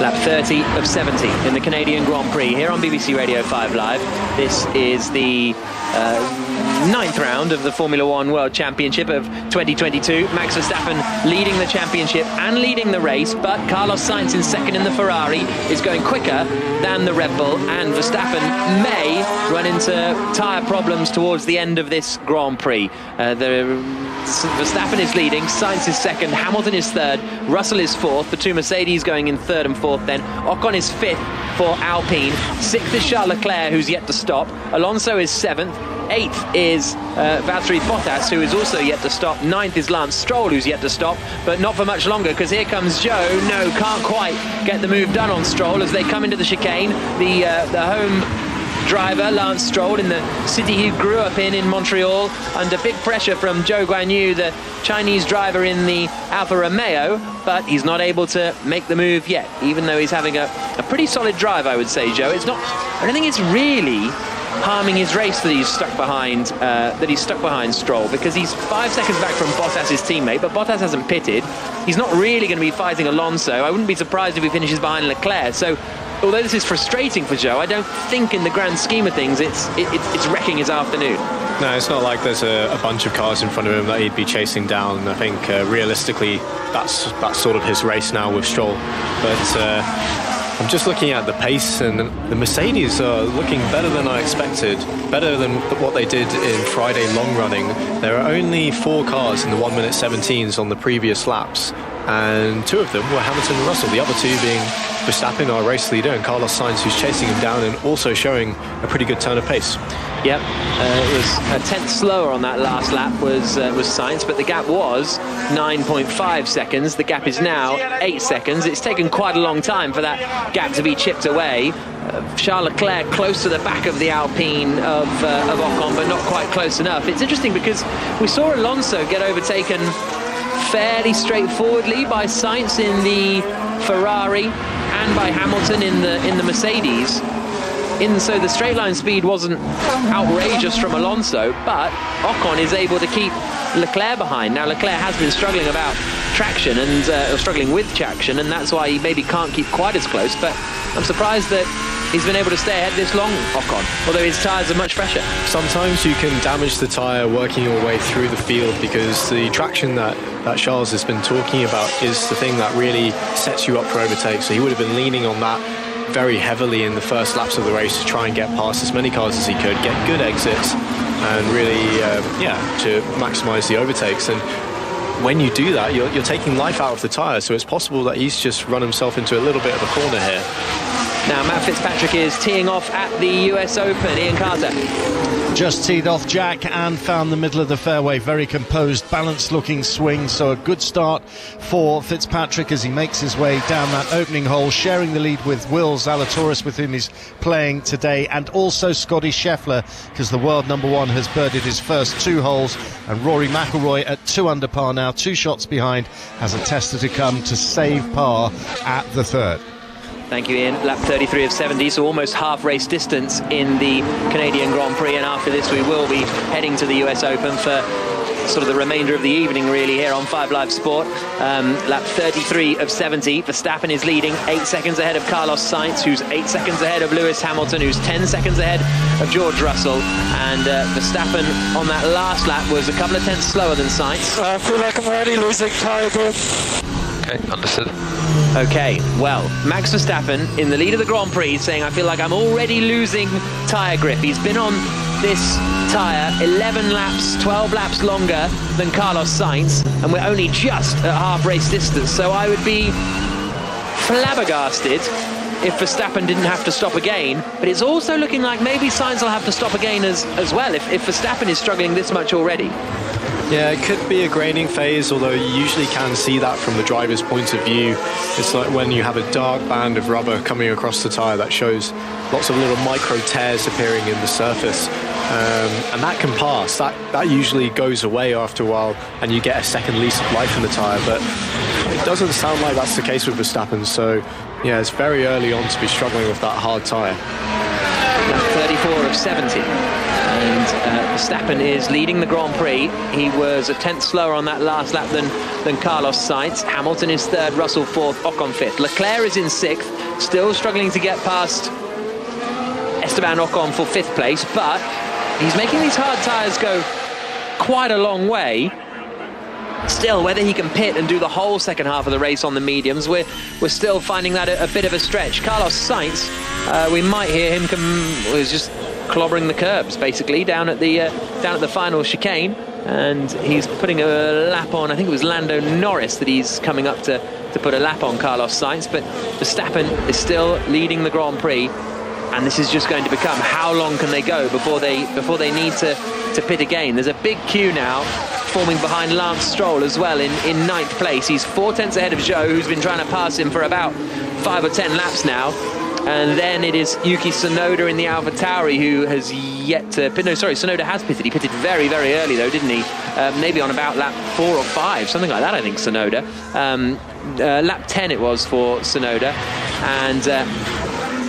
Lap 30 of 70 in the Canadian Grand Prix here on BBC Radio 5 Live. This is the 9th round of the Formula One World Championship of 2022. Max Verstappen leading the championship and leading the race, but Carlos Sainz in second in the Ferrari is going quicker than the Red Bull, and Verstappen may run into tyre problems towards the end of this Grand Prix. Verstappen is leading, Sainz is second, Hamilton is third, Russell is fourth, the two Mercedes going in third and fourth then. Ocon is fifth for Alpine, sixth is Charles Leclerc, who's yet to stop, Alonso is seventh, eighth is Valtteri Bottas, who is also yet to stop, ninth is Lance Stroll, who's yet to stop, but not for much longer, because here comes Joe. No, can't quite get the move done on Stroll as they come into the chicane. The home driver, Lance Stroll, in the city he grew up in Montreal, under big pressure from Zhou Guanyu, the Chinese driver in the Alfa Romeo, but he's not able to make the move yet, even though he's having a pretty solid drive, I would say, Joe. It's not, I don't think it's really harming his race that he's stuck behind Stroll, because he's 5 seconds back from Bottas' teammate, but Bottas hasn't pitted. He's not really going to be fighting Alonso. I wouldn't be surprised if he finishes behind Leclerc. So although this is frustrating for Joe, I don't think in the grand scheme of things it's wrecking his afternoon. No, it's not like there's a bunch of cars in front of him that he'd be chasing down. I think realistically that's sort of his race now with Stroll. But I'm just looking at the pace, and the Mercedes are looking better than I expected, better than what they did in Friday long running. There are only 4 cars in the 1:17s on the previous laps, and 2 of them were Hamilton and Russell, the other 2 being Verstappen, our race leader, and Carlos Sainz, who's chasing him down and also showing a pretty good turn of pace. Yep, it was a tenth slower on that last lap was Sainz, but the gap was 9.5 seconds. The gap is now 8 seconds. It's taken quite a long time for that gap to be chipped away. Charles Leclerc close to the back of the Alpine of Ocon, but not quite close enough. It's interesting because we saw Alonso get overtaken fairly straightforwardly by Sainz in the Ferrari and by Hamilton in the Mercedes. So the straight line speed wasn't outrageous from Alonso, but Ocon is able to keep Leclerc behind. Now Leclerc has been struggling about traction and struggling with traction, and that's why he maybe can't keep quite as close, but I'm surprised that he's been able to stay ahead this long, Ocon, although his tyres are much fresher. Sometimes you can damage the tyre working your way through the field, because the traction that Charles has been talking about is the thing that really sets you up for overtake. So he would have been leaning on that very heavily in the first laps of the race to try and get past as many cars as he could, get good exits, and really, to maximise the overtakes. And when you do that, you're taking life out of the tyre, so it's possible that he's just run himself into a little bit of a corner here. Now Matt Fitzpatrick is teeing off at the US Open. Ian Carter. Just teed off, Jack, and found the middle of the fairway. Very composed, balanced looking swing, so a good start for Fitzpatrick as he makes his way down that opening hole, sharing the lead with Will Zalatoris, with whom he's playing today, and also Scotty Scheffler, because the world number 1 has birdied his first 2 holes, and Rory McIlroy at 2 under par now, 2 shots behind, has a tester to come to save par at the 3rd. Thank you, Ian. Lap 33 of 70, so almost half race distance in the Canadian Grand Prix, and after this we will be heading to the US Open for sort of the remainder of the evening, really, here on 5 Live Sport. Lap 33 of 70, Verstappen is leading 8 seconds ahead of Carlos Sainz, who's 8 seconds ahead of Lewis Hamilton, who's 10 seconds ahead of George Russell, and Verstappen on that last lap was a couple of tenths slower than Sainz. I feel like I'm already losing tyre grip. Okay, understood. Okay, well, Max Verstappen in the lead of the Grand Prix saying, I feel like I'm already losing tyre grip. He's been on this tyre 11 laps, 12 laps longer than Carlos Sainz, and we're only just at half race distance, so I would be flabbergasted if Verstappen didn't have to stop again. But it's also looking like maybe Sainz will have to stop again as well if Verstappen is struggling this much already. Yeah, it could be a grading phase, although you usually can see that from the driver's point of view. It's like when you have a dark band of rubber coming across the tyre that shows lots of little micro tears appearing in the surface. And that can pass. That usually goes away after a while, and you get a second lease of life in the tyre. But it doesn't sound like that's the case with Verstappen. So, yeah, it's very early on to be struggling with that hard tyre. 34 of 70. And Verstappen is leading the Grand Prix. He was a tenth slower on that last lap than Carlos Sainz. Hamilton is third, Russell fourth, Ocon fifth. Leclerc is in sixth, still struggling to get past Esteban Ocon for fifth place, but he's making these hard tyres go quite a long way. Still, whether he can pit and do the whole second half of the race on the mediums, we're still finding that a bit of a stretch. Carlos Sainz, we might hear him was just clobbering the curbs basically down at the final chicane, and he's putting a lap on. I think it was Lando Norris that he's coming up to put a lap on Carlos Sainz, but Verstappen is still leading the Grand Prix, and this is just going to become how long can they go before they need to pit again. There's a big queue now forming behind Lance Stroll as well in ninth place. He's 4 tenths ahead of Zhou, who's been trying to pass him for about 5 or 10 laps now. And then it is Yuki Tsunoda in the AlphaTauri, who has yet to pit. No, sorry, Tsunoda has pitted. He pitted very, very early though, didn't he? Maybe on about lap 4 or 5, something like that, I think, Tsunoda. Lap 10 it was for Tsunoda. And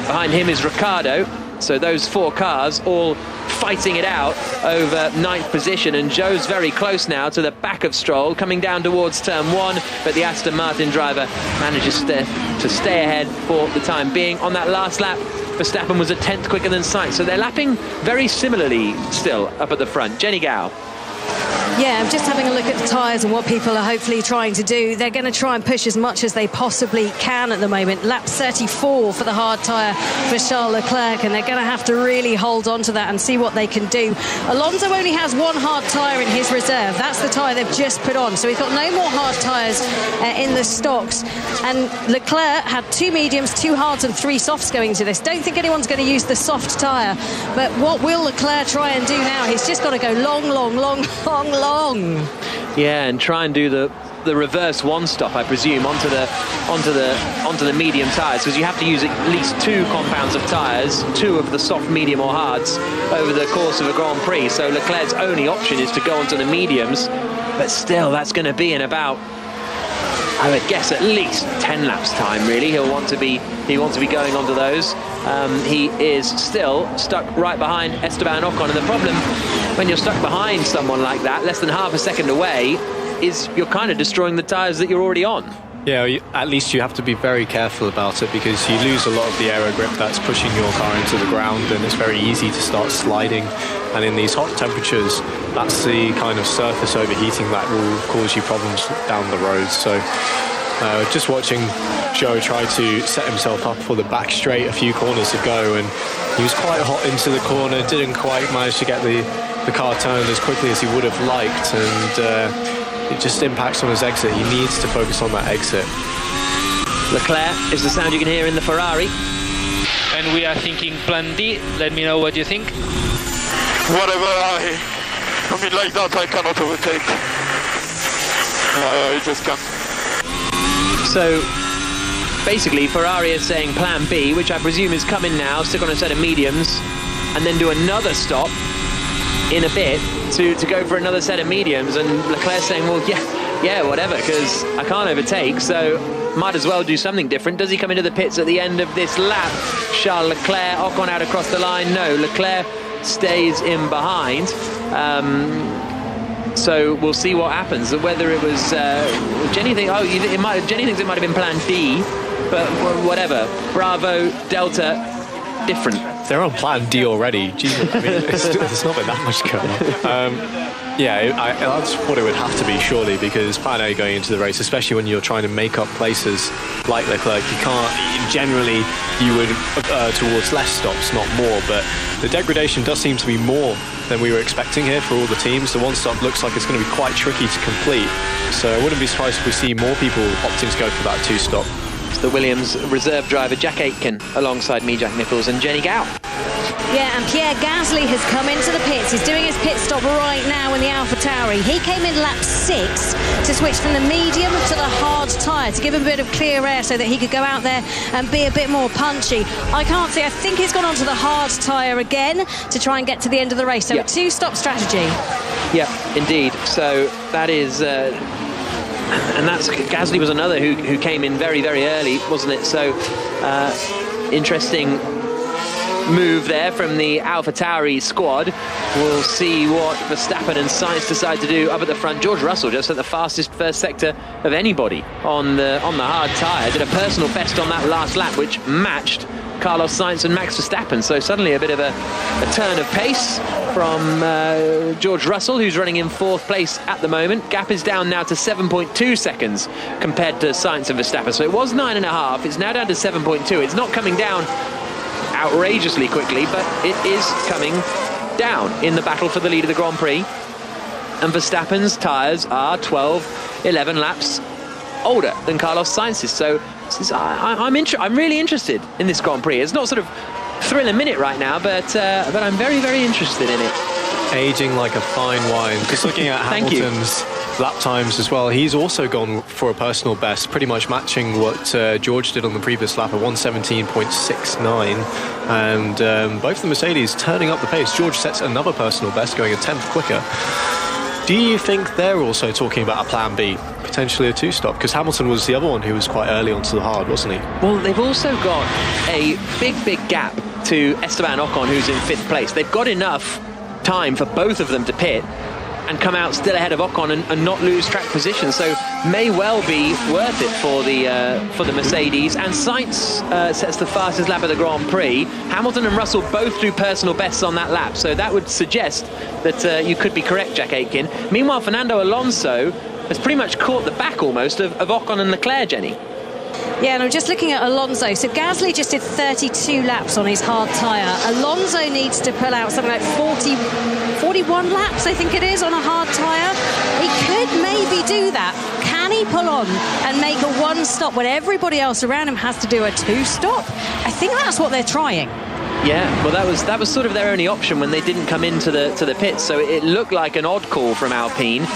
behind him is Ricciardo. So those 4 cars all fighting it out over ninth position, and Zhou's very close now to the back of Stroll, coming down towards turn 1, but the Aston Martin driver manages to stay ahead for the time being. On that last lap, Verstappen was a tenth quicker than Sainz, so they're lapping very similarly still up at the front. Jenny Gao. Yeah, I'm just having a look at the tyres and what people are hopefully trying to do. They're going to try and push as much as they possibly can at the moment. Lap 34 for the hard tyre for Charles Leclerc, and they're going to have to really hold on to that and see what they can do. Alonso only has 1 hard tyre in his reserve. That's the tyre they've just put on, so he's got no more hard tyres in the stocks. And Leclerc had 2 mediums, 2 hards and 3 softs going into this. Don't think anyone's going to use the soft tyre, but what will Leclerc try and do now? He's just got to go long. Yeah, and try and do the reverse one stop, I presume, onto the medium tyres, because you have to use at least 2 compounds of tyres, 2 of the soft, medium or hards over the course of a Grand Prix. So Leclerc's only option is to go onto the mediums, but still that's going to be in about, I would guess, at least 10 laps time really. He wants to be going onto those. He is still stuck right behind Esteban Ocon, and the problem when you're stuck behind someone like that, less than half a second away, is you're kind of destroying the tyres that you're already on. Yeah, at least you have to be very careful about it, because you lose a lot of the aero grip that's pushing your car into the ground, and it's very easy to start sliding. And in these hot temperatures, that's the kind of surface overheating that will cause you problems down the road. So just watching Zhou try to set himself up for the back straight a few corners ago, and he was quite hot into the corner, didn't quite manage to get the car turned as quickly as he would have liked, and it just impacts on his exit. He needs to focus on that exit. Leclerc is the sound you can hear in the Ferrari. And we are thinking plan D. Let me know what you think. Whatever, I mean, like that I cannot overtake. I just can't. So basically Ferrari is saying plan B, which I presume is come in now, stick on a set of mediums, and then do another stop in a bit to go for another set of mediums. And Leclerc's saying, well, yeah, whatever, because I can't overtake, so might as well do something different. Does he come into the pits at the end of this lap? Charles Leclerc, Ocon out across the line. No, Leclerc stays in behind. So we'll see what happens. Whether it was Jenny thinks Jenny thinks it might have been plan D, but whatever. Bravo, Delta, different. They're on plan D already. Jesus, I mean, it's not been that much going on. That's what it would have to be, surely, because plan A going into the race, especially when you're trying to make up places like Leclerc, you can't. Generally, you would towards less stops, not more. But the degradation does seem to be more than we were expecting here for all the teams. The one stop looks like it's going to be quite tricky to complete. So I wouldn't be surprised if we see more people opting to go for that 2-stop. It's the Williams reserve driver Jack Aitken alongside me, Jack Nichols, and Jenny Gao. Yeah, and Pierre Gasly has come into the pits. He's doing his pit stop right now in the AlphaTauri. He came in lap 6 to switch from the medium to the hard tyre to give him a bit of clear air so that he could go out there and be a bit more punchy. I can't see. I think he's gone onto the hard tyre again to try and get to the end of the race. So a 2-stop strategy. Yeah, indeed. So that is... and that's Gasly was another who came in very, very early, wasn't it? So interesting move there from the AlphaTauri squad. We'll see what Verstappen and Sainz decide to do up at the front. George Russell just at the fastest first sector of anybody on the hard tyre. Did a personal best on that last lap, which matched Carlos Sainz and Max Verstappen. So suddenly a bit of a turn of pace from George Russell, who's running in 4th place at the moment. Gap is down now to 7.2 seconds compared to Sainz and Verstappen. So it was 9.5. It's now down to 7.2. It's not coming down outrageously quickly, but it is coming down in the battle for the lead of the Grand Prix. And Verstappen's tyres are 12, 11 laps older than Carlos Sainz's. So I'm really interested in this Grand Prix. It's not sort of thrill a minute right now, but I'm very, very interested in it. Aging like a fine wine. Just looking at Hamilton's lap times as well, he's also gone for a personal best, pretty much matching what George did on the previous lap at 1:17.69, and both the Mercedes turning up the pace. George sets another personal best, going a 10th quicker. Do you think they're also talking about a plan B, potentially a 2-stop? Because Hamilton was the other one who was quite early onto the hard, wasn't he? Well, they've also got a big gap to Esteban Ocon, who's in 5th place. They've got enough time for both of them to pit and come out still ahead of Ocon and not lose track position. So may well be worth it for the Mercedes. And Sainz sets the fastest lap of the Grand Prix. Hamilton and Russell both do personal bests on that lap, so that would suggest that you could be correct, Jack Aitken. Meanwhile, Fernando Alonso has pretty much caught the back almost of Ocon and Leclerc, Jenny. Yeah, and I'm just looking at Alonso. So Gasly just did 32 laps on his hard tyre. Alonso needs to pull out something like 41 laps, I think it is, on a hard tyre. He could maybe do that. Can he pull on and make a 1-stop when everybody else around him has to do a 2-stop? I think that's what they're trying. Yeah, well, that was sort of their only option when they didn't come into the pits. So it looked like an odd call from Alpine.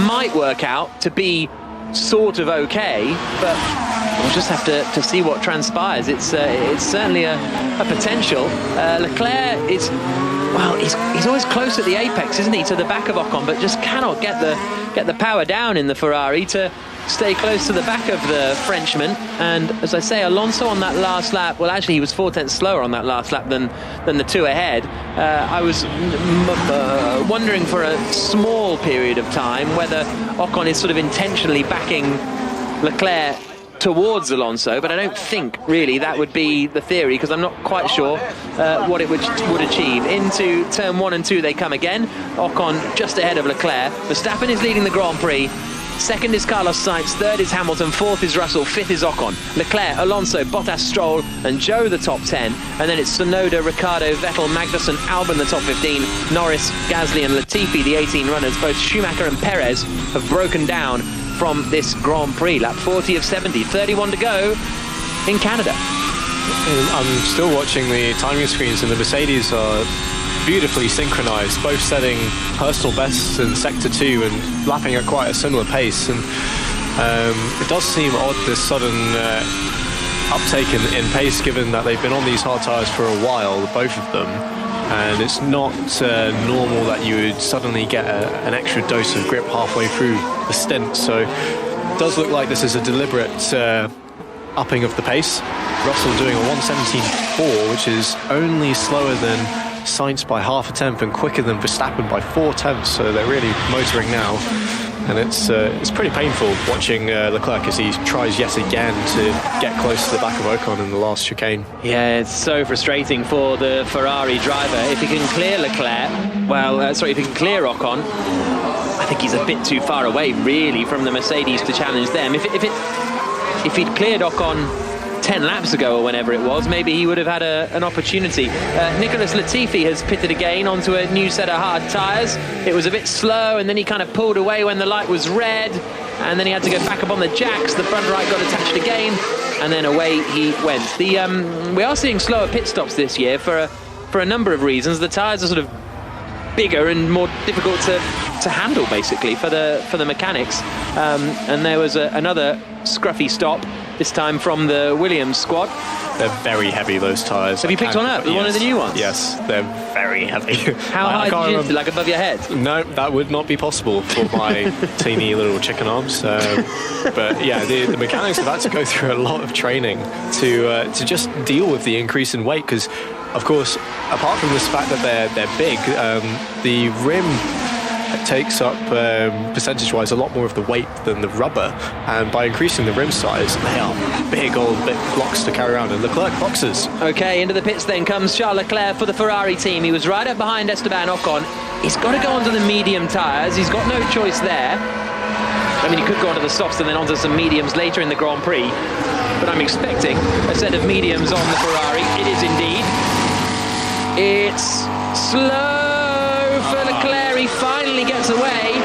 Might work out to be sort of okay, but we'll just have to see what transpires. It's certainly a potential. Leclerc is, well, he's always close at the apex, isn't he, to the back of Ocon, but just cannot get the power down in the Ferrari to stay close to the back of the Frenchman. And as I say, Alonso on that last lap, well, actually he was 4/10 slower on that last lap than the two ahead. I was wondering for a small period of time whether Ocon is sort of intentionally backing Leclerc towards Alonso, but I don't think really that would be the theory, because I'm not quite sure what it would achieve. Into turn 1 and 2 they come again. Ocon just ahead of Leclerc. Verstappen is leading the Grand Prix. 2nd is Carlos Sainz, 3rd is Hamilton, 4th is Russell, 5th is Ocon. Leclerc, Alonso, Bottas, Stroll and Zhou the top 10, and then it's Tsunoda, Ricciardo, Vettel, Magnussen, Albon the top 15, Norris, Gasly and Latifi the 18 runners. Both Schumacher and Perez have broken down from this Grand Prix. Lap 40 of 70, 31 to go in Canada. I'm still watching the timing screens, and the Mercedes are beautifully synchronized, both setting personal bests in sector 2 and lapping at quite a similar pace. And it does seem odd, this sudden uptake in pace, given that they've been on these hard tyres for a while, both of them, and it's not normal that you would suddenly get an extra dose of grip halfway through the stint. So it does look like this is a deliberate upping of the pace. Russell doing a 1:17.4, which is only slower than Sainz by half a tenth and quicker than Verstappen by 4/10, so they're really motoring now. And it's pretty painful watching Leclerc as he tries yet again to get close to the back of Ocon in the last chicane. Yeah, it's so frustrating for the Ferrari driver. If he can clear Leclerc, if he can clear Ocon, I think he's a bit too far away really from the Mercedes to challenge them. If he'd cleared Ocon 10 laps ago or whenever it was, maybe he would have had an opportunity. Nicholas Latifi has pitted again onto a new set of hard tyres. It was a bit slow, and then he kind of pulled away when the light was red, and then he had to go back up on the jacks. The front right got attached again, and then away he went. We are seeing slower pit stops this year for a number of reasons. The tyres are sort of bigger and more difficult to handle, basically, for the mechanics. And there was another scruffy stop. this time from the Williams squad. They're very heavy, those tyres. Have you picked one up? One of the new ones? Yes, they're very heavy. How high did you, like above your head? No, that would not be possible for my teeny little chicken arms. But yeah, the mechanics have had to go through a lot of training to just deal with the increase in weight, because, of course, apart from the fact that they're big, the rim takes up percentage-wise a lot more of the weight than the rubber, and by increasing the rim size, they are big old blocks to carry around, and Leclerc boxes. Okay, into the pits then comes Charles Leclerc for the Ferrari team. He was right up behind Esteban Ocon. He's got to go onto the medium tyres. He's got no choice there. I mean, he could go onto the softs and then onto some mediums later in the Grand Prix, but I'm expecting a set of mediums on the Ferrari. It is indeed. It's slow for Leclerc. He finally gets away,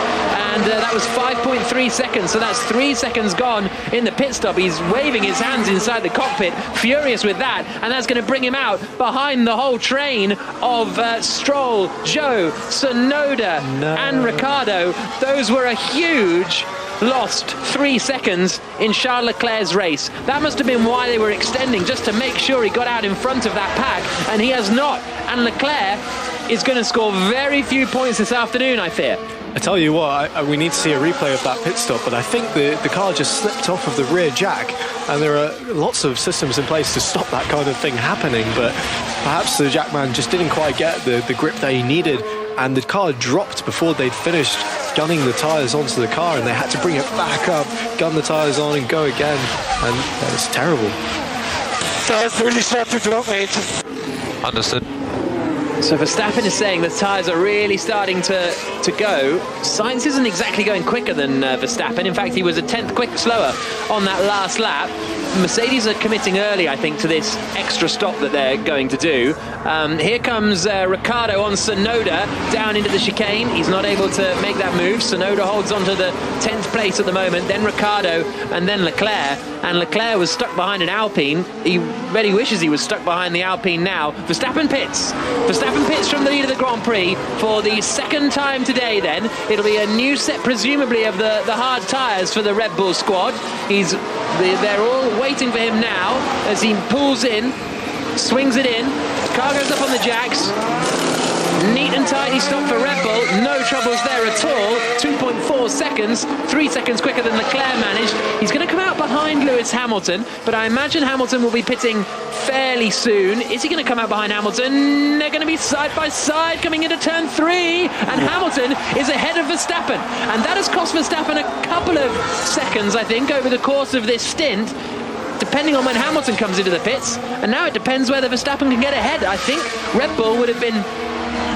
and that was 5.3 seconds, so that's 3 seconds gone in the pit stop. He's waving his hands inside the cockpit, furious with that, and that's going to bring him out behind the whole train of Stroll, Zhou, Tsunoda and Ricciardo. Those were a huge lost 3 seconds in Charles Leclerc's race. That must have been why they were extending, just to make sure he got out in front of that pack, and he has not. And Leclerc is going to score very few points this afternoon, I fear. I tell you what, we need to see a replay of that pit stop, but I think the car just slipped off of the rear jack, and there are lots of systems in place to stop that kind of thing happening, but perhaps the jackman just didn't quite get the grip that he needed, and the car dropped before they'd finished gunning the tyres onto the car, and they had to bring it back up, gun the tyres on and go again, and that was terrible. That's really start to drop, mate. Understood. So Verstappen is saying the tyres are really starting to go. Sainz isn't exactly going quicker than Verstappen. In fact, he was a tenth slower on that last lap. Mercedes are committing early, I think, to this extra stop that they're going to do. Here comes Ricciardo on Tsunoda down into the chicane. He's not able to make that move. Tsunoda holds on to the 10th place at the moment, then Ricciardo, and then Leclerc. And Leclerc was stuck behind an Alpine. He really wishes he was stuck behind the Alpine now. Verstappen pits. Verstappen pits from the lead of the Grand Prix for the second time today then. It'll be a new set, presumably, of the hard tyres for the Red Bull squad. They're all waiting for him now as he pulls in, swings it in. Car goes up on the jacks. Neat and tidy stop for Red Bull. No troubles there at all. 2.4 seconds. 3 seconds quicker than Leclerc managed. He's going to come out behind Lewis Hamilton, but I imagine Hamilton will be pitting fairly soon. Is he going to come out behind Hamilton? They're going to be side by side coming into turn 3, and Hamilton is ahead of Verstappen, and that has cost Verstappen a couple of seconds, I think, over the course of this stint, depending on when Hamilton comes into the pits. And now it depends whether Verstappen can get ahead. I think Red Bull would have been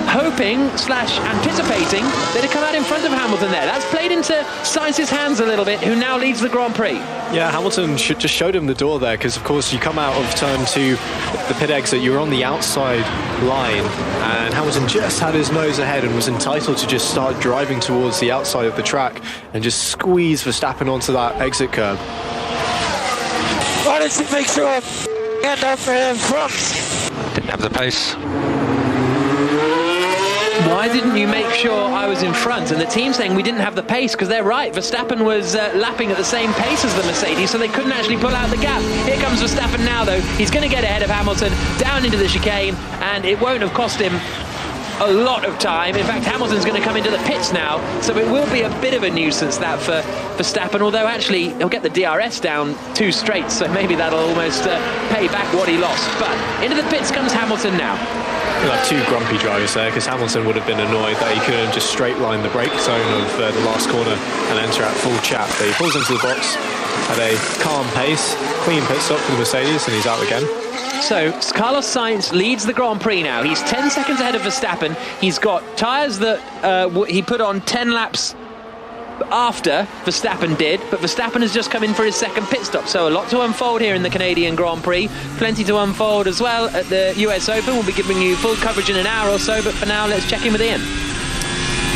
hoping/anticipating that he'd come out in front of Hamilton there. That's played into Sainz's hands a little bit, who now leads the Grand Prix. Yeah, Hamilton just showed him the door there, because of course you come out of turn 2, the pit exit, you're on the outside line, and Hamilton just had his nose ahead and was entitled to just start driving towards the outside of the track and just squeeze Verstappen onto that exit curb. Why did you make sure I end up in front? Didn't have the pace. Why didn't you make sure I was in front? And the team saying we didn't have the pace, because they're right. Verstappen was lapping at the same pace as the Mercedes, so they couldn't actually pull out the gap. Here comes Verstappen now, though. He's going to get ahead of Hamilton down into the chicane, and it won't have cost him a lot of time. In fact, Hamilton's going to come into the pits now, so it will be a bit of a nuisance that for Verstappen, although actually he'll get the DRS down 2 straight, so maybe that'll almost pay back what he lost. But into the pits comes Hamilton now. We'll have 2 grumpy drivers there, because Hamilton would have been annoyed that he couldn't just straight line the brake zone of the last corner and enter at full chat. But he pulls into the box at a calm pace, clean pit stop for the Mercedes, and he's out again. So Carlos Sainz leads the Grand Prix now. He's 10 seconds ahead of Verstappen. He's got tyres that he put on 10 laps after Verstappen did, but Verstappen has just come in for his second pit stop, so a lot to unfold here in the Canadian Grand Prix. Plenty to unfold as well at the US Open. We'll be giving you full coverage in an hour or so, but for now let's check in with Ian.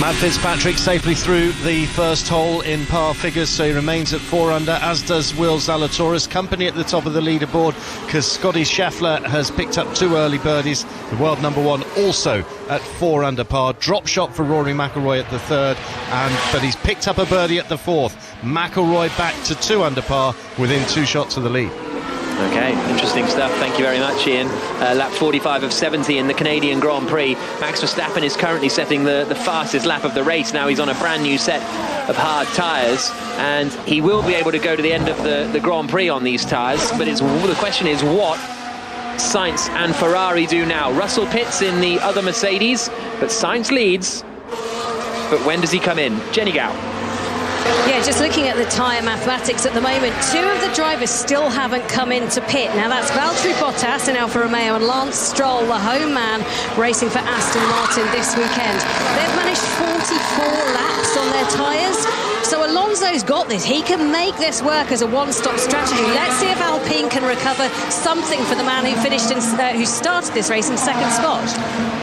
Matt Fitzpatrick safely through the first hole in par figures, so he remains at 4 under, as does Will Zalatoris. Company at the top of the leaderboard because Scotty Scheffler has picked up 2 early birdies. The world number 1 also at 4 under par. Drop shot for Rory McIlroy at the 3rd, but he's picked up a birdie at the 4th. McIlroy back to 2 under par within 2 shots of the lead. Okay, interesting stuff. Thank you very much, Ian. Lap 45 of 70 in the Canadian Grand Prix. Max Verstappen is currently setting the fastest lap of the race. Now he's on a brand new set of hard tyres, and he will be able to go to the end of the Grand Prix on these tyres. But the question is what Sainz and Ferrari do now. Russell pits in the other Mercedes, but Sainz leads. But when does he come in? Jenny Gow. Yeah, just looking at the tyre mathematics at the moment, 2 of the drivers still haven't come into pit. Now that's Valtteri Bottas in Alfa Romeo and Lance Stroll, the home man, racing for Aston Martin this weekend. They've managed 44 laps on their tyres. So Alonso's got this. He can make this work as a one-stop strategy. Let's see if Alpine can recover something for the man who finished who started this race in 2nd spot.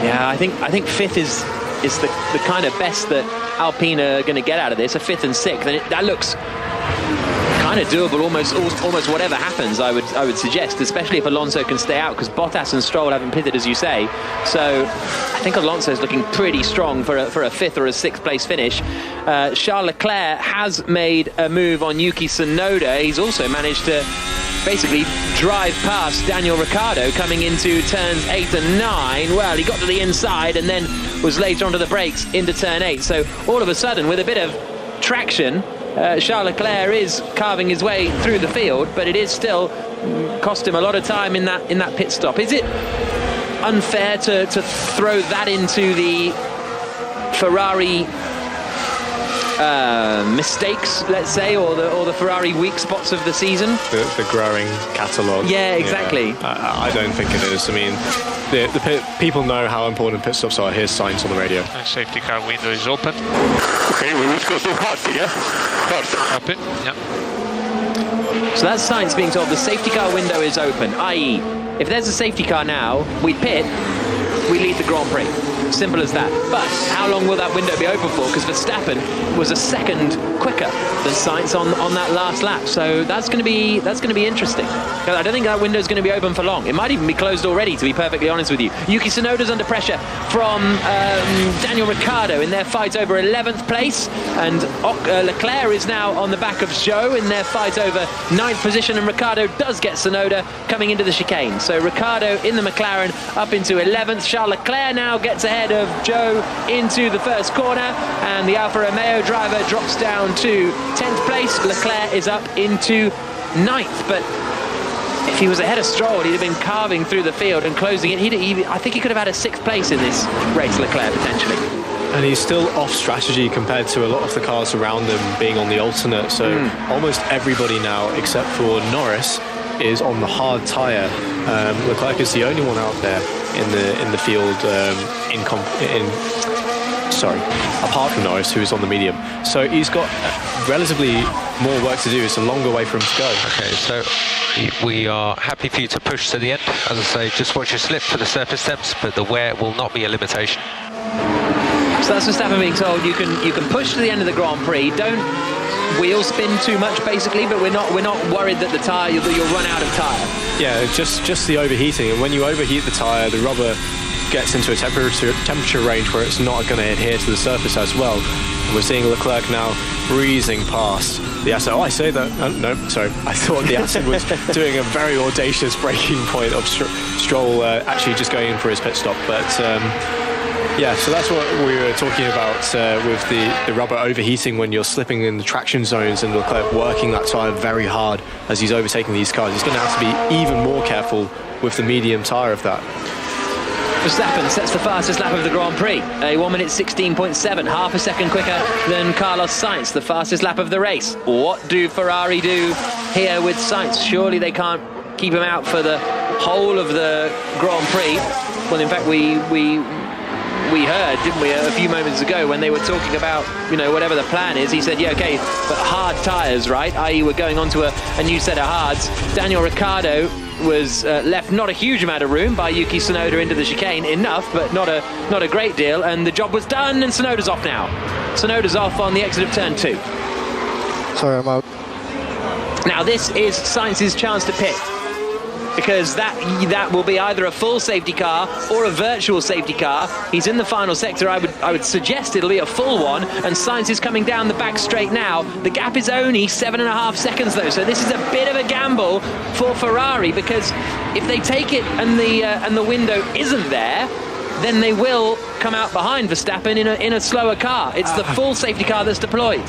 Yeah, I think 5th is the kind of best that Alpine are going to get out of this, a 5th and 6th, and that looks kind of doable. Almost whatever happens, I would suggest, especially if Alonso can stay out, because Bottas and Stroll haven't pitted, as you say. So I think Alonso's looking pretty strong for a 5th or a 6th place finish. Charles Leclerc has made a move on Yuki Tsunoda. He's also managed to basically drive past Daniel Ricciardo coming into turns 8 and 9. Well, he got to the inside and then was later onto the brakes into turn 8. So all of a sudden, with a bit of traction, Charles Leclerc is carving his way through the field, but it is still cost him a lot of time in that pit stop. Is it unfair to throw that into the Ferrari mistakes, let's say, or the Ferrari weak spots of the season? The growing catalogue. Yeah, exactly. Yeah, I don't think it is. I mean, the people know how important pit stops are. Here's Sainz on the radio. The safety car window is open. Okay, we just go to hard, yeah? Hard. Open, yeah. So that's Sainz being told the safety car window is open, i.e. if there's a safety car now, we pit, we lead the Grand Prix. Simple as that. But how long will that window be open for? Because Verstappen was a second quicker than Sainz on that last lap. So that's going to be interesting. I don't think that window is going to be open for long. It might even be closed already, to be perfectly honest with you. Yuki Tsunoda's under pressure from Daniel Ricciardo in their fight over 11th place, and Leclerc is now on the back of Zhou in their fight over 9th position, and Ricciardo does get Tsunoda coming into the chicane. So Ricciardo in the McLaren up into 11th. Charles Leclerc now gets ahead of Zhou into the first corner, and the Alfa Romeo driver drops down to 10th place. Leclerc is up into 9th, but if he was ahead of Stroll, he'd have been carving through the field and closing it. I think he could have had a 6th place in this race, Leclerc, potentially. And he's still off strategy compared to a lot of the cars around him being on the alternate. So almost everybody now, except for Norris, is on the hard tyre. Leclerc is the only one out there in the field apart from Norris, who is on the medium. So he's got relatively more work to do. It's a longer way for him to go. Okay, so we are happy for you to push to the end. As I say, just watch your slip for the surface temps, but the wear will not be a limitation. So that's Verstappen being told you can push to the end of the Grand Prix. Don't wheel spin too much, basically, but we're not worried that the tyre you'll run out of tyre. Yeah, just the overheating, and when you overheat the tyre, the rubber gets into a temperature range where it's not going to adhere to the surface as well. And we're seeing Leclerc now breezing past the acid. Oh, I say that. No, sorry. I thought the acid was doing a very audacious breaking point of Stroll actually just going in for his pit stop. But yeah, so that's what we were talking about with the rubber overheating when you're slipping in the traction zones, and Leclerc working that tyre very hard as he's overtaking these cars. He's going to have to be even more careful with the medium tyre of that. Verstappen sets the fastest lap of the Grand Prix, a 1 minute 16.7, half a second quicker than Carlos Sainz, the fastest lap of the race. What do Ferrari do here with Sainz? Surely they can't keep him out for the whole of the Grand Prix. Well, in fact, we heard, didn't we, a few moments ago when they were talking about, whatever the plan is. He said, yeah, okay, but hard tyres, right? I.e. we're going on to a new set of hards. Daniel Ricciardo was left not a huge amount of room by Yuki Tsunoda into the chicane, enough, but not a great deal, and the job was done, and Tsunoda's off now. Tsunoda's off on the exit of turn 2. Sorry, I'm out. Now this is Sainz's chance to pit, because that will be either a full safety car or a virtual safety car. He's in the final sector. I would suggest it'll be a full one, and Sainz is coming down the back straight now. The gap is only 7.5 seconds though, so this is a bit of a gamble for Ferrari, because if they take it and the window isn't there, then they will come out behind Verstappen in a slower car. It's the full safety car that's deployed.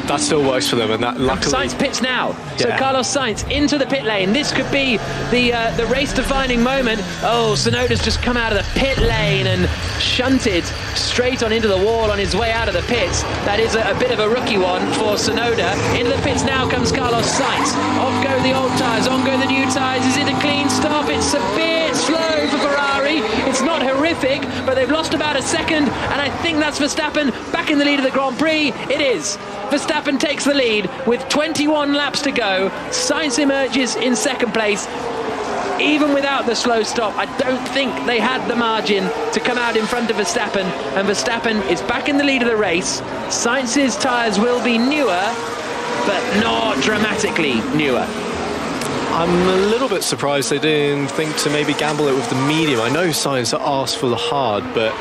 That still works for them, and that luckily... Sainz pits now. So Carlos Sainz into the pit lane. This could be the race-defining moment. Oh, Tsunoda's just come out of the pit lane and shunted straight on into the wall on his way out of the pits. That is a bit of a rookie one for Tsunoda. Into the pits now comes Carlos Sainz. Off go the old tyres, on go the new tyres. Is it a clean stop? It's a bit slow for Ferrari. It's not horrific, but they've lost about a second, and I think that's Verstappen back in the lead of the Grand Prix. It is. Verstappen takes the lead with 21 laps to go. Sainz emerges in second place. Even without the slow stop, I don't think they had the margin to come out in front of Verstappen, and Verstappen is back in the lead of the race. Sainz's tyres will be newer, but not dramatically newer. I'm a little bit surprised they didn't think to maybe gamble it with the medium. I know Sainz asked for the hard, but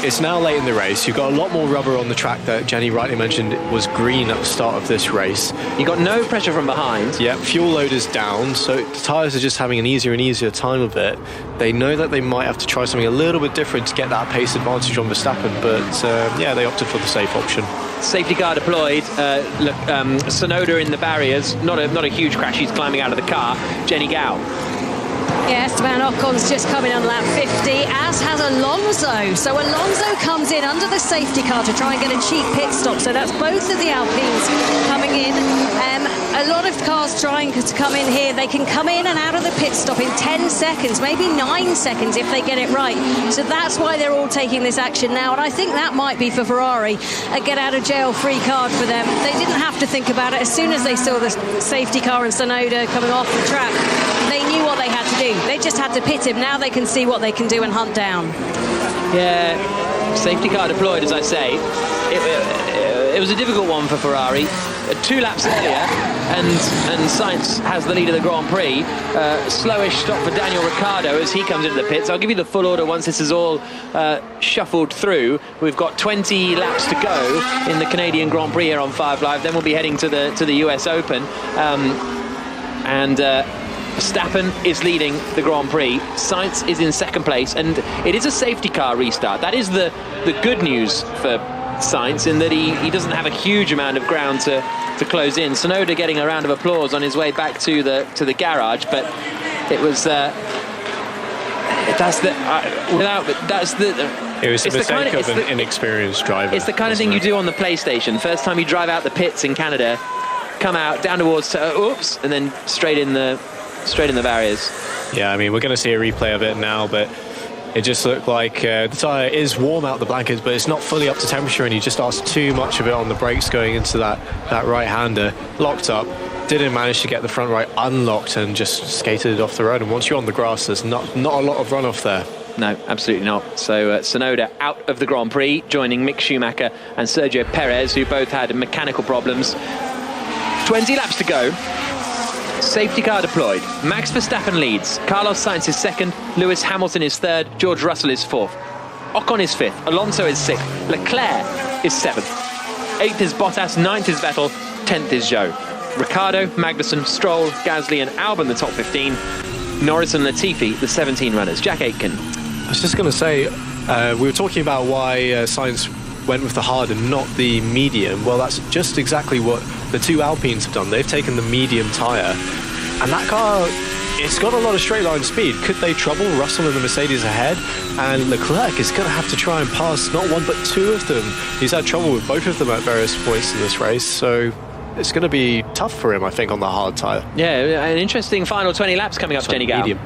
it's now late in the race. You've got a lot more rubber on the track that Jenny rightly mentioned was green at the start of this race. You got no pressure from behind. Yeah, fuel load is down, so the tyres are just having an easier and easier time of it. They know that they might have to try something a little bit different to get that pace advantage on Verstappen, but yeah, they opted for the safe option. Safety car deployed. Look, Tsunoda in the barriers. Not a huge crash. He's climbing out of the car. Jenny Gao. Yeah, Esteban Ocon's just coming on lap 50, as has Alonso. So Alonso comes in under the safety car to try and get a cheap pit stop. So that's both of the Alpines coming in. A lot of cars trying to come in here. They can come in and out of the pit stop in 10 seconds, maybe 9 seconds if they get it right. So that's why they're all taking this action now. And I think that might be for Ferrari a get-out-of-jail-free card for them. They didn't have to think about it. As soon as they saw the safety car and Tsunoda coming off the track, they knew what they had to do. They just had to pit him. Now they can see what they can do and hunt down. Yeah, safety car deployed, as I say. It was a difficult one for Ferrari. 2 laps earlier, and Sainz has the lead of the Grand Prix. Slowish stop for Daniel Ricciardo as he comes into the pits. I'll give you the full order once this is all shuffled through. We've got 20 laps to go in the Canadian Grand Prix here on 5 Live. Then we'll be heading to the US Open. Verstappen is leading the Grand Prix. Sainz is in second place, and it is a safety car restart. That is the good news for Sainz, in that he doesn't have a huge amount of ground to close in. Tsunoda getting a round of applause on his way back to the garage, but it was It was a mistake of an inexperienced driver. It's the kind of thing you do on the PlayStation. First time you drive out the pits in Canada, come out down towards oops, and then straight in the barriers. Yeah, I mean, we're going to see a replay of it now, but it just looked like the tyre is warm out the blankets, but it's not fully up to temperature, and he just asked too much of it on the brakes going into that right-hander. Locked up, didn't manage to get the front right unlocked, and just skated it off the road. And once you're on the grass, there's not a lot of runoff there. No, absolutely not. So Tsunoda out of the Grand Prix, joining Mick Schumacher and Sergio Perez, who both had mechanical problems. 20 laps to go. Safety car deployed. Max Verstappen leads. Carlos Sainz is second. Lewis Hamilton is third. George Russell is fourth. Ocon is fifth. Alonso is sixth. Leclerc is seventh. Eighth is Bottas. Ninth is Vettel. 10th is Zhou. Ricciardo, Magnussen, Stroll, Gasly and Albon the top 15. Norris and Latifi the 17 runners. Jack Aitken. I was just going to say, we were talking about why Sainz went with the hard and not the medium. Well, that's just exactly what the 2 Alpines have done. They've taken the medium tyre, and that car, it's got a lot of straight line speed. Could they trouble Russell and the Mercedes ahead? And Leclerc is going to have to try and pass not one but 2 of them. He's had trouble with both of them at various points in this race, so it's going to be tough for him, I think, on the hard tyre. Yeah, an interesting final 20 laps coming up, Jenny Gao. Medium.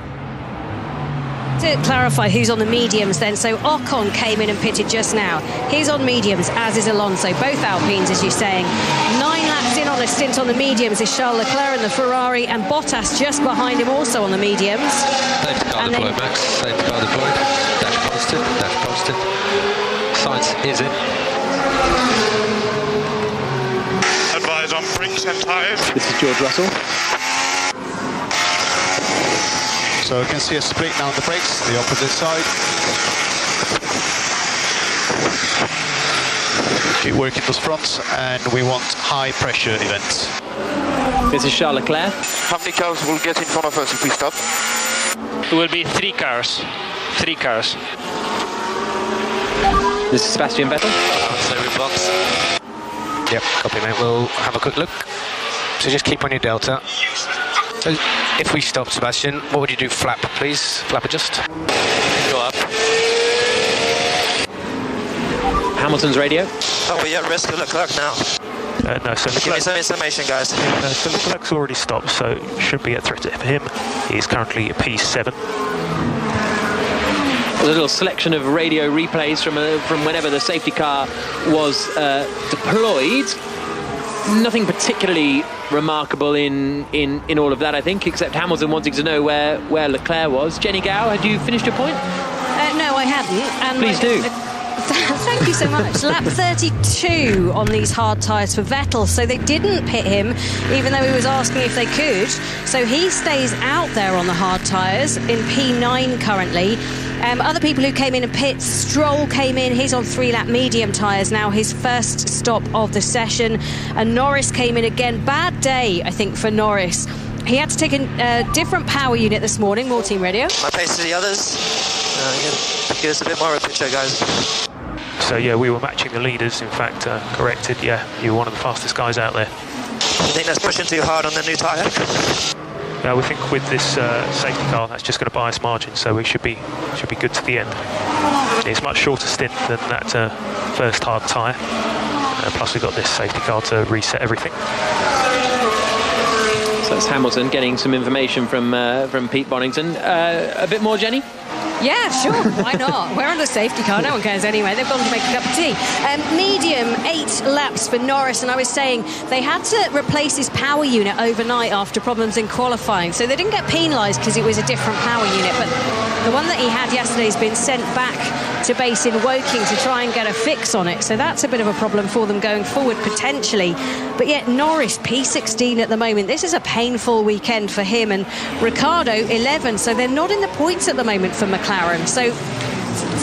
To clarify who's on the mediums then, so Ocon came in and pitted just now. He's on mediums, as is Alonso, both Alpines, as you're saying. 9 laps in on a stint on the mediums is Charles Leclerc in the Ferrari, and Bottas just behind him also on the mediums. Safety car deployed, Max. Safety car deployed. Dash positive, dash positive. Science is in. Advise on brakes and tyres. This is George Russell. So we can see a split now on the brakes, the opposite side. Keep working those fronts, and we want high pressure events. This is Charles Leclerc. How many cars will get in front of us if we stop? It will be 3 cars. 3 cars. This is Sebastian Vettel. Box. Yep, copy, mate. We'll have a quick look. So just keep on your delta. So if we stop, Sebastian, what would you do? Flap, please. Flap adjust. Go up. Hamilton's radio. Oh, we're at risk of Leclerc now. No, so Give me some information, guys. So Leclerc's already stopped, so should be a threat to him. He's currently at P7. There's a little selection of radio replays from whenever the safety car was deployed. Nothing particularly remarkable in all of that, I think, except Hamilton wanting to know where Leclerc was. Jenny Gow, had you finished your point? No, I hadn't. And please do. Thank you so much. Lap 32 on these hard tyres for Vettel, so they didn't pit him, even though he was asking if they could. So he stays out there on the hard tyres in P9 currently. Other people who came in and pit, Stroll came in, he's on 3-lap medium tyres now, his first stop of the session. And Norris came in again. Bad day, I think, for Norris. He had to take a different power unit this morning. More team radio. My pace to the others. Give us a bit more of a picture, guys. So yeah, we were matching the leaders. In fact, corrected. Yeah, you were one of the fastest guys out there. You think that's pushing too hard on the new tyre? We think with this safety car, that's just going to buy us margin, so we should be good to the end. It's a much shorter stint than that first hard tyre. Plus, we've got this safety car to reset everything. So that's Hamilton getting some information from Pete Bonington. A bit more, Jenny? Yeah, sure, why not? We're on the safety car, no one cares anyway. They've gone to make a cup of tea. Medium, 8 laps for Norris, and I was saying they had to replace his power unit overnight after problems in qualifying, so they didn't get penalised because it was a different power unit, but the one that he had yesterday has been sent back to base in Woking to try and get a fix on it, so that's a bit of a problem for them going forward potentially. But yet Norris P16 at the moment. This is a painful weekend for him, and Ricciardo 11, so they're not in the points at the moment for McLaren, so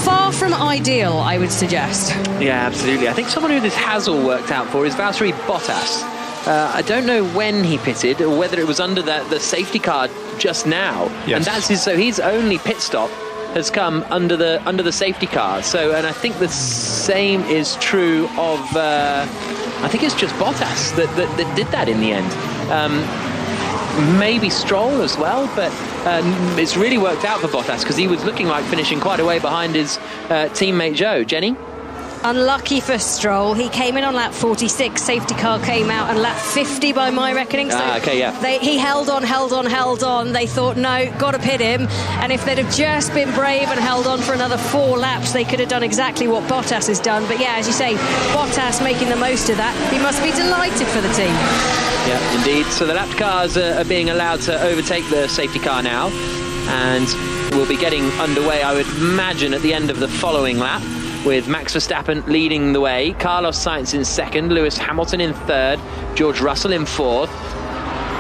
far from ideal, I would suggest. Yeah, absolutely. I think someone who this has all worked out for is Valtteri Bottas. I don't know when he pitted or whether it was under the safety car just now. Yes. And that's his only pit stop has come under the safety car. So, and I think the same is true of I think it's just Bottas that did that in the end. Maybe Stroll as well, but it's really worked out for Bottas because he was looking like finishing quite a way behind his teammate Joe. Jenny? Unlucky for Stroll. He came in on lap 46. Safety car came out on lap 50 by my reckoning. So okay, yeah. He held on. They thought, no, got to pit him. And if they'd have just been brave and held on for another 4 laps, they could have done exactly what Bottas has done. But yeah, as you say, Bottas making the most of that. He must be delighted for the team. Yeah, indeed. So the lapped cars are being allowed to overtake the safety car now. And we'll be getting underway, I would imagine, at the end of the following lap, with Max Verstappen leading the way, Carlos Sainz in second, Lewis Hamilton in third, George Russell in fourth.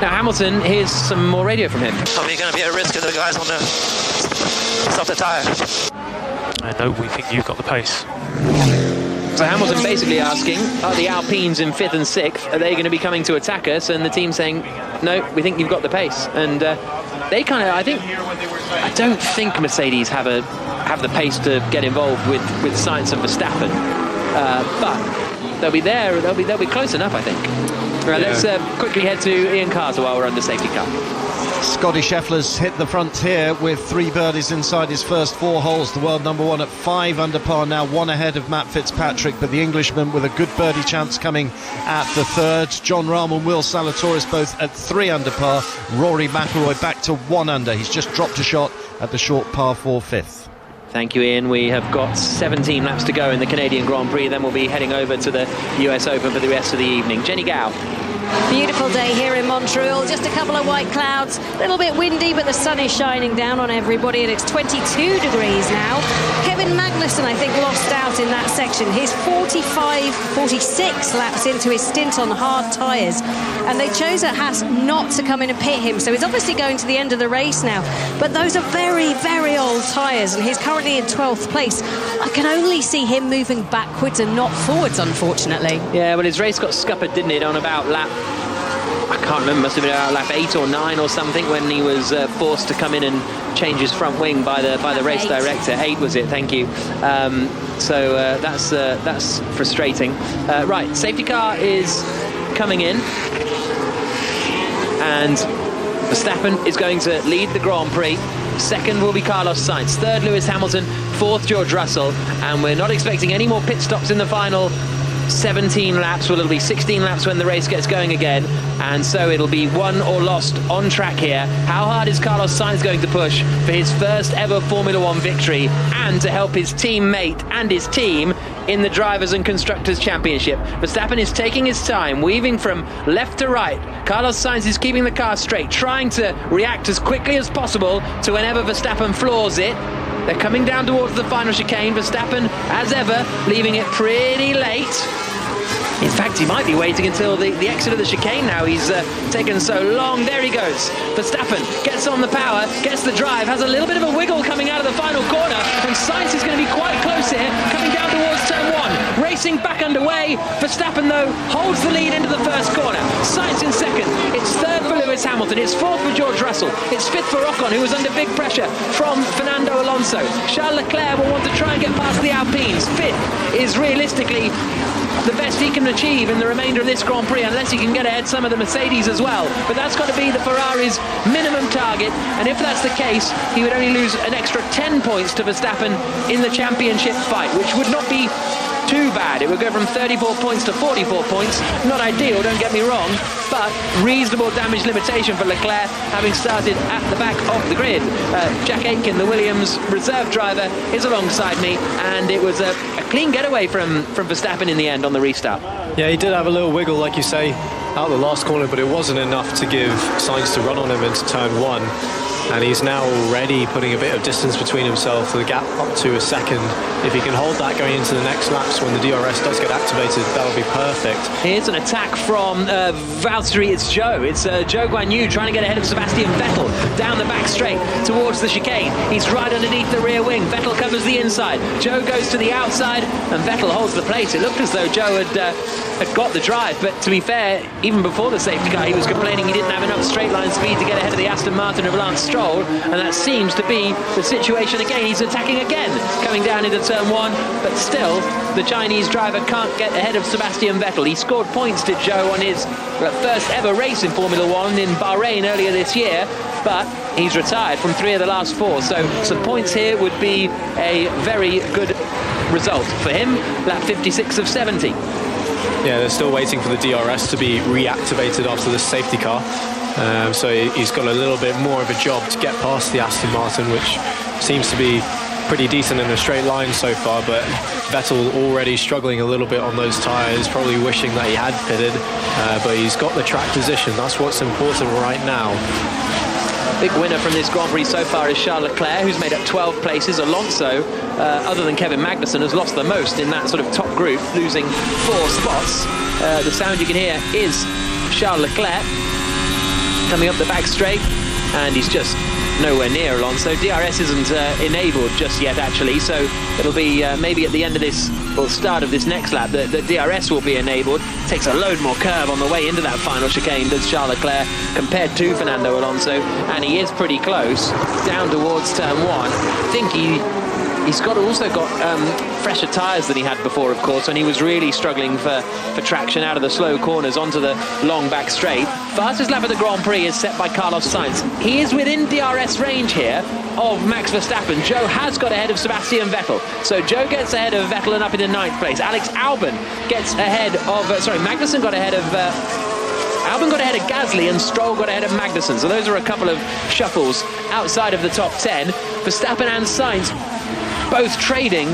Now Hamilton, here's some more radio from him. Are we going to be at risk of the guys on the softer tyre? No, we think you've got the pace. So Hamilton basically asking, are the Alpines in 5th and 6th, are they going to be coming to attack us? And the team saying, no, we think you've got the pace. And they kind of, I don't think Mercedes have the pace to get involved with Sainz and Verstappen, but they'll be there. They'll be close enough, I think. Right, let's quickly head to Ian Carter while we're under safety car. Scotty Scheffler's hit the front here with 3 birdies inside his first 4 holes. The world number 1 at 5 under par now, 1 ahead of Matt Fitzpatrick, but the Englishman with a good birdie chance coming at the 3rd. John Rahm and Will Zalatoris both at 3 under par. Rory McIlroy back to 1 under. He's just dropped a shot at the short par 4 5th. Thank you, Ian. We have got 17 laps to go in the Canadian Grand Prix. Then we'll be heading over to the US Open for the rest of the evening. Jenny Gow. Beautiful day here in Montreal, just a couple of white clouds, a little bit windy, but the sun is shining down on everybody, and it's 22 degrees now. Kevin Magnussen, I think, lost out in that section. He's 46 laps into his stint on hard tyres, and they chose at Haas not to come in and pit him, so he's obviously going to the end of the race now. But those are very, very old tyres, and he's currently in 12th place. I can only see him moving backwards and not forwards, unfortunately. Yeah, well, his race got scuppered, didn't it, on about lap, I can't remember, must have been about lap 8 or 9 or something, when he was forced to come in and change his front wing by the race director. 8 was it? Thank you. So that's frustrating. Right, safety car is coming in, and Verstappen is going to lead the Grand Prix. 2nd will be Carlos Sainz, 3rd Lewis Hamilton, 4th George Russell, and we're not expecting any more pit stops in the final 17 laps. Well, it'll be 16 laps when the race gets going again, and so it'll be won or lost on track here. How hard is Carlos Sainz going to push for his first ever Formula One victory, and to help his teammate and his team in the Drivers' and Constructors' Championship? Verstappen is taking his time, weaving from left to right. Carlos Sainz is keeping the car straight, trying to react as quickly as possible to whenever Verstappen floors it. They're coming down towards the final chicane. Verstappen, as ever, leaving it pretty late. In fact, he might be waiting until the exit of the chicane now. He's taken so long. There he goes. Verstappen gets on the power, gets the drive, has a little bit of a wiggle coming out of the final corner, and Sainz is going to be quite close here, coming down towards turn 1. Racing back underway. Verstappen, though, holds the lead into the first corner. Sainz in 2nd. It's 3rd for Lewis Hamilton. It's 4th for George Russell. It's 5th for Ocon, who was under big pressure from Fernando Alonso. Charles Leclerc will want to try and get past the Alpines. 5th is realistically the best he can achieve in the remainder of this Grand Prix, unless he can get ahead some of the Mercedes as well. But that's got to be the Ferrari's minimum target, and if that's the case, he would only lose an extra 10 points to Verstappen in the championship fight, which would not be too bad. It would go from 34 points to 44 points. Not ideal, don't get me wrong, but reasonable damage limitation for Leclerc, having started at the back of the grid. Jack Aitken, the Williams reserve driver, is alongside me, and it was a clean getaway from Verstappen in the end on the restart. Yeah, he did have a little wiggle, like you say, out the last corner, but it wasn't enough to give Sainz to run on him into turn 1. And he's now already putting a bit of distance between himself, the gap up to a 2nd. If he can hold that going into the next laps when the DRS does get activated, that'll be perfect. Here's an attack from Valtteri. It's Joe. It's Joe Guan Yu trying to get ahead of Sebastian Vettel down the back straight towards the chicane. He's right underneath the rear wing. Vettel covers the inside. Joe goes to the outside, and Vettel holds the place. It looked as though Joe had got the drive, but to be fair, even before the safety car, he was complaining he didn't have enough straight line speed to get ahead of the Aston Martin of Lance Stroll, and that seems to be the situation again. He's attacking again, coming down into turn 1, but still, the Chinese driver can't get ahead of Sebastian Vettel. He scored points, did Joe, on his first ever race in Formula One in Bahrain earlier this year, but he's retired from 3 of the last 4, so some points here would be a very good result for him. Lap 56 of 70. Yeah, they're still waiting for the DRS to be reactivated after the safety car. So he's got a little bit more of a job to get past the Aston Martin, which seems to be pretty decent in a straight line so far, but Vettel already struggling a little bit on those tyres, probably wishing that he had pitted, but he's got the track position. That's what's important right now. Big winner from this Grand Prix so far is Charles Leclerc, who's made up 12 places. Alonso, other than Kevin Magnussen, has lost the most in that sort of top group, losing 4 spots. The sound you can hear is Charles Leclerc coming up the back straight, and he's just nowhere near Alonso. DRS isn't enabled just yet, actually, so it'll be maybe at the end of this, or start of this next lap, the DRS will be enabled. Takes a load more curve on the way into that final chicane, does Charles Leclerc, compared to Fernando Alonso, and he is pretty close, down towards turn 1. I think he He's also got fresher tyres than he had before, of course, and he was really struggling for traction out of the slow corners onto the long back straight. Fastest lap of the Grand Prix is set by Carlos Sainz. He is within DRS range here of Max Verstappen. Joe has got ahead of Sebastian Vettel. So Joe gets ahead of Vettel and up into 9th place. Alex Albon gets ahead of... Magnussen got ahead of... Albon got ahead of Gasly and Stroll got ahead of Magnussen. So those are a couple of shuffles outside of the top 10. Verstappen and Sainz both trading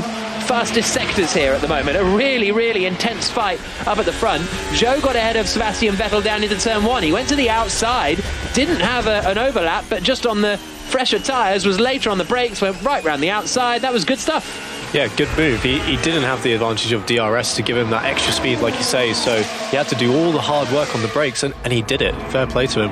fastest sectors here at the moment. A really, really intense fight up at the front. Zhou got ahead of Sebastian Vettel down into turn 1. He went to the outside, didn't have an overlap, but just on the fresher tyres, was later on the brakes, went right round the outside. That was good stuff. Yeah, good move. He didn't have the advantage of DRS to give him that extra speed, like you say, so he had to do all the hard work on the brakes, and he did it. Fair play to him.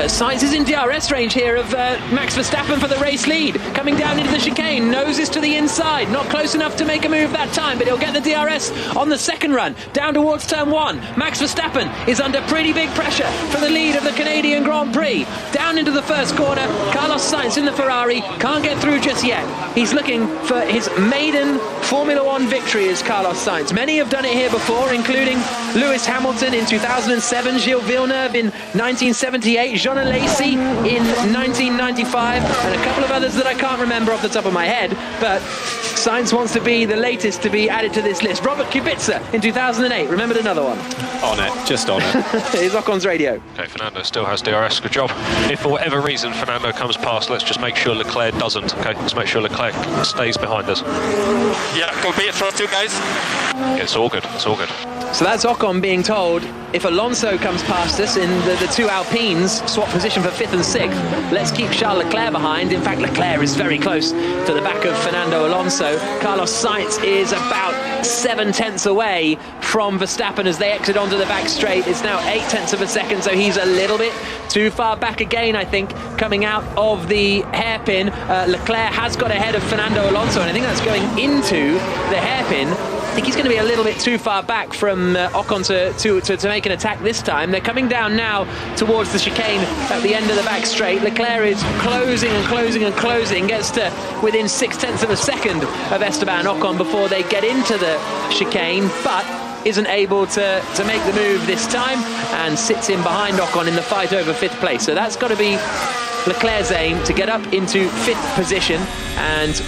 Sainz is in DRS range here of Max Verstappen for the race lead. Coming down into the chicane, noses to the inside. Not close enough to make a move that time, but he'll get the DRS on the second run. Down towards turn 1. Max Verstappen is under pretty big pressure for the lead of the Canadian Grand Prix. Down into the first corner. Carlos Sainz in the Ferrari. Can't get through just yet. He's looking for his maiden Formula One victory as Carlos Sainz. Many have done it here before, including Lewis Hamilton in 2007, Gilles Villeneuve in 1978, Jean Alesi in 1995, and a couple of others that I can't remember off the top of my head, but Sainz wants to be the latest to be added to this list. Robert Kubica in 2008, remembered another one. On it, just on it. Here's Ocon's radio. Okay, Fernando still has DRS, good job. If for whatever reason Fernando comes past, let's just make sure Leclerc doesn't, okay? Let's make sure Leclerc stays behind us. Yeah, compete first, you guys. Yeah, it's all good, it's all good. So that's Ocon being told, if Alonso comes past us in the two Alpines, swap position for 5th and 6th, let's keep Charles Leclerc behind. In fact, Leclerc is very close to the back of Fernando Alonso. Carlos Sainz is about 7/10 away from Verstappen as they exit onto the back straight. It's now 0.8 of a second, so he's a little bit too far back again, I think, coming out of the hairpin. Leclerc has got ahead of Fernando Alonso, and I think that's going into the hairpin. I think he's going to be a little bit too far back from Ocon to make an attack this time. They're coming down now towards the chicane at the end of the back straight. Leclerc is closing and closing and closing, gets to within 0.6 of a second of Esteban Ocon before they get into the chicane, but isn't able to make the move this time and sits in behind Ocon in the fight over 5th place. So that's got to be Leclerc's aim, to get up into 5th position, and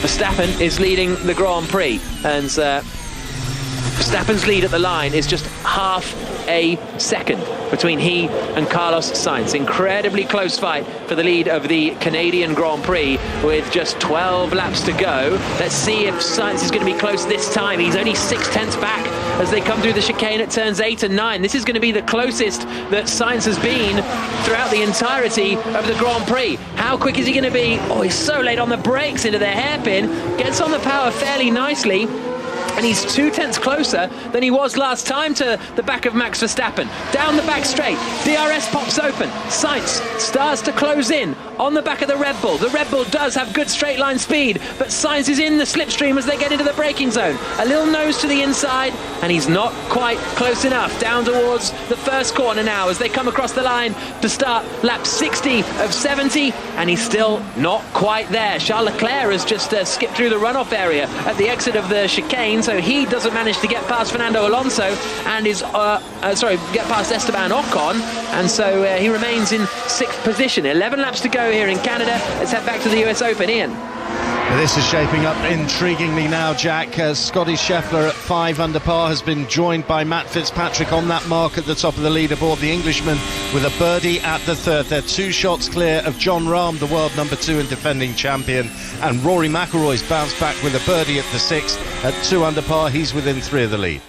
Verstappen is leading the Grand Prix, and Verstappen's lead at the line is just half a second between he and Carlos Sainz. Incredibly close fight for the lead of the Canadian Grand Prix with just 12 laps to go. Let's see if Sainz is going to be close this time. He's only 0.6 back as they come through the chicane at turns 8 and 9. This is going to be the closest that Sainz has been throughout the entirety of the Grand Prix. How quick is he going to be? Oh, he's so late on the brakes into the hairpin. Gets on the power fairly nicely, and he's 0.2 closer than he was last time to the back of Max Verstappen. Down the back straight, DRS pops open. Sainz starts to close in on the back of the Red Bull. The Red Bull does have good straight line speed, but Sainz is in the slipstream as they get into the braking zone. A little nose to the inside, and he's not quite close enough. Down towards the first corner now as they come across the line to start lap 60 of 70, and he's still not quite there. Charles Leclerc has just skipped through the runoff area at the exit of the chicane, so he doesn't manage to get past Fernando Alonso and is get past Esteban Ocon, and so he remains in 6th position. 11 laps to go here in Canada. Let's head back to the US Open. Ian. This is shaping up intriguingly now, Jack. Scotty Scheffler at 5 under par has been joined by Matt Fitzpatrick on that mark at the top of the leaderboard. The Englishman with a birdie at the 3rd. They're 2 shots clear of Jon Rahm, the world number 2 and defending champion. And Rory McIlroy's bounced back with a birdie at the 6th at 2 under par. He's within 3 of the lead.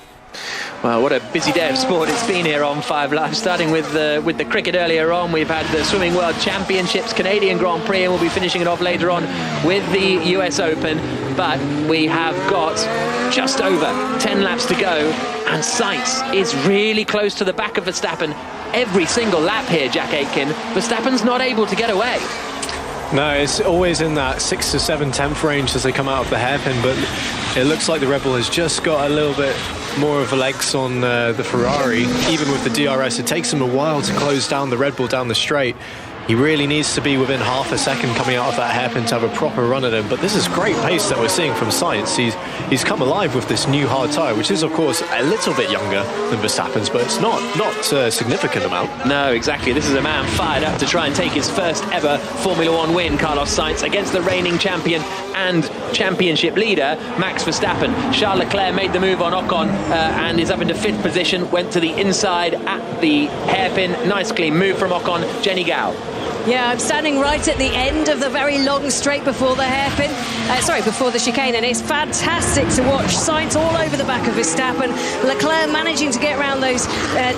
Well, what a busy day of sport it's been here on 5 Live. Starting with the cricket earlier on, we've had the Swimming World Championships, Canadian Grand Prix, and we'll be finishing it off later on with the US Open. But we have got just over 10 laps to go, and Sainz is really close to the back of Verstappen every single lap here, Jack Aitken. Verstappen's not able to get away. No, it's always in that 6 to 7/10 range as they come out of the hairpin, but it looks like the Red Bull has just got a little bit more of the legs on the Ferrari. Even with the DRS, it takes them a while to close down the Red Bull down the straight. He really needs to be within half a second coming out of that hairpin to have a proper run at him. But this is great pace that we're seeing from Sainz. He's come alive with this new hard tyre, which is, of course, a little bit younger than Verstappen's, but it's not a significant amount. No, exactly. This is a man fired up to try and take his first ever Formula One win, Carlos Sainz, against the reigning champion and championship leader, Max Verstappen. Charles Leclerc made the move on Ocon and is up into 5th position, went to the inside at the hairpin. Nice clean move from Ocon. Jenny Gao. Yeah, I'm standing right at the end of the very long straight before the hairpin. Before the chicane, and it's fantastic to watch. Sainz all over the back of Verstappen. Leclerc managing to get around those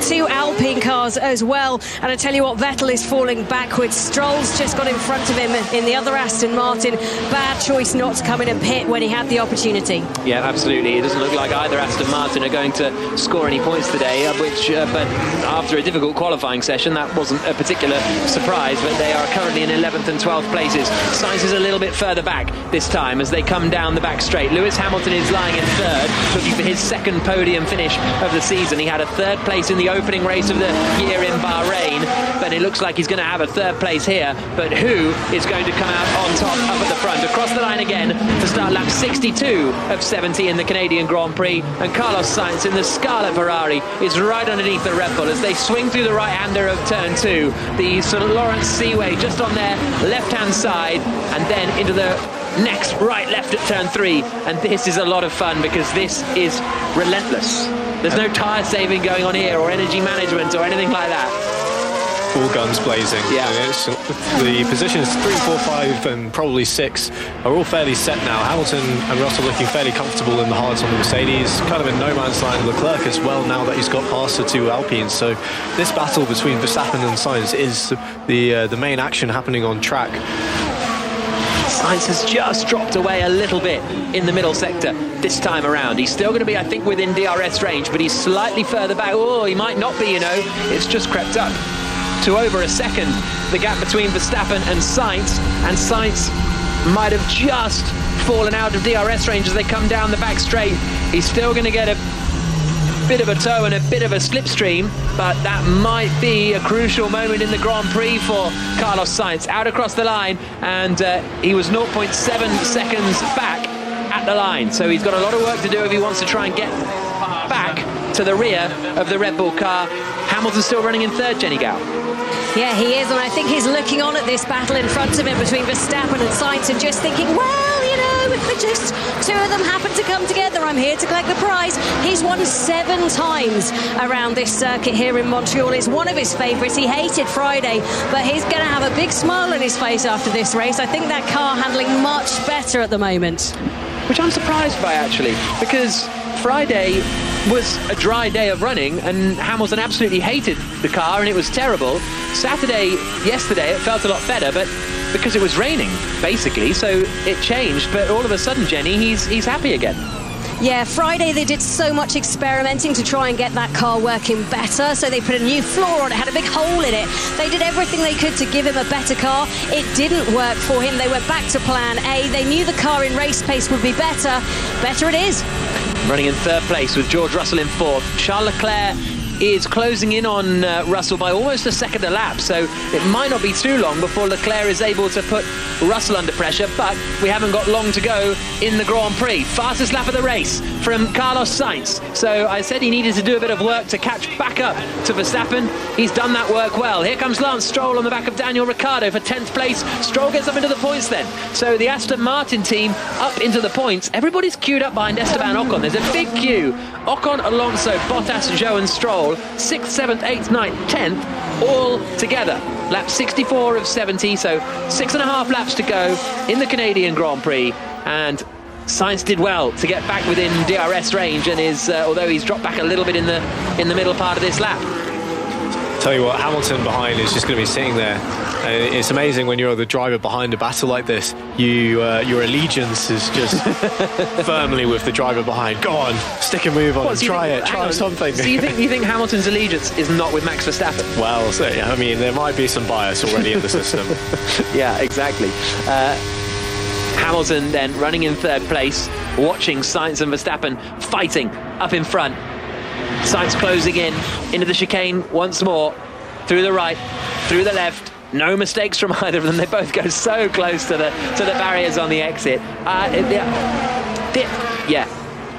2 Alpine cars as well. And I tell you what, Vettel is falling backwards. Stroll's just got in front of him in the other Aston Martin. Bad choice not to come in and pit when he had the opportunity. Yeah, absolutely. It doesn't look like either Aston Martin are going to score any points today, but after a difficult qualifying session, that wasn't a particular surprise. But they are currently in 11th and 12th places. Sainz is a little bit further back this time as they come down the back straight. Lewis Hamilton is lying in 3rd, looking for his 2nd podium finish of the season. He had a 3rd place in the opening race of the year in Bahrain, but it looks like he's going to have a 3rd place here. But who is going to come out on top up at the front? Across the line again to start lap 62 of 70 in the Canadian Grand Prix, and Carlos Sainz in the Scarlet Ferrari is right underneath the Red Bull as they swing through the right-hander of turn 2, the St. Lawrence Seaway just on their left-hand side, and then into the next right-left at turn 3. And this is a lot of fun because this is relentless. There's no tyre saving going on here or energy management or anything like that. All guns blazing. Yeah. The positions 3, 4, 5 and probably 6 are all fairly set now. Hamilton and Russell looking fairly comfortable in the hards on the Mercedes, kind of in no man's land. Leclerc as well now that he's got past the 2 Alpines. So this battle between Verstappen and Sainz is the main action happening on track. Sainz has just dropped away a little bit in the middle sector this time around. He's still going to be, I think, within DRS range, but he's slightly further back. Oh, he might not be, you know. It's just crept up to over a second, the gap between Verstappen and Sainz might have just fallen out of DRS range as they come down the back straight. He's still going to get a bit of a tow and a bit of a slipstream, but that might be a crucial moment in the Grand Prix for Carlos Sainz. Out across the line, and he was 0.7 seconds back at the line, so he's got a lot of work to do if he wants to try and get back to the rear of the Red Bull car. Hamilton's still running in 3rd, Jenny Gao. Yeah, he is, and I think he's looking on at this battle in front of him between Verstappen and Sainz and just thinking, well, you know, if just 2 of them happen to come together, I'm here to collect the prize. He's won 7 times around this circuit here in Montreal. It's one of his favourites. He hated Friday, but he's going to have a big smile on his face after this race. I think that car handling much better at the moment. Which I'm surprised by, actually, because Friday was a dry day of running and Hamilton absolutely hated the car and it was terrible. Yesterday, it felt a lot better, but because it was raining, basically, so it changed. But all of a sudden, Jenny, he's happy again. Yeah, Friday they did so much experimenting to try and get that car working better. So they put a new floor on it, had a big hole in it. They did everything they could to give him a better car. It didn't work for him. They went back to plan A. They knew the car in race pace would be better. Better it is. Running in 3rd place with George Russell in 4th. Charles Leclerc is closing in on Russell by almost a second a lap, so it might not be too long before Leclerc is able to put Russell under pressure, but we haven't got long to go in the Grand Prix. Fastest lap of the race from Carlos Sainz. So I said he needed to do a bit of work to catch back up to Verstappen. He's done that work well. Here comes Lance Stroll on the back of Daniel Ricciardo for 10th place. Stroll gets up into the points then. So the Aston Martin team up into the points. Everybody's queued up behind Esteban Ocon. There's a big queue. Ocon, Alonso, Bottas, Zhou and Stroll. 6th, 7th, 8th, 9th, 10th, all together. Lap 64 of 70, so 6.5 laps to go in the Canadian Grand Prix. And Sainz did well to get back within DRS range, and is although he's dropped back a little bit in the middle part of this lap. Tell you what, Hamilton behind is just going to be sitting there. It's amazing when you're the driver behind a battle like this. Your allegiance is just firmly with the driver behind. Go on, stick and move on, try something. So you think Hamilton's allegiance is not with Max Verstappen? Well, so, I mean, there might be some bias already in the system. Yeah, exactly. Hamilton then running in 3rd place, watching Sainz and Verstappen fighting up in front. Sainz closing in into the chicane once more, through the right, through the left, No mistakes from either of them. They both go so close to the barriers on the exit.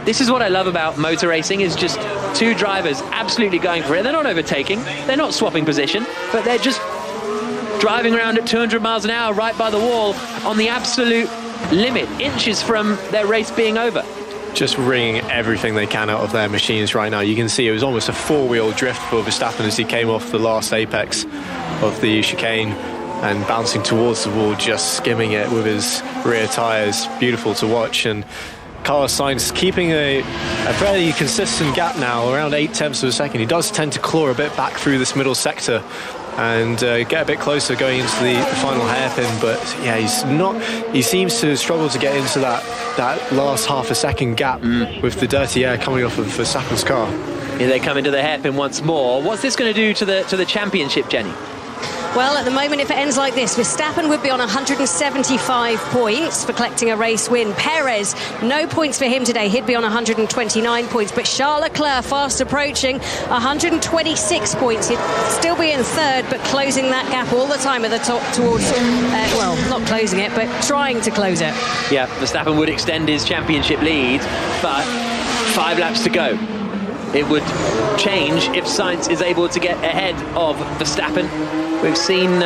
This is what I love about motor racing, is just two drivers absolutely going for it. They're not overtaking, they're not swapping position, but they're just driving around at 200 miles an hour right by the wall on the absolute limit, inches from their race being over. Just wringing everything they can out of their machines right now. You can see it was almost a four-wheel drift for Verstappen as he came off the last apex of the chicane and bouncing towards the wall, just skimming it with his rear tyres. Beautiful to watch. And Carlos Sainz keeping a fairly consistent gap now, around 0.8 of a second. He does tend to claw a bit back through this middle sector and get a bit closer going into the final hairpin, but yeah, he seems to struggle to get into that last half a second gap with the dirty air coming off of Verstappen's car. Here they come into the hairpin once more. What's this going to do to the championship, Jenny? Well, at the moment, if it ends like this, Verstappen would be on 175 points for collecting a race win. Perez, no points for him today. He'd be on 129 points. But Charles Leclerc, fast approaching, 126 points. He'd still be in third, but closing that gap all the time at the top towards, well, not closing it, but trying to close it. Yeah, Verstappen would extend his championship lead, but 5 laps to go. It would change if Sainz is able to get ahead of Verstappen. We've seen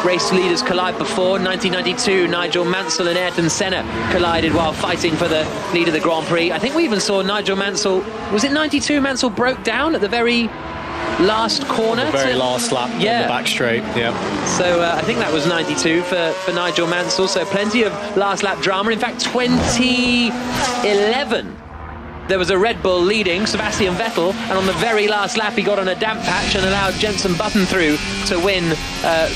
race leaders collide before. 1992, Nigel Mansell and Ayrton Senna collided while fighting for the lead of the Grand Prix. I think we even saw Nigel Mansell, was it 92? Mansell broke down at the very last corner. The very last lap on the back straight, yeah. So I think that was 92 for Nigel Mansell. So plenty of last lap drama. In fact, 2011. There was a Red Bull leading, Sebastian Vettel, and on the very last lap he got on a damp patch and allowed Jenson Button through to win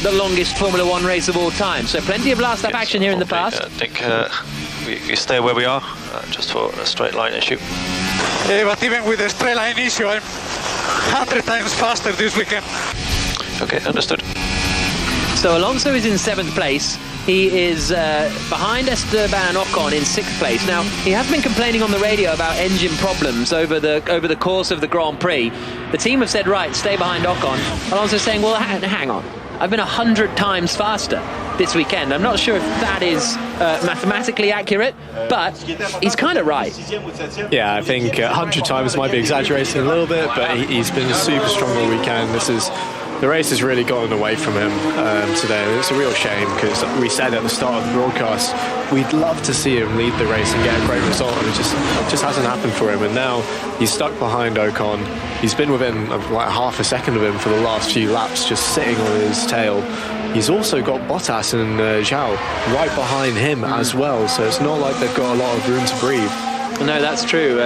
the longest Formula One race of all time. So plenty of last lap action here in the past. I think we stay where we are, just for a straight line issue. But even with a straight line issue, I'm 100 times faster this weekend. Okay, understood. So Alonso is in 7th place. He is behind Esteban Ocon in 6th place. Now, he has been complaining on the radio about engine problems over the course of the Grand Prix. The team have said, right, stay behind Ocon. Alonso's saying, well, hang on. I've been 100 times faster this weekend. I'm not sure if that is mathematically accurate, but he's kind of right. Yeah, I think 100 times might be exaggerating a little bit, but he's been super strong all weekend. The race has really gotten away from him today, and it's a real shame because we said at the start of the broadcast we'd love to see him lead the race and get a great result, and it just hasn't happened for him. And now he's stuck behind Ocon. He's been within like half a second of him for the last few laps, just sitting on his tail. He's also got Bottas and Zhou right behind him as well, so it's not like they've got a lot of room to breathe. No, that's true.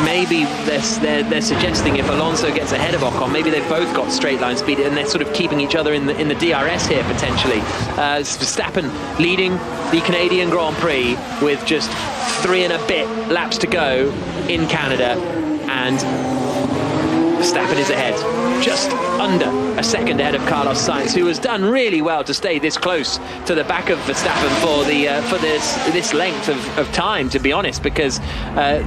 Maybe they're suggesting if Alonso gets ahead of Ocon, maybe they've both got straight line speed and they're sort of keeping each other in the DRS here potentially. Verstappen leading the Canadian Grand Prix with just 3 and a bit laps to go in Canada, and Verstappen is ahead, just under a second ahead of Carlos Sainz, who has done really well to stay this close to the back of Verstappen for this length of time, to be honest, because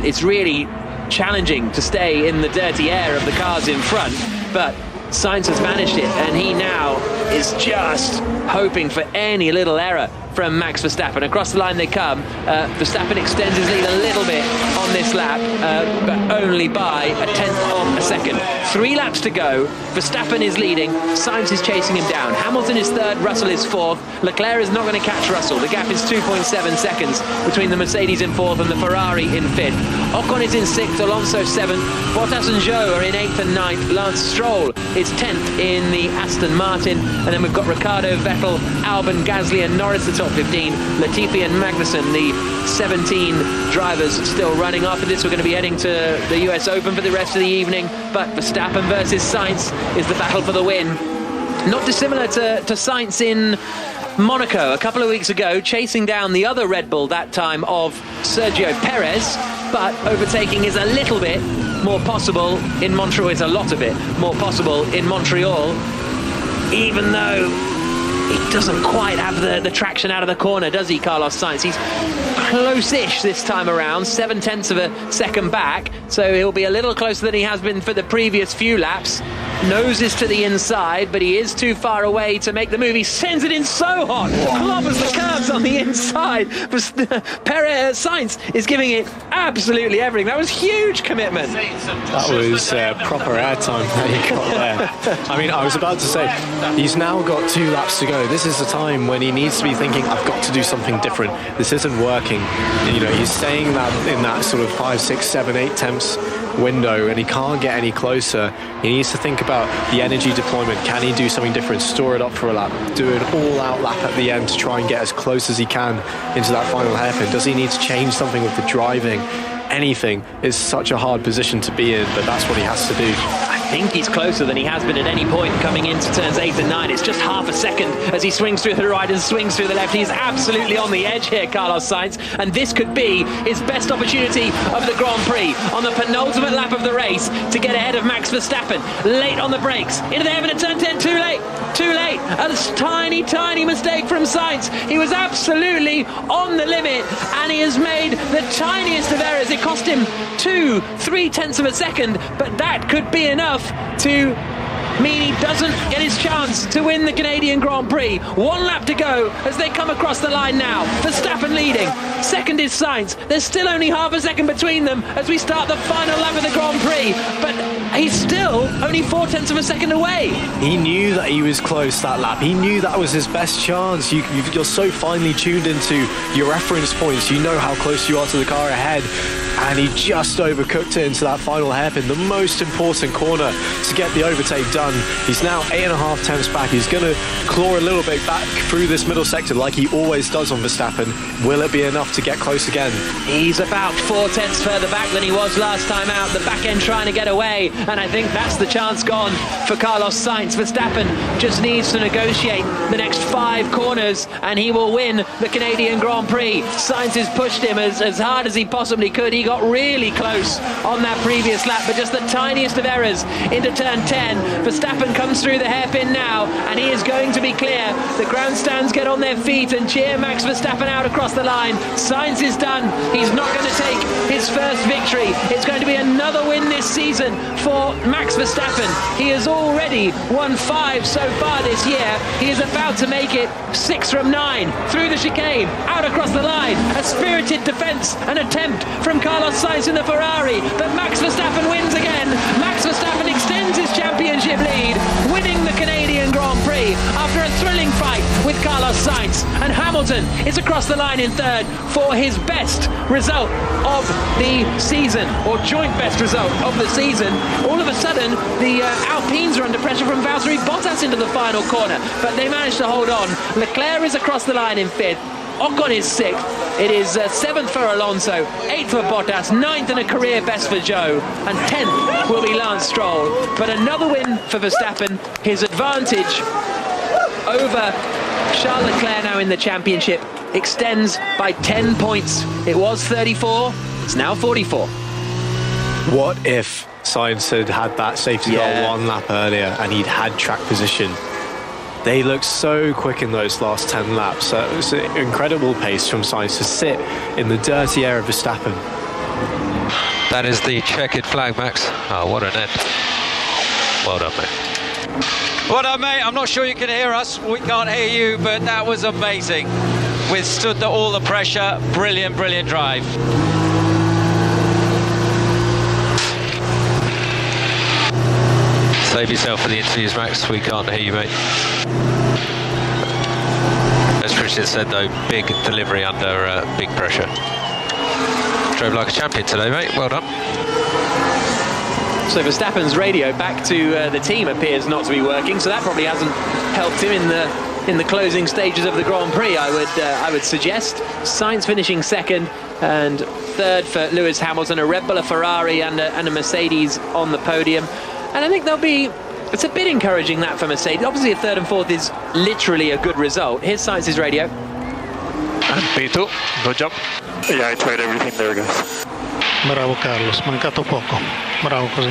it's really challenging to stay in the dirty air of the cars in front, but Sainz has managed it, and he now is just hoping for any little error from Max Verstappen. Across the line they come. Verstappen extends his lead a little bit on this lap, but only by 1/10 of a second. 3 laps to go. Verstappen is leading. Sainz is chasing him down. Hamilton is 3rd. Russell is 4th. Leclerc is not going to catch Russell. The gap is 2.7 seconds between the Mercedes in 4th and the Ferrari in 5th. Ocon is in 6th. Alonso 7th. Bottas and Zhou are in 8th and 9th. Lance Stroll is 10th in the Aston Martin. And then we've got Ricciardo, Vettel, Albon, Gasly and Norris, the top 15. Latifi and Magnussen, the 17 drivers still running. After this, we're going to be heading to the US Open for the rest of the evening. But Verstappen versus Sainz is the battle for the win. Not dissimilar to Sainz in Monaco a couple of weeks ago, chasing down the other Red Bull that time of Sergio Perez, but overtaking is a little bit more possible in Montreal. It's a lot of it more possible in Montreal, even though He doesn't quite have the traction out of the corner, does he, Carlos Sainz? He's close-ish this time around, 0.7 of a second back, so he'll be a little closer than he has been for the previous few laps. Noses to the inside, but he is too far away to make the move. He sends it in so hot, clobbers the curves on the inside. Perez Sainz is giving it absolutely everything. That was huge commitment. That was proper airtime that he got there. I mean, I was about to say, he's now got 2 laps to go. This is the time when he needs to be thinking, I've got to do something different. This isn't working. You know, he's staying in that sort of 5, 6, 7, 8 temps window, and he can't get any closer. He needs to think about the energy deployment. Can he do something different? Store it up for a lap. Do an all-out lap at the end to try and get as close as he can into that final hairpin. Does he need to change something with the driving? Anything is such a hard position to be in, but that's what he has to do. I think he's closer than he has been at any point coming into turns 8 and 9. It's just half a second as he swings through the right and swings through the left. He's absolutely on the edge here, Carlos Sainz, and this could be his best opportunity of the Grand Prix on the penultimate lap of the race to get ahead of Max Verstappen. Late on the brakes, into the hairpin at turn 10, too late. A tiny mistake from Sainz. He was absolutely on the limit, and he has made the tiniest of errors. It cost him 2-3 of a second, but that could be enough to mean he doesn't get his chance to win the Canadian Grand Prix. 1 lap to go as they come across the line now. Verstappen leading. Second is Sainz. There's still only half a second between them as we start the final lap of the Grand Prix. But he's still only 0.4 of a second away. He knew that he was close that lap. He knew that was his best chance. You're so finely tuned into your reference points. You know how close you are to the car ahead. And he just overcooked it into that final hairpin, the most important corner to get the overtake done. He's now 8.5 temps back. He's going to claw a little bit back through this middle sector like he always does on Verstappen. Will it be enough to get close again? He's about 0.4 further back than he was last time out. The back end trying to get away, and I think that's the chance gone for Carlos Sainz. Verstappen just needs to negotiate the next 5 corners, and he will win the Canadian Grand Prix. Sainz has pushed him as hard as he possibly could. He got really close on that previous lap, but just the tiniest of errors into turn 10. Verstappen comes through the hairpin now, and he is going to be clear. The grandstands get on their feet and cheer Max Verstappen out across the line. Sainz is done. He's not going to take his first victory. It's going to be another win this season for Max Verstappen. He has already won 5 so far this year. He is about to make it 6 from 9 through the chicane, out across the line. A spirited defence, an attempt from Carlos Sainz in the Ferrari, but Max Verstappen wins again. Max Verstappen extends his championship lead, winning the Canadian Grand Prix after a thrilling fight with Carlos Sainz. And Hamilton is across the line in third for his best result of the season, or joint best result of the season. All of a sudden, the Alpines are under pressure from Valtteri Bottas into the final corner, but they managed to hold on. Leclerc is across the line in 5th. Ocon is 6th. It is 7th for Alonso, 8th for Bottas, 9th and a career best for Zhou, and 10th will be Lance Stroll. But another win for Verstappen. His advantage over Charles Leclerc now in the championship extends by 10 points. It was 34, it's now 44. What if Sainz had that safety car 1 lap earlier and he'd had track position? They looked so quick in those last 10 laps. It was an incredible pace from Sainz to sit in the dirty air of Verstappen. That is the checkered flag, Max. Oh, what an end. Well done, mate. Well done, mate. I'm not sure you can hear us. We can't hear you, but that was amazing. Withstood all the pressure. Brilliant, brilliant drive. Save yourself for the interviews, Max. We can't hear you, mate. As Richard said, though, big delivery under big pressure. Drove like a champion today, mate. Well done. So Verstappen's radio back to the team appears not to be working, so that probably hasn't helped him in the closing stages of the Grand Prix, I would suggest. Sainz finishing 2nd, and 3rd for Lewis Hamilton, a Red Bull, a Ferrari and a Mercedes on the podium. And I think it's a bit encouraging that for Mercedes. Obviously a 3rd and 4th is literally a good result. Here's Sainz's radio. And P2, good job. Yeah, I tried everything there, guys. Bravo Carlos, mancato poco. Bravo così.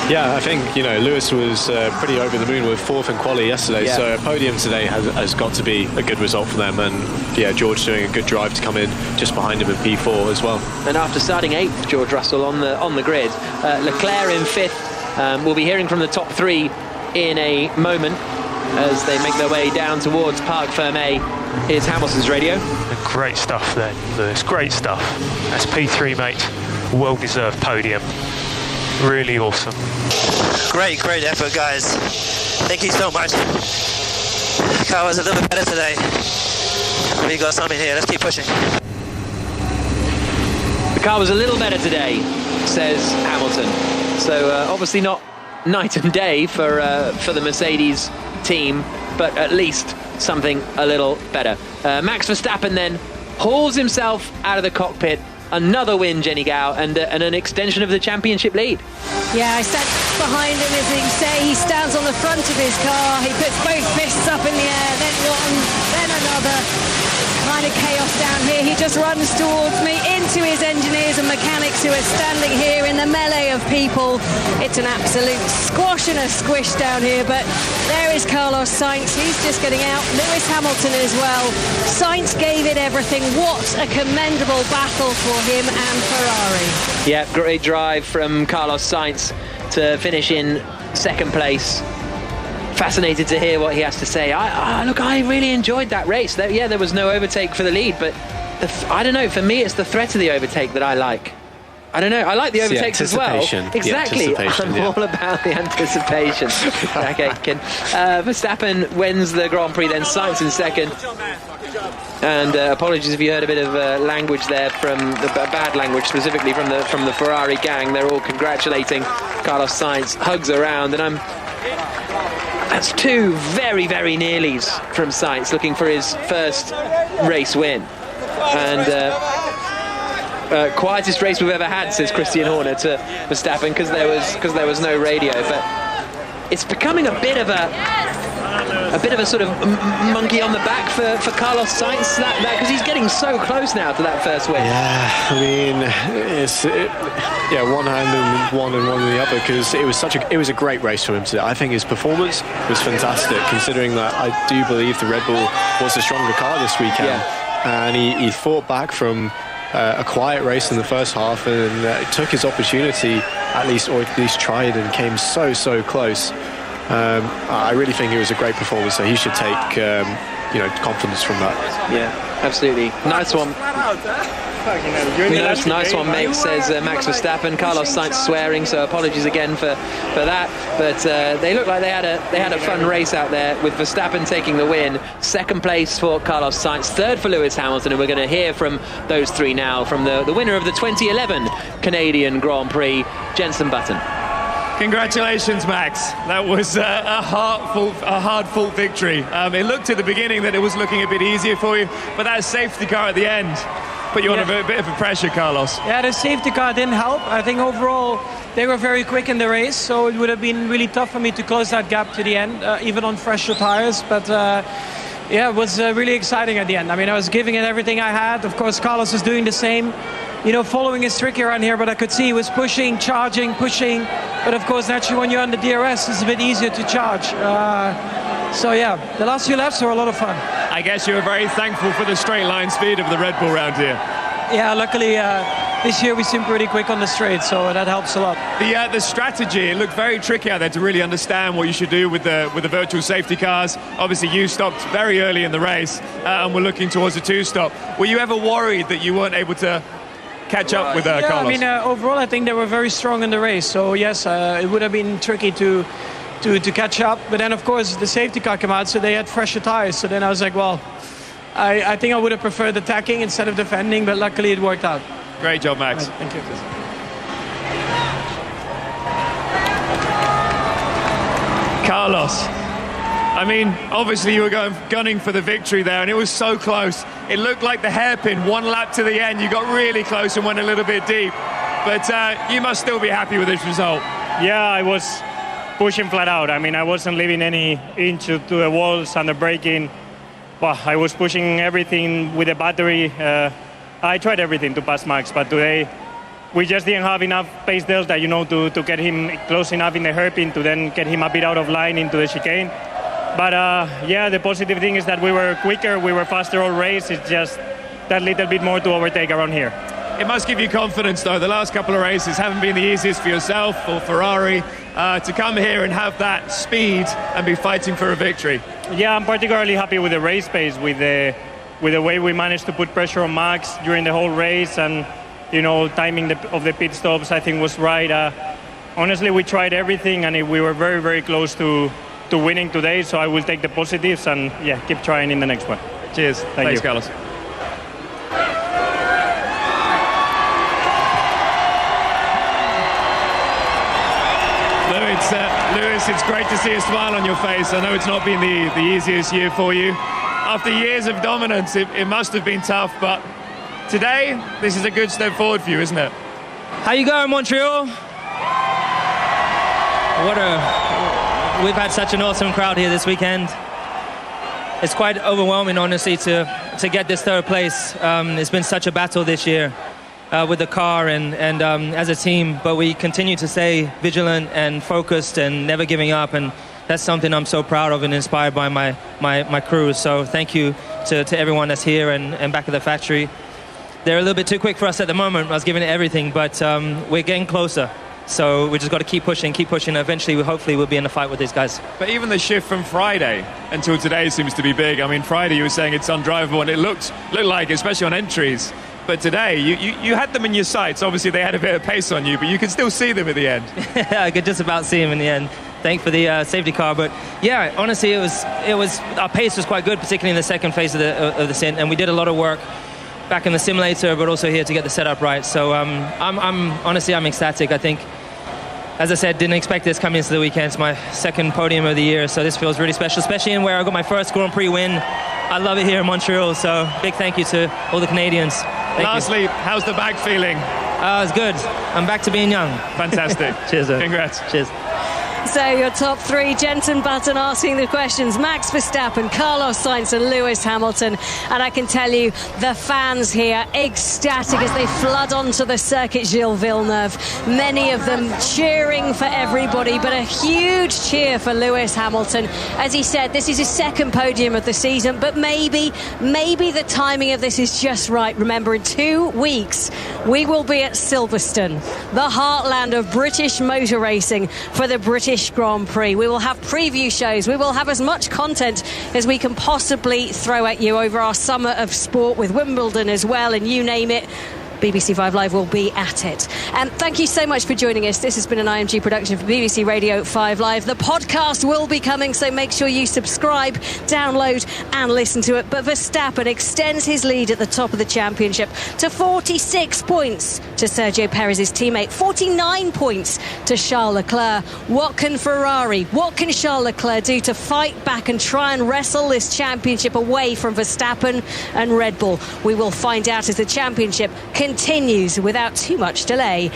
Yeah, I think, Lewis was pretty over the moon with fourth in quali yesterday, so a podium today has got to be a good result for them. And yeah, George doing a good drive to come in just behind him in P4 as well. And after starting 8th, George Russell on the grid, Leclerc in 5th. We'll be hearing from the top 3 in a moment as they make their way down towards Parc Fermé. Here's Hamilton's radio. Great stuff there, Lewis. Great stuff. That's P3, mate. Well-deserved podium. Really awesome. Great effort, guys. Thank you so much. The car was a little bit better today. We got something here. Let's keep pushing. The car was a little better today, says Hamilton. So obviously not night and day for the Mercedes team, but at least something a little better. Max Verstappen then hauls himself out of the cockpit. Another win, Jenny Gao, and an extension of the championship lead. Yeah, I stand behind him, as you say. He stands on the front of his car. He puts both fists up in the air, then one, then another. Kind of chaos down here. He just runs towards me into his engineers and mechanics who are standing here in the melee of people. It's an absolute squash and a squish down here, but there is Carlos Sainz. He's just getting out. Lewis Hamilton as well. Sainz gave it everything. What a commendable battle for him and Ferrari. Yeah, great drive from Carlos Sainz to finish in 2nd place. Fascinated to hear what he has to say. Look, I really enjoyed that race. There was no overtake for the lead, but I don't know. For me, it's the threat of the overtake that I like. I don't know. I like the overtakes as well. Exactly. I'm all about the anticipation. Okay, Verstappen wins the Grand Prix, then Sainz in 2nd. And apologies if you heard a bit of language there from the bad language, specifically from the Ferrari gang. They're all congratulating Carlos Sainz. Hugs around, and that's 2 very, very nearlies from Sainz, looking for his first race win. And quietest race we've ever had, says Christian Horner to Verstappen, because there was no radio. But it's becoming a bit of a sort of monkey on the back for Carlos Sainz, because he's getting so close now to that first win. Yeah, I mean, one hand in one and one in the other, because it was a great race for him today. I think his performance was fantastic, considering that I do believe the Red Bull was the stronger car this weekend, and he fought back from a quiet race in the first half and took his opportunity, or at least tried, and came so close. I really think it was a great performance, so he should take confidence from that. Yeah, absolutely. Nice one. Nice one, mate, says Max Verstappen. Carlos Sainz swearing, so apologies again for that. But they look like they had a fun race out there, with Verstappen taking the win. 2nd place for Carlos Sainz, 3rd for Lewis Hamilton, and we're going to hear from those 3 now, from the winner of the 2011 Canadian Grand Prix, Jenson Button. Congratulations, Max. That was a hard-fought victory. It looked at the beginning that it was looking a bit easier for you, but that safety car at the end put you on a bit of a pressure, Carlos. Yeah, the safety car didn't help. I think overall they were very quick in the race, so it would have been really tough for me to close that gap to the end, even on fresher tires. But it was really exciting at the end. I mean, I was giving it everything I had. Of course, Carlos was doing the same. Following is tricky around here, but I could see he was pushing, charging, pushing. But of course, naturally, when you're on the DRS, it's a bit easier to charge. So yeah, the last few laps were a lot of fun. I guess you were very thankful for the straight line speed of the Red Bull round here. Yeah, luckily this year we seem pretty quick on the straight, so that helps a lot. The strategy, it looked very tricky out there to really understand what you should do with the virtual safety cars. Obviously, you stopped very early in the race and were looking towards the 2-stop. Were you ever worried that you weren't able to catch up with Carlos? I mean, overall, I think they were very strong in the race. So yes, it would have been tricky to catch up. But then, of course, the safety car came out, so they had fresher tires. So then I was like, well, I think I would have preferred attacking instead of defending, but luckily it worked out. Great job, Max. Thank you. Carlos, I mean, obviously you were gunning for the victory there, and it was so close. It looked like the hairpin, 1 lap to the end. You got really close and went a little bit deep. But you must still be happy with this result. Yeah, I was pushing flat out. I mean, I wasn't leaving any inch to the walls and the braking. Well, I was pushing everything with the battery. I tried everything to pass Max, but today we just didn't have enough pace delta, to get him close enough in the hairpin to then get him a bit out of line into the chicane. But the positive thing is that we were quicker, we were faster all race. It's just that little bit more to overtake around here. It must give you confidence, though. The last couple of races haven't been the easiest for yourself or Ferrari. To come here and have that speed and be fighting for a victory. Yeah, I'm particularly happy with the race pace, with the way we managed to put pressure on Max during the whole race, and timing of the pit stops I think was right. Honestly, we tried everything, and we were very, very close to winning today. So I will take the positives and keep trying in the next one. Cheers. Thanks, you, Carlos. Lewis, it's great to see a smile on your face. I know it's not been the easiest year for you. After years of dominance, it must have been tough, but today, this is a good step forward for you, isn't it? How you going, Montreal? We've had such an awesome crowd here this weekend. It's quite overwhelming, honestly, to get this third place. It's been such a battle this year. With the car and as a team, but we continue to stay vigilant and focused and never giving up, and that's something I'm so proud of and inspired by my crew. So thank you to everyone that's here and back at the factory. They're a little bit too quick for us at the moment. I was giving it everything, but we're getting closer. So we just got to keep pushing. Eventually, hopefully, we'll be in a fight with these guys. But even the shift from Friday until today seems to be big. I mean, Friday you were saying it's undrivable, and it looked like, especially on entries. But today, you had them in your sights. Obviously, they had a bit of pace on you, but you could still see them at the end. I could just about see them in the end. Thank for the safety car. But yeah, honestly, it was our pace was quite good, particularly in the second phase of the stint, and we did a lot of work back in the simulator, but also here to get the setup right. So I'm ecstatic. I think, as I said, didn't expect this coming into the weekend. It's my second podium of the year, so this feels really special, especially in where I got my first Grand Prix win. I love it here in Montreal, so big thank you to all the Canadians. Lastly, how's the back feeling? It's good. I'm back to being young. Fantastic. Cheers. Congrats. Cheers. So your top three, Jenson Button asking the questions, Max Verstappen, Carlos Sainz and Lewis Hamilton. And I can tell you, the fans here ecstatic as they flood onto the circuit Gilles Villeneuve. Many of them cheering for everybody, but a huge cheer for Lewis Hamilton. As he said, this is his second podium of the season, but maybe the timing of this is just right. Remember, in 2 weeks, we will be at Silverstone, the heartland of British motor racing, for the British Grand Prix. We will have preview shows. We will have as much content as we can possibly throw at you over our summer of sport, with Wimbledon as well, and you name it. BBC 5 Live will be at it. And thank you so much for joining us. This has been an IMG production for BBC Radio 5 Live. The podcast will be coming, so make sure you subscribe, download and listen to it. But Verstappen extends his lead at the top of the championship to 46 points to Sergio Perez's teammate, 49 points to Charles Leclerc. What can Ferrari, what can Charles Leclerc do to fight back and try and wrestle this championship away from Verstappen and Red Bull? We will find out as the championship continues without too much delay.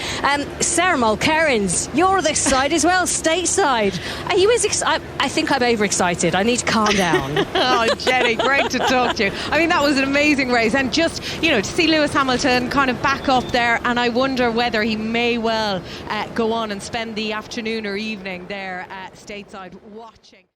Sarah Mulkerins, you're this side as well, stateside. Are you as excited? I think I'm overexcited. I need to calm down. Oh, Jenny, great to talk to you. I mean, that was an amazing race, and just, to see Lewis Hamilton kind of back up there, and I wonder whether he may well go on and spend the afternoon or evening there stateside watching.